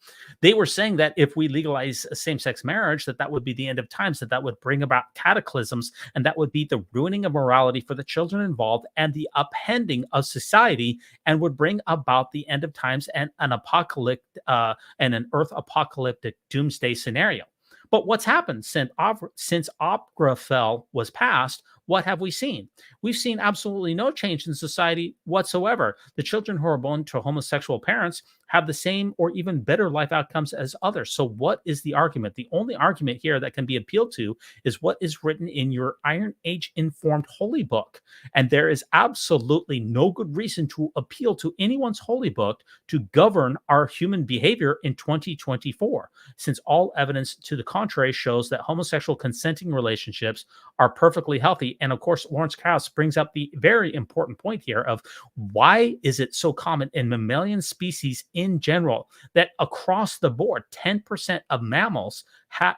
They were saying that if we legalize same-sex marriage, that would be the end of times, that would bring about cataclysms, and that would be the ruining of morality for the children involved and the upending of society, and would bring about the end of times and an apocalyptic and an earth apocalyptic doomsday scenario. But what's happened since Oprafel was passed? What have we seen? We've seen absolutely no change in society whatsoever. The children who are born to homosexual parents have the same or even better life outcomes as others. So what is the argument? The only argument here that can be appealed to is what is written in your Iron Age informed holy book. And there is absolutely no good reason to appeal to anyone's holy book to govern our human behavior in 2024, since all evidence to the contrary shows that homosexual consenting relationships are perfectly healthy. And of course, Lawrence Krauss brings up the very important point here of why is it so common in mammalian species in general that across the board, 10% of mammals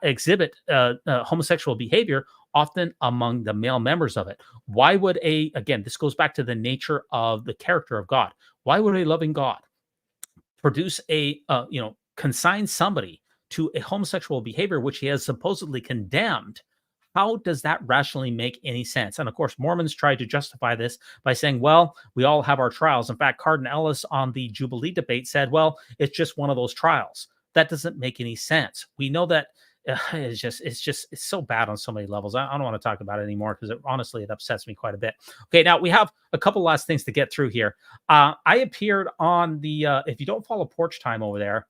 exhibit homosexual behavior, often among the male members of it. Why would again, this goes back to the nature of the character of God. Why would a loving God produce consign somebody to a homosexual behavior which he has supposedly condemned? How does that rationally make any sense? And of course, Mormons try to justify this by saying, well, we all have our trials. In fact, Cardin Ellis on the Jubilee debate said, well, it's just one of those trials. That doesn't make any sense. We know that it's so bad on so many levels. I don't want to talk about it anymore because honestly, it upsets me quite a bit. Okay, now we have a couple last things to get through here. I appeared on the, if you don't follow Porch Time over there,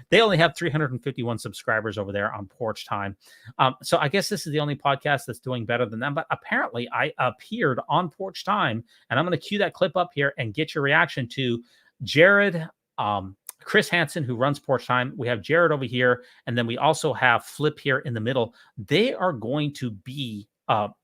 they only have 351 subscribers over there on Porch Time. So I guess this is the only podcast that's doing better than them. But apparently I appeared on Porch Time, and I'm going to cue that clip up here and get your reaction to Jared, Chris Hansen, who runs Porch Time. We have Jared over here, and then we also have Flip here in the middle. They are going to be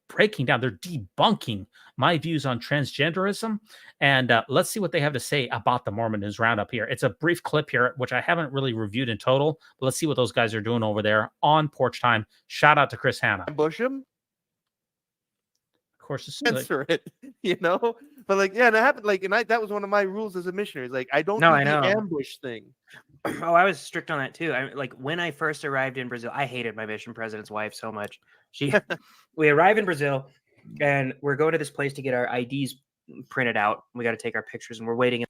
breaking down, they're debunking my views on transgenderism. And let's see what they have to say about the Mormon News Roundup here. It's a brief clip here, which I haven't really reviewed in total, but let's see what those guys are doing over there on Porch Time. Shout out to Chris Hanna. Ambush him? Of course, censor it, But like, yeah, that happened. Like, and that was one of my rules as a missionary. Like, I don't do the ambush thing. Oh, I was strict on that too. Like when I first arrived in Brazil, I hated my mission president's wife so much. We arrive in Brazil, and we're going to this place to get our IDs printed out. We got to take our pictures, and we're waiting.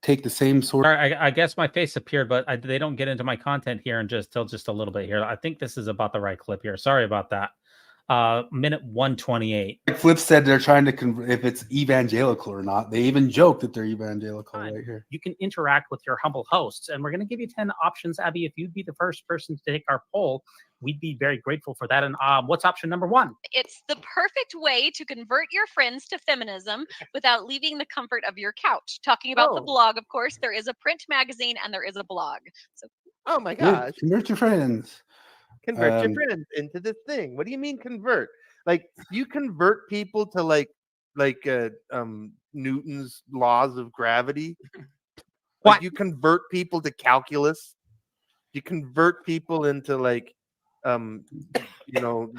Take the same sort. I guess my face appeared, but they don't get into my content here and just a little bit here. I think this is about the right clip here. Sorry about that. Minute 128. Flip said they're trying to if it's evangelical or not. They even joke that they're evangelical right here. You can interact with your humble hosts, and we're going to give you 10 options. Abby, if you'd be the first person to take our poll, we'd be very grateful for that. And what's option number 1? It's the perfect way to convert your friends to feminism without leaving the comfort of your couch. Talking about the blog, of course, there is a print magazine and there is a blog. So, oh my gosh. Convert your friends. Convert your friends into this thing. What do you mean convert? Like, you convert people to like Newton's laws of gravity? Like, you convert people to calculus? you convert people into like,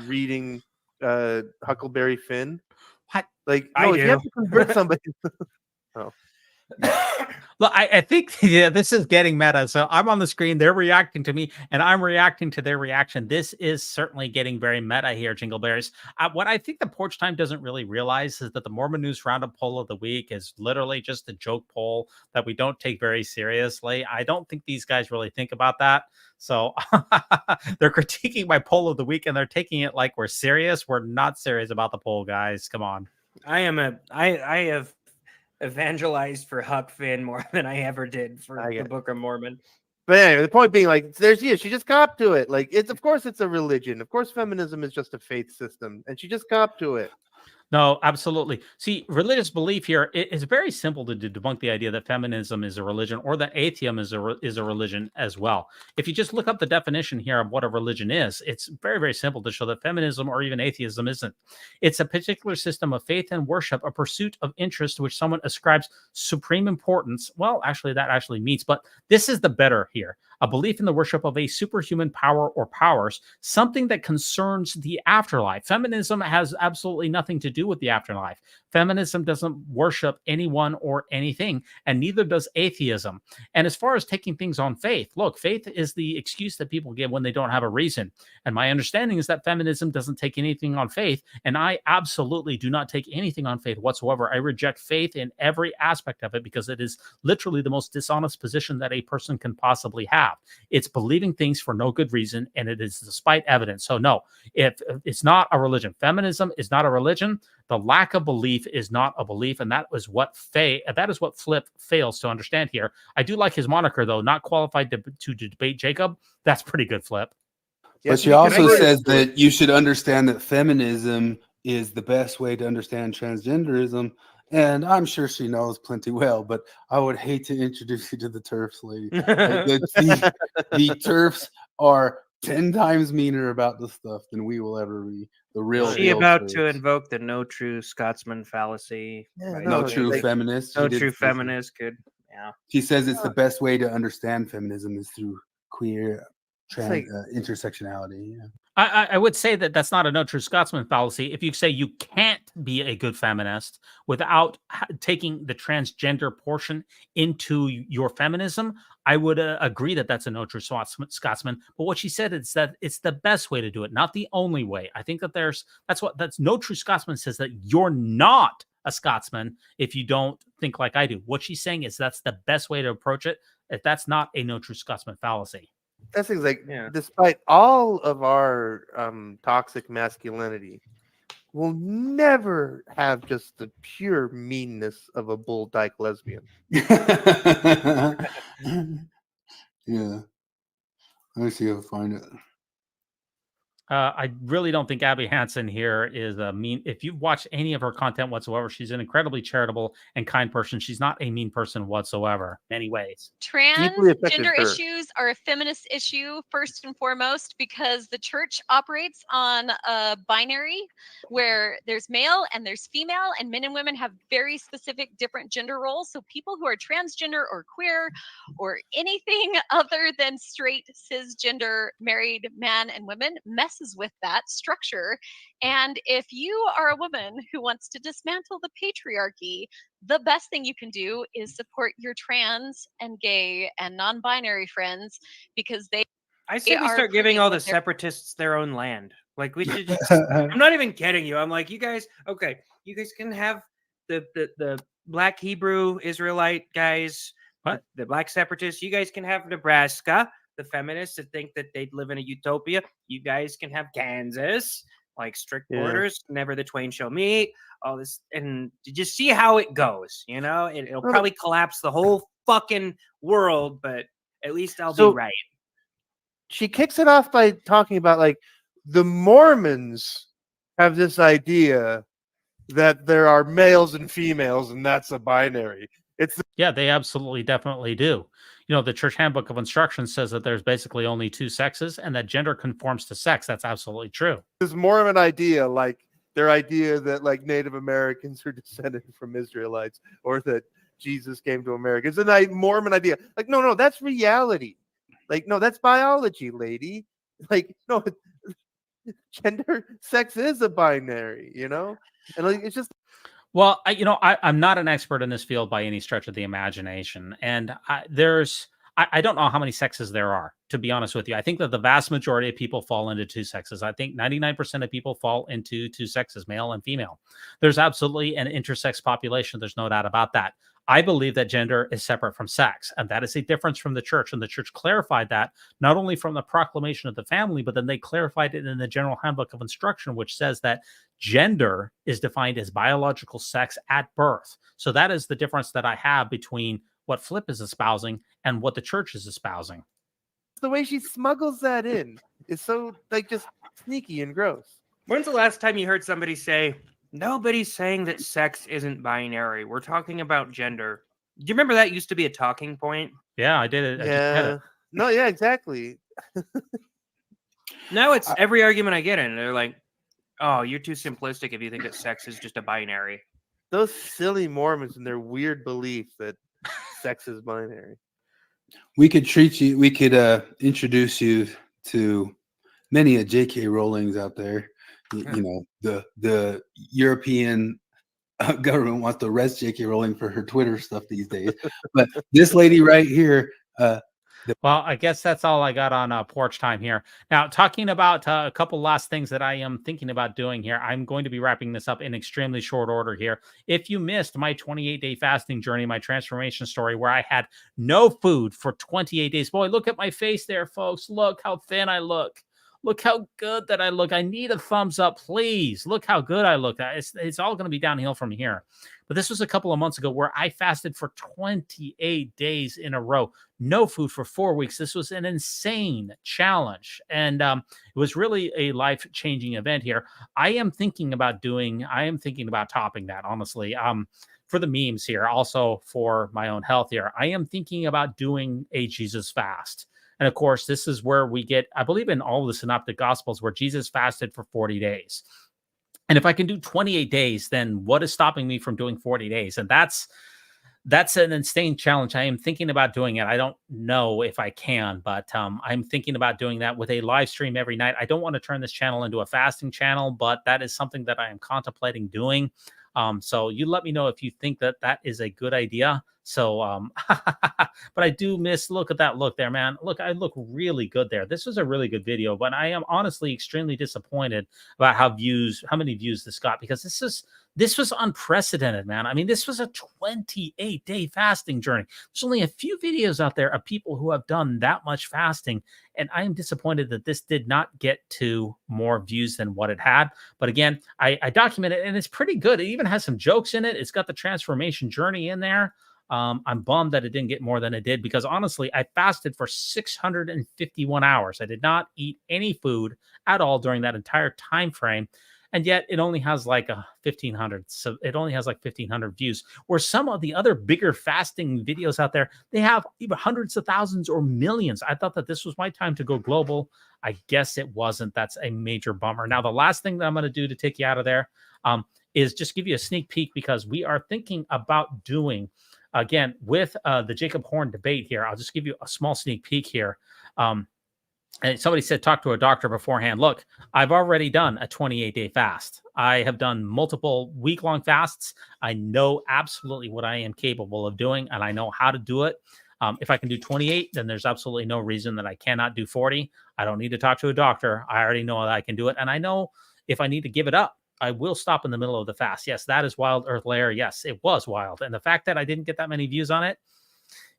reading Huckleberry Finn. What? Like, I no, if you have do. to convert somebody. Oh. Look, I think this is getting meta. So I'm on the screen, they're reacting to me, and I'm reacting to their reaction. This is certainly getting very meta here, Jingleberries. What I think the Porch Time doesn't really realize is that the Mormon News Roundup poll of the week is literally just a joke poll that we don't take very seriously. I don't think these guys really think about that. So they're critiquing my poll of the week, and they're taking it like we're serious. We're not serious about the poll, guys. Come on. I have evangelized for Huck Finn more than I ever did for the Book of Mormon. But anyway, the point being, like, she just copped to it. Like, of course it's a religion. Of course feminism is just a faith system, and she just copped to it. No, absolutely. See, religious belief here, it's very simple to debunk the idea that feminism is a religion or that atheism is a religion as well. If you just look up the definition here of what a religion is, it's very, very simple to show that feminism or even atheism isn't. It's a particular system of faith and worship, a pursuit of interest to which someone ascribes supreme importance. Well, actually, that actually meets, but this is the better here. A belief in the worship of a superhuman power or powers, something that concerns the afterlife. Feminism has absolutely nothing to do with the afterlife. Feminism doesn't worship anyone or anything, and neither does atheism. And as far as taking things on faith, look, faith is the excuse that people give when they don't have a reason. And my understanding is that feminism doesn't take anything on faith, and I absolutely do not take anything on faith whatsoever. I reject faith in every aspect of it because it is literally the most dishonest position that a person can possibly have. It's believing things for no good reason, and it is despite evidence. So no, if it's not a religion, feminism is not a religion. The lack of belief is not a belief, and that is what Flip fails to understand here. I do like his moniker though, not qualified to debate Jacob. That's pretty good, Flip. But she also says that you should understand that feminism is the best way to understand transgenderism. And I'm sure she knows plenty well, but I would hate to introduce you to the TERFs, lady. The TERFs are 10 times meaner about this stuff than we will ever be. The real. Is she about to invoke the no true Scotsman fallacy? Yeah, no true feminist. No true feminist could. Yeah. She says it's the best way to understand feminism is through queer intersectionality. Yeah. I would say that that's not a no true Scotsman fallacy. If you say you can't be a good feminist without taking the transgender portion into your feminism, I would agree that that's a no true Scotsman. But what she said is that it's the best way to do it, not the only way. I think that that's no true Scotsman says that you're not a Scotsman if you don't think like I do. What she's saying is that's the best way to approach it. If that's not a no true Scotsman fallacy. That's things like, despite all of our toxic masculinity, we'll never have just the pure meanness of a bull dyke lesbian. Yeah. Let me see if I find it. I really don't think Abby Hansen here is a mean. If you've watched any of her content whatsoever, she's an incredibly charitable and kind person. She's not a mean person whatsoever in any ways. Transgender issues are a feminist issue first and foremost because the church operates on a binary where there's male and there's female, and men and women have very specific different gender roles. So people who are transgender or queer or anything other than straight cisgender married man and women messes with that structure. And if you are a woman who wants to dismantle the patriarchy, the best thing you can do is support your trans and gay and non-binary friends because I say we start giving all the separatists their own land. Like we should just, I'm not even kidding you. I'm like, you guys can have the Black Hebrew Israelite guys, the Black separatists. You guys can have Nebraska. The feminists that think that they'd live in a utopia. You guys can have Kansas, like strict borders, never the twain shall meet, all this. And to just see how it goes, it'll probably collapse the whole fucking world, but at least I'll be right. She kicks it off by talking about like the Mormons have this idea that there are males and females and that's a binary. Yeah, they absolutely definitely do. The Church Handbook of Instruction says that there's basically only two sexes and that gender conforms to sex. That's absolutely true. This Mormon idea, like their idea that like Native Americans are descended from Israelites or that Jesus came to America. It's a Mormon idea. Like, no, that's reality. Like, no, that's biology, lady. Like, no, gender, sex is a binary, you know? And like, it's just. Well, I'm not an expert in this field by any stretch of the imagination. And I don't know how many sexes there are, to be honest with you. I think that the vast majority of people fall into two sexes. I think 99% of people fall into two sexes, male and female. There's absolutely an intersex population. There's no doubt about that. I believe that gender is separate from sex, and that is a difference from the church. And the church clarified that not only from the proclamation of the family, but then they clarified it in the General Handbook of Instruction, which says that gender is defined as biological sex at birth. So that is the difference that I have between what Flip is espousing and what the church is espousing. The way she smuggles that in is so like just sneaky and gross. When's the last time you heard somebody say, nobody's saying that sex isn't binary, we're talking about gender? Do you remember that used to be a talking point? Yeah, I did it. Yeah. No, yeah, exactly. Now it's every argument I get in. They're like, oh, you're too simplistic if you think that sex is just a binary. Those silly Mormons and their weird belief that sex is binary. We could introduce you to many a J.K. Rowlings out there. You know, the European government wants to arrest J.K. Rowling for her Twitter stuff these days. But this lady right here. Well, I guess that's all I got on porch time here. Now, talking about a couple last things that I am thinking about doing here. I'm going to be wrapping this up in extremely short order here. If you missed my 28-day fasting journey, my transformation story, where I had no food for 28 days. Boy, look at my face there, folks. Look how thin I look. Look how good that I look. I need a thumbs up, please. Look how good I look. It's all going to be downhill from here. But this was a couple of months ago where I fasted for 28 days in a row. No food for 4 weeks. This was an insane challenge. And it was really a life-changing event here. I am thinking about topping that, honestly. For the memes here, also for my own health here. I am thinking about doing a Jesus fast. And of course, this is where we get, I believe in all of the synoptic gospels, where Jesus fasted for 40 days. And if I can do 28 days, then what is stopping me from doing 40 days? And that's an insane challenge. I am thinking about doing it. I don't know if I can, but I'm thinking about doing that with a live stream every night. I don't want to turn this channel into a fasting channel, but that is something that I am contemplating doing. So you let me know if you think that that is a good idea. So, but I do miss, look at that look there, man. Look, I look really good there. This was a really good video, but I am honestly extremely disappointed about how many views this got, because this was unprecedented, man. I mean, this was a 28-day fasting journey. There's only a few videos out there of people who have done that much fasting, and I am disappointed that this did not get to more views than what it had. But again, I documented it, and it's pretty good. It even has some jokes in it. It's got the transformation journey in there. I'm bummed that it didn't get more than it did, because honestly, I fasted for 651 hours. I did not eat any food at all during that entire time frame. And yet it only has like 1,500. So it only has like 1,500 views, where some of the other bigger fasting videos out there, they have even hundreds of thousands or millions. I thought that this was my time to go global. I guess it wasn't. That's a major bummer. Now, the last thing that I'm going to do to take you out of there is just give you a sneak peek, because we are thinking about doing, again, with the Jacob Horn debate here. I'll just give you a small sneak peek here. And somebody said, talk to a doctor beforehand. Look, I've already done a 28-day fast. I have done multiple week-long fasts. I know absolutely what I am capable of doing, and I know how to do it. If I can do 28, then there's absolutely no reason that I cannot do 40. I don't need to talk to a doctor. I already know that I can do it. And I know if I need to give it up, I will stop in the middle of the fast. Yes, that is Wild Earth Lair. Yes, it was wild. And the fact that I didn't get that many views on it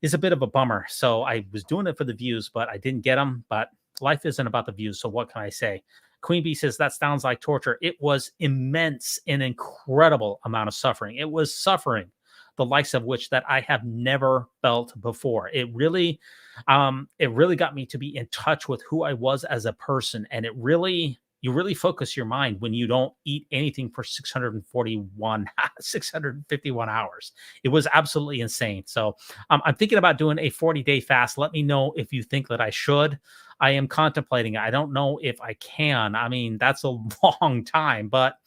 is a bit of a bummer. So I was doing it for the views, but I didn't get them. But life isn't about the views. So what can I say? Queen Bee says, that sounds like torture. It was immense, an incredible amount of suffering. It was suffering, the likes of which that I have never felt before. It really got me to be in touch with who I was as a person. And you really focus your mind when you don't eat anything for 651 hours. It was absolutely insane. So I'm thinking about doing a 40-day fast. Let me know if you think that I should. I am contemplating it. I don't know if I can. I mean, that's a long time, but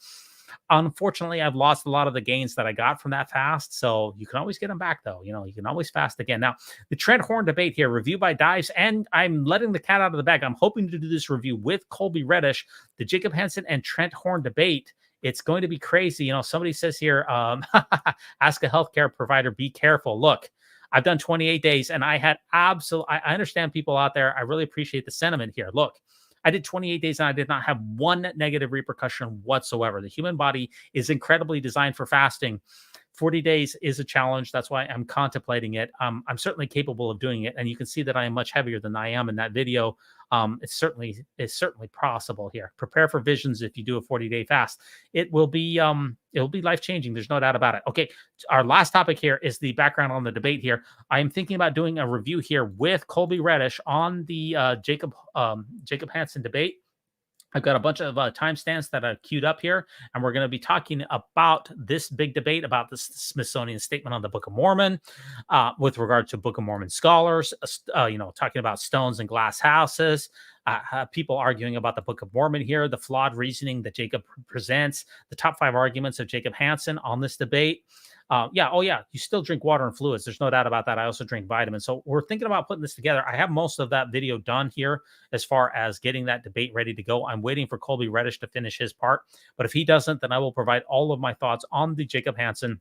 Unfortunately, I've lost a lot of the gains that I got from that fast. So you can always get them back, though. You can always fast again. Now, the Trent Horn debate here, review by Dives, and I'm letting the cat out of the bag. I'm hoping to do this review with Colby Reddish, the Jacob Hansen and Trent Horn debate. It's going to be crazy. Somebody says here, ask a healthcare provider, be careful. Look, I've done 28 days and I had I understand people out there. I really appreciate the sentiment here. Look, I did 28 days and I did not have one negative repercussion whatsoever. The human body is incredibly designed for fasting. 40 days is a challenge. That's why I'm contemplating it. I'm certainly capable of doing it. And you can see that I am much heavier than I am in that video. It's certainly possible here. Prepare for visions if you do a 40-day fast. It will be life-changing. There's no doubt about it. Okay, our last topic here is the background on the debate here. I am thinking about doing a review here with Colby Reddish on the Jacob Hansen debate. I've got a bunch of timestamps that are queued up here, and we're going to be talking about this big debate about the Smithsonian statement on the Book of Mormon with regard to Book of Mormon scholars, talking about stones and glass houses, people arguing about the Book of Mormon here, the flawed reasoning that Jacob presents, the top 5 arguments of Jacob Hansen on this debate. You still drink water and fluids. There's no doubt about that. I also drink vitamins. So we're thinking about putting this together. I have most of that video done here as far as getting that debate ready to go. I'm waiting for Colby Reddish to finish his part. But if he doesn't, then I will provide all of my thoughts on the Jacob Hansen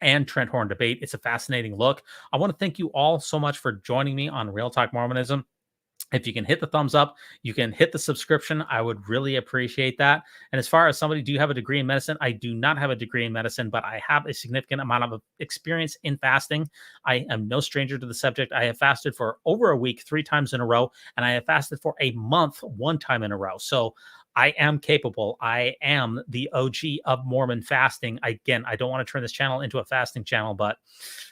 and Trent Horn debate. It's a fascinating look. I want to thank you all so much for joining me on Real Talk Mormonism. If you can hit the thumbs up, you can hit the subscription. I would really appreciate that. And as far as somebody, do you have a degree in medicine? I do not have a degree in medicine, but I have a significant amount of experience in fasting. I am no stranger to the subject. I have fasted for over a week 3 times in a row, and I have fasted for a month 1 time in a row. So I am capable. I am the OG of Mormon fasting. Again, I don't want to turn this channel into a fasting channel, but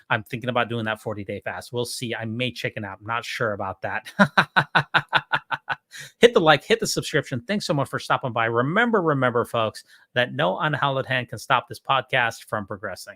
I'm thinking about doing that 40-day fast. We'll see. I may chicken out. I'm not sure about that. Hit the like, hit the subscription. Thanks so much for stopping by. Remember, folks, that no unhallowed hand can stop this podcast from progressing.